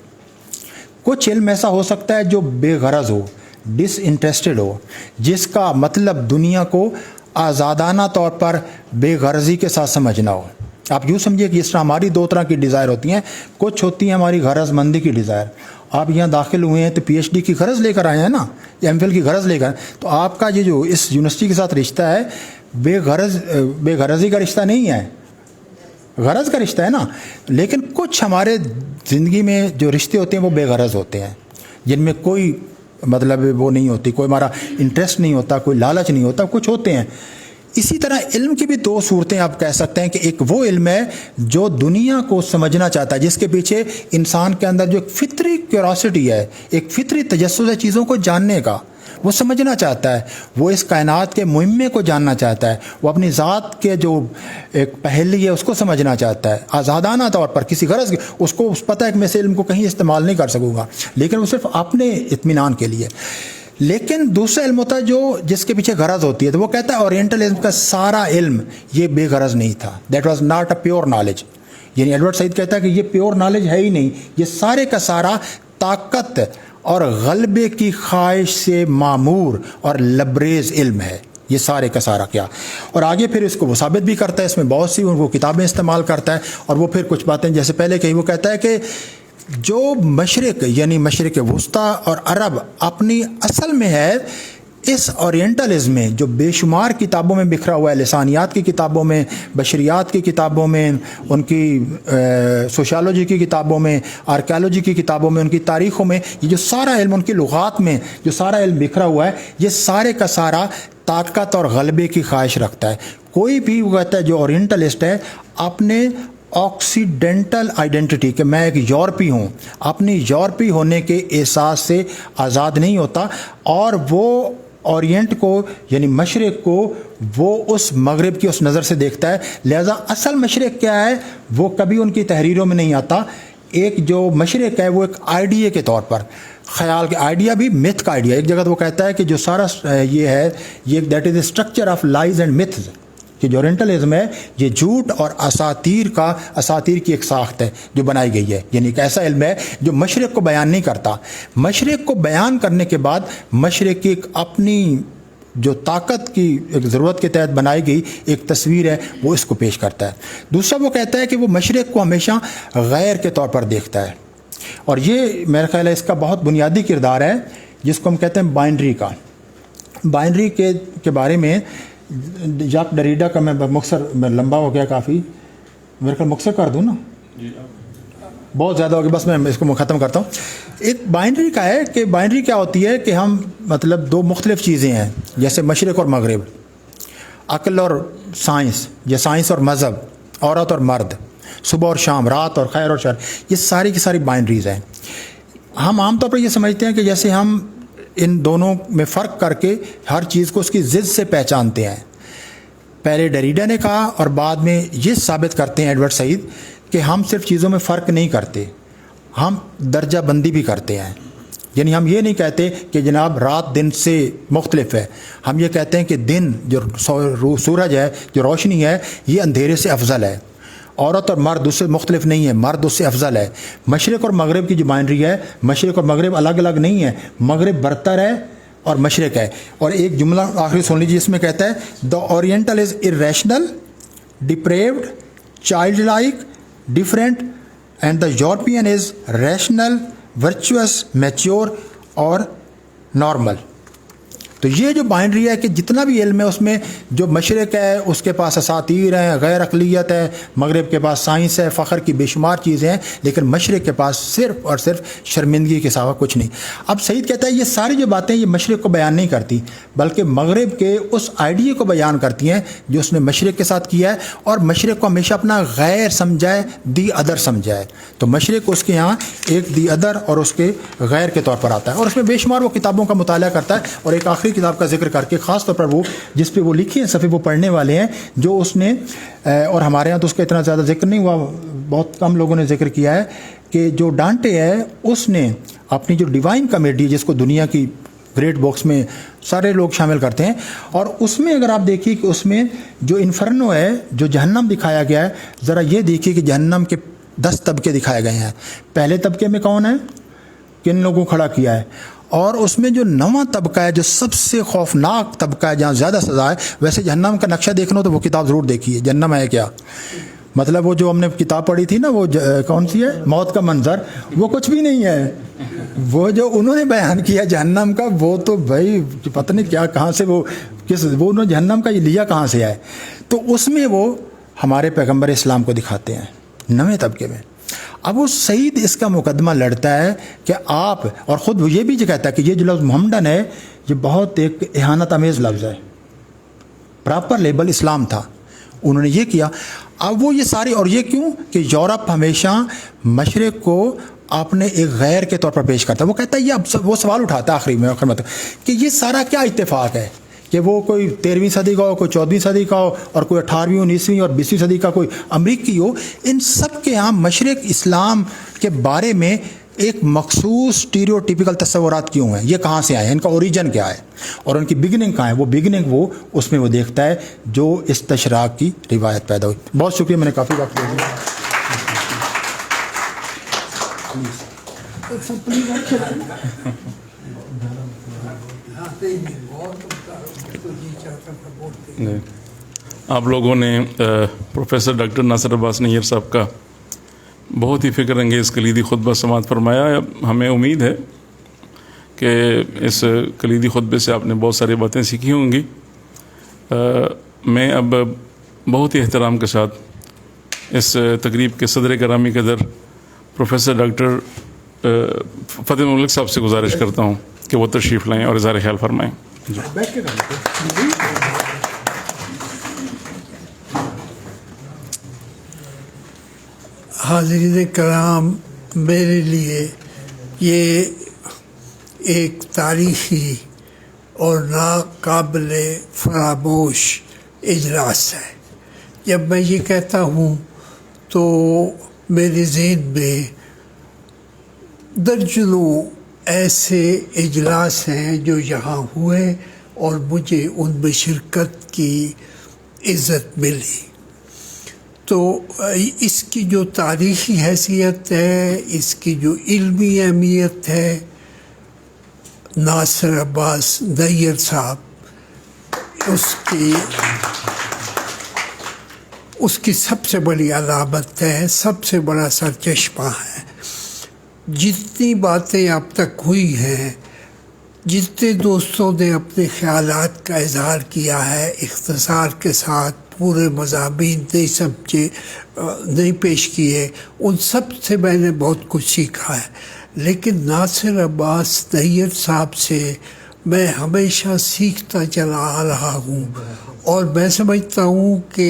کچھ علم ایسا ہو سکتا ہے جو بے غرض ہو، ڈس انٹرسٹڈ ہو، جس کا مطلب دنیا کو آزادانہ طور پر بے غرضی کے ساتھ سمجھنا ہو. آپ یوں سمجھیے کہ اس طرح ہماری دو طرح کی ڈیزائر ہوتی ہیں. کچھ ہوتی ہیں ہماری غرض مندی کی ڈیزائر. آپ یہاں داخل ہوئے ہیں تو پی ایچ ڈی کی غرض لے کر آئے ہیں نا، یا ایم فل کی غرض لے کر، تو آپ کا یہ جو اس یونیورسٹی کے ساتھ رشتہ ہے بے غرضی کا رشتہ نہیں ہے، غرض کا رشتہ ہے نا. لیکن کچھ ہمارے زندگی میں جو رشتے ہوتے ہیں وہ بے غرض ہوتے ہیں، جن میں کوئی مطلب وہ نہیں ہوتی، کوئی ہمارا انٹرسٹ نہیں ہوتا، کوئی لالچ نہیں ہوتا. کچھ ہوتے ہیں. اسی طرح علم کی بھی دو صورتیں آپ کہہ سکتے ہیں کہ ایک وہ علم ہے جو دنیا کو سمجھنا چاہتا ہے، جس کے پیچھے انسان کے اندر جو ایک فطری کیوریاسٹی ہے، ایک فطری تجسس ہے چیزوں کو جاننے کا، وہ سمجھنا چاہتا ہے، وہ اس کائنات کے مہمے کو جاننا چاہتا ہے، وہ اپنی ذات کے جو ایک پہلی ہے اس کو سمجھنا چاہتا ہے آزادانہ طور پر، کسی غرض کے. اس کو پتہ ہے کہ میں اس علم کو کہیں استعمال نہیں کر سکوں گا، لیکن وہ صرف اپنے اطمینان کے لیے. لیکن دوسرا علم ہوتا ہے جس کے پیچھے غرض ہوتی ہے. تو وہ کہتا ہے اورینٹلزم کا سارا علم یہ بے غرض نہیں تھا. That was not a pure knowledge. یعنی ایڈورڈ سعید کہتا ہے کہ یہ پیور نالج ہے ہی نہیں، یہ سارے کا سارا طاقت اور غلبے کی خواہش سے معمور اور لبریز علم ہے. یہ سارے کا سارا کیا. اور آگے پھر اس کو وہ ثابت بھی کرتا ہے، اس میں بہت سی وہ کتابیں استعمال کرتا ہے. اور وہ پھر کچھ باتیں جیسے پہلے کہی، وہ کہتا ہے کہ جو مشرق یعنی مشرق وسطیٰ اور عرب اپنی اصل میں ہے اس اورینٹلزم میں، جو بے شمار کتابوں میں بکھرا ہوا ہے، لسانیات کی کتابوں میں، بشریات کی کتابوں میں، ان کی سوشالوجی کی کتابوں میں، آرکیالوجی کی کتابوں میں، ان کی تاریخوں میں، یہ جو سارا علم، ان کی لغات میں جو سارا علم بکھرا ہوا ہے، یہ سارے کا سارا طاقت اور غلبے کی خواہش رکھتا ہے. کوئی بھی وہ کہتا ہے جو اورینٹلسٹ ہے اپنے آکسیڈنٹل آئیڈینٹی کہ میں ایک یورپی ہوں، اپنی یورپی ہونے کے احساس سے آزاد نہیں ہوتا، اور وہ اورینٹ کو یعنی مشرق کو وہ اس مغرب کی اس نظر سے دیکھتا ہے. لہذا اصل مشرق کیا ہے وہ کبھی ان کی تحریروں میں نہیں آتا. ایک جو مشرق ہے وہ ایک آئیڈیا کے طور پر، خیال کے آئیڈیا بھی میتھ کا آئیڈیا. ایک جگہ تو وہ کہتا ہے کہ جو سارا یہ ہے یہ that is a structure of lies and maths, کہ جو اورینٹلزم ہے یہ جھوٹ اور اساطیر کی ایک ساخت ہے جو بنائی گئی ہے. یعنی ایک ایسا علم ہے جو مشرق کو بیان نہیں کرتا. مشرق کو بیان کرنے کے بعد مشرق کی ایک اپنی جو طاقت کی ایک ضرورت کے تحت بنائی گئی ایک تصویر ہے، وہ اس کو پیش کرتا ہے. دوسرا وہ کہتا ہے کہ وہ مشرق کو ہمیشہ غیر کے طور پر دیکھتا ہے. اور یہ میرا خیال ہے اس کا بہت بنیادی کردار ہے جس کو ہم کہتے ہیں بائنڈری کا. بائنڈری کے بارے میں جاک ڈریڈا کا میں لمبا ہو گیا کافی، میرے خیال مختصر کر دوں نا، بہت زیادہ ہو گیا، بس میں اس کو ختم کرتا ہوں. ایک بائنڈری کا ہے کہ بائنڈری کیا ہوتی ہے کہ ہم مطلب دو مختلف چیزیں ہیں جیسے مشرق اور مغرب، عقل اور سائنس یا سائنس اور مذہب، عورت اور مرد، صبح اور شام، رات اور خیر اور شر، یہ ساری کی ساری بائنڈریز ہیں. ہم عام طور پر یہ سمجھتے ہیں کہ جیسے ہم ان دونوں میں فرق کر کے ہر چیز کو اس کی ضد سے پہچانتے ہیں. پہلے ڈریڈا نے کہا اور بعد میں یہ ثابت کرتے ہیں ایڈورڈ سعید کہ ہم صرف چیزوں میں فرق نہیں کرتے، ہم درجہ بندی بھی کرتے ہیں. یعنی ہم یہ نہیں کہتے کہ جناب رات دن سے مختلف ہے، ہم یہ کہتے ہیں کہ دن جو سورج ہے، جو روشنی ہے، یہ اندھیرے سے افضل ہے. عورت اور مرد اس سے مختلف نہیں ہے، مرد اس سے افضل ہے. مشرق اور مغرب کی جو بائنڈری ہے، مشرق اور مغرب الگ الگ نہیں ہے، مغرب برتر ہے اور مشرق ہے. اور ایک جملہ آخری سن لیجیے، اس میں کہتا ہے دا oriental is irrational, depraved, childlike, different and the European is rational, virtuous, mature اور normal. تو یہ جو بائنڈری ہے کہ جتنا بھی علم ہے اس میں جو مشرق ہے اس کے پاس اساطیر ہیں, غیر عقلیت ہے, مغرب کے پاس سائنس ہے, فخر کی بے شمار چیزیں ہیں, لیکن مشرق کے پاس صرف اور صرف شرمندگی کے سوا کچھ نہیں. اب سعید کہتا ہے یہ ساری جو باتیں یہ مشرق کو بیان نہیں کرتی بلکہ مغرب کے اس آئیڈیا کو بیان کرتی ہیں جو اس نے مشرق کے ساتھ کیا ہے, اور مشرق کو ہمیشہ اپنا غیر سمجھا ہے, دی ادر سمجھا ہے. تو مشرق اس کے یہاں ایک دی ادر اور اس کے غیر کے طور پر آتا ہے, اور اس میں بے شمار وہ کتابوں کا مطالعہ کرتا ہے. اور ایک آخری کتاب کا ذکر کر کے خاص طور پر وہ جس پہ وہ لکھی ہیں صفحے وہ پڑھنے والے ہیں, جو اس نے, اور ہمارے یہاں تو اس کا اتنا زیادہ ذکر نہیں ہوا, بہت کم لوگوں نے ذکر کیا ہے, کہ جو ڈانٹے ہے اس نے اپنی جو ڈیوائن کامیڈی جس کو دنیا کی گریٹ باکس میں سارے لوگ شامل کرتے ہیں, اور اس میں اگر آپ دیکھیے کہ اس میں جو انفرنو ہے, جو جہنم دکھایا گیا ہے, ذرا یہ دیکھیے کہ جہنم کے 10 طبقے دکھائے گئے ہیں. پہلے طبقے میں کون ہے, کن لوگوں کو کھڑا کیا ہے, اور اس میں جو 9واں طبقہ ہے جو سب سے خوفناک طبقہ ہے جہاں زیادہ سزا ہے. ویسے جہنم کا نقشہ دیکھنا تو وہ کتاب ضرور دیکھیے, جہنم ہے کیا, مطلب وہ جو ہم نے کتاب پڑھی تھی نا, وہ کون سی ہے, موت کا منظر, وہ کچھ بھی نہیں ہے. وہ جو انہوں نے بیان کیا جہنم کا, وہ تو بھائی پتہ نہیں کیا, کہاں سے وہ انہوں نے جہنم کا یہ لیا کہاں سے آئے. تو اس میں وہ ہمارے پیغمبر اسلام کو دکھاتے ہیں 9ویں طبقے میں. اب وہ سعید اس کا مقدمہ لڑتا ہے کہ آپ, اور خود وہ یہ بھی کہتا ہے کہ یہ جو لفظ محمدن ہے یہ بہت ایک اہانت آمیز لفظ ہے, پراپر لیبل اسلام تھا, انہوں نے یہ کیا. اب وہ یہ ساری, اور یہ کیوں کہ یورپ ہمیشہ مشرق کو آپ نے ایک غیر کے طور پر پیش کرتا ہے. وہ کہتا ہے یہ, اب وہ سوال اٹھاتا ہے آخری میں کہ یہ سارا کیا اتفاق ہے کہ وہ کوئی 13ویں صدی کا ہو, کوئی 14ویں صدی کا ہو, اور کوئی 18ویں 19ویں اور 20ویں صدی کا کوئی امریکی ہو, ان سب کے یہاں مشرق اسلام کے بارے میں ایک مخصوص اسٹیریوٹیپیکل تصورات کیوں ہیں, یہ کہاں سے آئے ہیں, ان کا اوریجن کیا ہے, اور ان کی بگننگ کہاں ہے. وہ بگننگ وہ اس میں وہ دیکھتا ہے جو استشراق کی روایت پیدا ہوئی. بہت شکریہ, میں نے کافی وقت لے لیا. آپ لوگوں نے پروفیسر ڈاکٹر ناصر عباس نیر صاحب کا بہت ہی فکر انگیز کلیدی خطبہ سماعت فرمایا. ہمیں امید ہے کہ اس کلیدی خطبے سے آپ نے بہت ساری باتیں سیکھی ہوں گی. میں اب بہت ہی احترام کے ساتھ اس تقریب کے صدر گرامی قدر پروفیسر ڈاکٹر فتح ملک صاحب سے گزارش کرتا ہوں کہ وہ تشریف لائیں اور اظہار خیال فرمائیں. جی. حاضرین کرام, میرے لیے یہ ایک تاریخی اور ناقابل فراموش اجلاس ہے. جب میں یہ کہتا ہوں تو میرے ذہن میں درجنوں ایسے اجلاس ہیں جو یہاں ہوئے اور مجھے ان میں شرکت کی عزت ملی. تو اس کی جو تاریخی حیثیت ہے, اس کی جو علمی اہمیت ہے, ناصر عباس نیر صاحب اس کی سب سے بڑی علامت ہے, سب سے بڑا سرچشمہ ہے. جتنی باتیں اب تک ہوئی ہیں, جتنے دوستوں نے اپنے خیالات کا اظہار کیا ہے, اختصار کے ساتھ پورے مضامین نہیں سمجھے, نہیں پیش کیے, ان سب سے میں نے بہت کچھ سیکھا ہے. لیکن ناصر عباس نیر صاحب سے میں ہمیشہ سیکھتا چلا آ رہا ہوں, اور میں سمجھتا ہوں کہ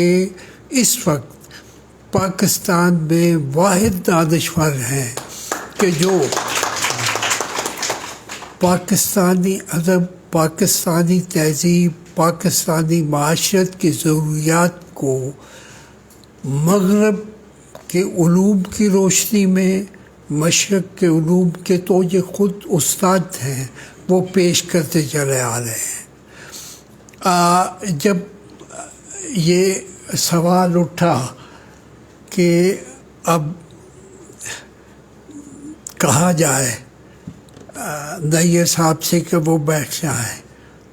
اس وقت پاکستان میں واحد دانشور ہیں کہ جو پاکستانی ادب, پاکستانی تہذیب, پاکستانی معاشرت کی ضروریات کو مغرب کے علوم کی روشنی میں, مشرق کے علوم کے تو یہ خود استاد ہیں, وہ پیش کرتے چلے آ رہے ہیں. جب یہ سوال اٹھا کہ اب کہا جائے نیر صاحب سے کہ وہ بیٹھ جائیں,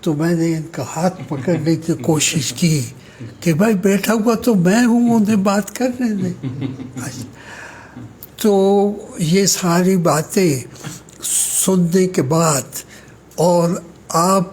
تو میں نے ان کا ہاتھ پکڑنے کی کوشش کی کہ بھائی بیٹھا ہوا تو میں ہوں, انہیں بات کرنے دیں. تو یہ ساری باتیں سننے کے بعد, اور آپ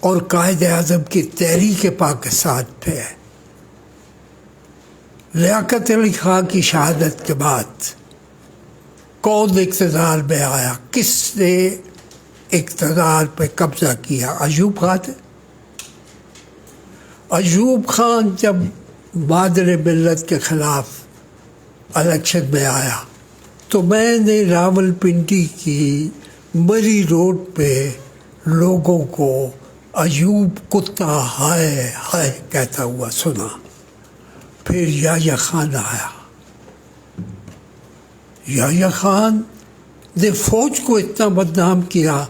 اور قائد اعظم کی تحریک پاکستان پہ ہے۔ لیاقت علی خان کی شہادت کے بعد کون اقتدار میں آیا؟ کس نے اقتدار پہ قبضہ کیا؟ ایوب خان نے۔ ایوب خان جب مادر ملت کے خلاف الیکشن میں آیا تو میں نے راول پنڈی کی مری روڈ پہ لوگوں کو ایوب کتا ہائے ہائے کہتا ہوا سنا۔ پھر یحییٰ خان آیا۔ یحییٰ خان نے فوج کو اتنا بدنام کیا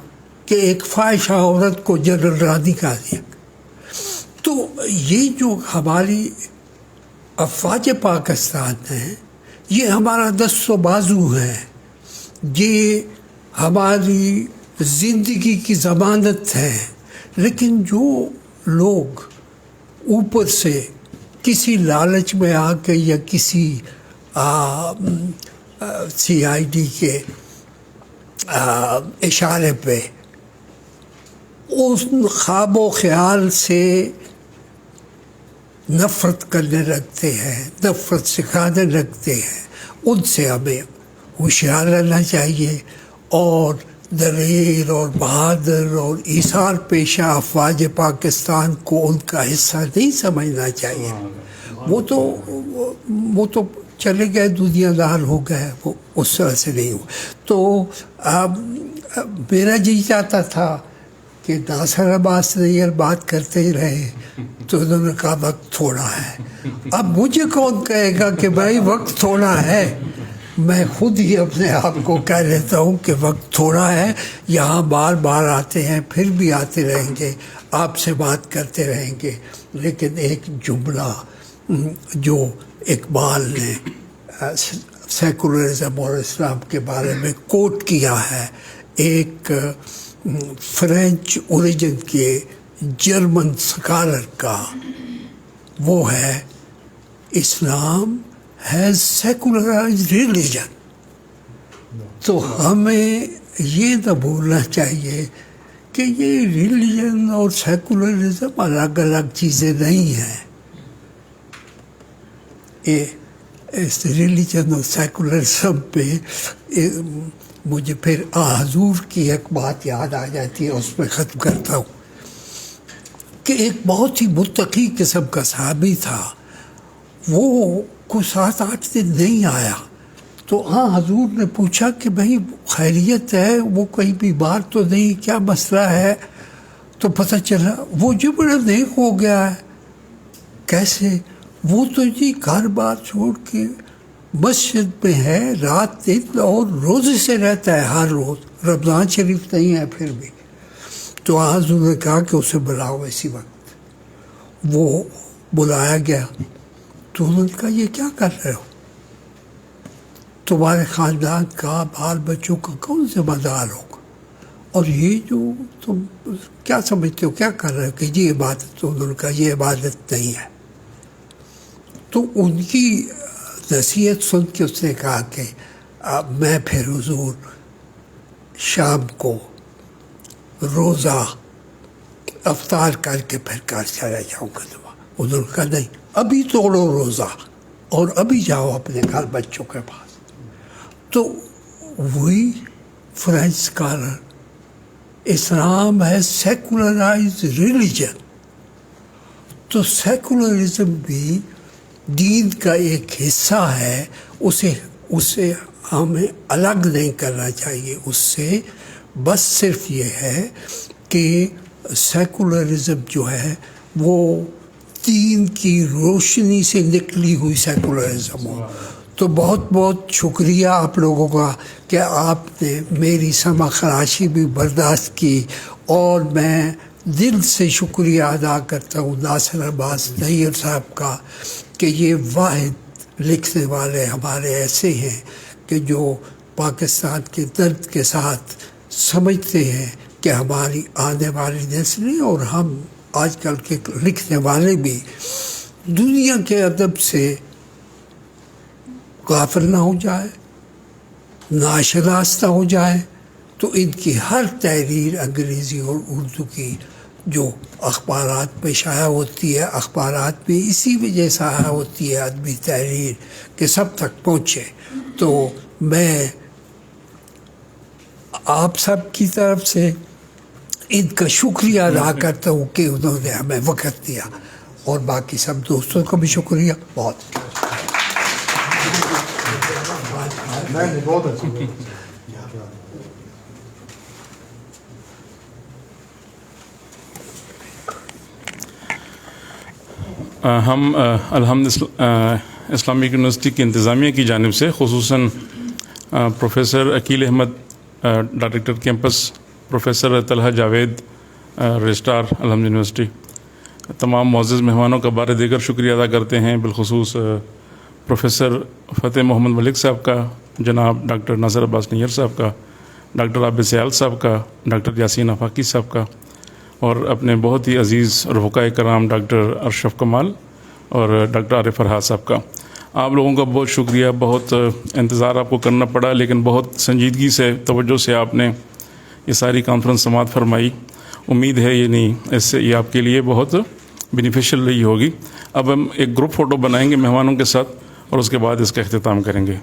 کہ ایک فاحشہ عورت کو جنرل رانی کہا دیا۔ تو یہ جو ہماری افواج پاکستان ہے، یہ ہمارا دست و بازو ہے، یہ ہماری زندگی کی ضمانت ہے۔ لیکن جو لوگ اوپر سے کسی لالچ میں آ کے یا کسی سی آئی ڈی کے اشارے پہ اس خواب و خیال سے نفرت کرنے لگتے ہیں، نفرت سکھانے لگتے ہیں، ان سے ہمیں ہوشیار رہنا چاہیے اور دلیر اور بہادر اور ایثار پیشہ افواج پاکستان کو ان کا حصہ نہیں سمجھنا چاہیے۔ وہ تو چلے گئے، دنیا دار ہو گئے، وہ اس طرح سے نہیں ہو۔ تو میرا جی چاہتا تھا کہ ناصر عباس سے یہ بات کرتے ہی رہے، تو انہوں نے کہا وقت تھوڑا ہے۔ اب مجھے کون کہے گا کہ بھائی وقت تھوڑا ہے؟ میں خود ہی اپنے آپ کو کہہ لیتا ہوں کہ وقت تھوڑا ہے، یہاں بار بار آتے ہیں، پھر بھی آتے رہیں گے، آپ سے بات کرتے رہیں گے۔ لیکن ایک جملہ جو اقبال نے سیکولرزم اور اسلام کے بارے میں کوٹ کیا ہے، ایک فرینچ اوریجن کے جرمن سکالر کا، وہ ہے اسلام has secularized religion۔ تو ہمیں یہ نہ بھولنا چاہیے کہ یہ ریلیجن اور سیکولرزم الگ الگ چیزیں نہیں ہیں۔ اس ریلیجن اور سیکولرزم پہ مجھے پھر حضور کی ایک بات یاد آ جاتی ہے، اس میں ختم کرتا ہوں کہ ایک بہت ہی متقی قسم کا صحابی تھا، وہ کو 7-8 دن نہیں آیا، تو حضور نے پوچھا کہ بھائی خیریت ہے، وہ کہیں بیمار تو نہیں، کیا مسئلہ ہے؟ تو پتہ چلا وہ جو بڑا نیک ہو گیا ہے۔ کیسے؟ وہ تو جی گھر بار چھوڑ کے مسجد میں ہے رات دن اور روزے سے رہتا ہے، ہر روز، رمضان شریف نہیں ہے پھر بھی۔ تو حضور نے کہا کہ اسے بلاؤ اسی وقت۔ وہ بلایا گیا تو انہوں نے کہا یہ کیا کر رہے ہو؟ تمہارے خاندان کا، بال بچوں کا کون ذمہ دار ہوگا؟ اور یہ جو تم کیا سمجھتے ہو کیا کر رہے ہو کہ یہ عبادت؟ تو انہوں نے کہا یہ عبادت نہیں ہے۔ تو ان کی نصیحت سن کے اس نے کہا کہ میں پھر حضور شام کو روزہ افطار کر کے پھر گھر چلا جاؤں گا۔ انہوں نے کہا نہیں، ابھی توڑو روزہ اور ابھی جاؤ اپنے گھر بچوں کے پاس۔ تو وہی فرینچ اسکالر، اسلام ہے سیکولرائز ریلیجن، تو سیکولرزم بھی دین کا ایک حصہ ہے، اسے ہمیں الگ نہیں کرنا چاہیے اس سے۔ بس صرف یہ ہے کہ سیکولرزم جو ہے وہ دین کی روشنی سے نکلی ہوئی سیکولرزم ہو۔ تو بہت بہت شکریہ آپ لوگوں کا کہ آپ نے میری سمع خراشی بھی برداشت کی، اور میں دل سے شکریہ ادا کرتا ہوں ناصر عباس نیر صاحب کا کہ یہ واحد لکھنے والے ہمارے ایسے ہیں کہ جو پاکستان کے درد کے ساتھ سمجھتے ہیں کہ ہماری آنے والی نسلیں اور ہم آج کل کے لکھنے والے بھی دنیا کے ادب سے غافل نہ ہو جائے، ناشناس نہ ہو جائے۔ تو ان کی ہر تحریر انگریزی اور اردو کی جو اخبارات میں شائع ہوتی ہے، اخبارات میں اسی وجہ سے شائع ہوتی ہے ادبی تحریر کہ سب تک پہنچے. تو میں آپ سب کی طرف سے ان کا شکریہ ادا کرتا ہوں کہ انہوں نے ہمیں وقت دیا، اور باقی سب دوستوں کا بھی شکریہ. بہت ہم الحمد اسلامک یونیورسٹی کی انتظامیہ کی جانب سے خصوصاً professor Aqeel Ahmad director campus, professor Talha Javed registrar Alhamd university, تمام معزز مہمانوں کا بار دیگر شکریہ ادا کرتے ہیں، بالخصوص پروفیسر فتح محمد ملک صاحب کا، جناب ڈاکٹر ناصر عباس نیئر صاحب کا، ڈاکٹر عابد سیال صاحب کا، ڈاکٹر یاسین آفاقی صاحب کا، اور اپنے بہت ہی عزیز رفقائے کرام ڈاکٹر ارشف کمال اور ڈاکٹر عارف فرحات صاحب کا. آپ لوگوں کا بہت شکریہ. بہت انتظار آپ کو کرنا پڑا، لیکن بہت سنجیدگی سے، توجہ سے آپ نے یہ ساری کانفرنس سماعت فرمائی. امید ہے اس سے یہ آپ کے لیے بہت بینیفیشل رہی ہوگی. اب ہم ایک گروپ فوٹو بنائیں گے مہمانوں کے ساتھ، اور اس کے بعد اس کا اختتام کریں گے.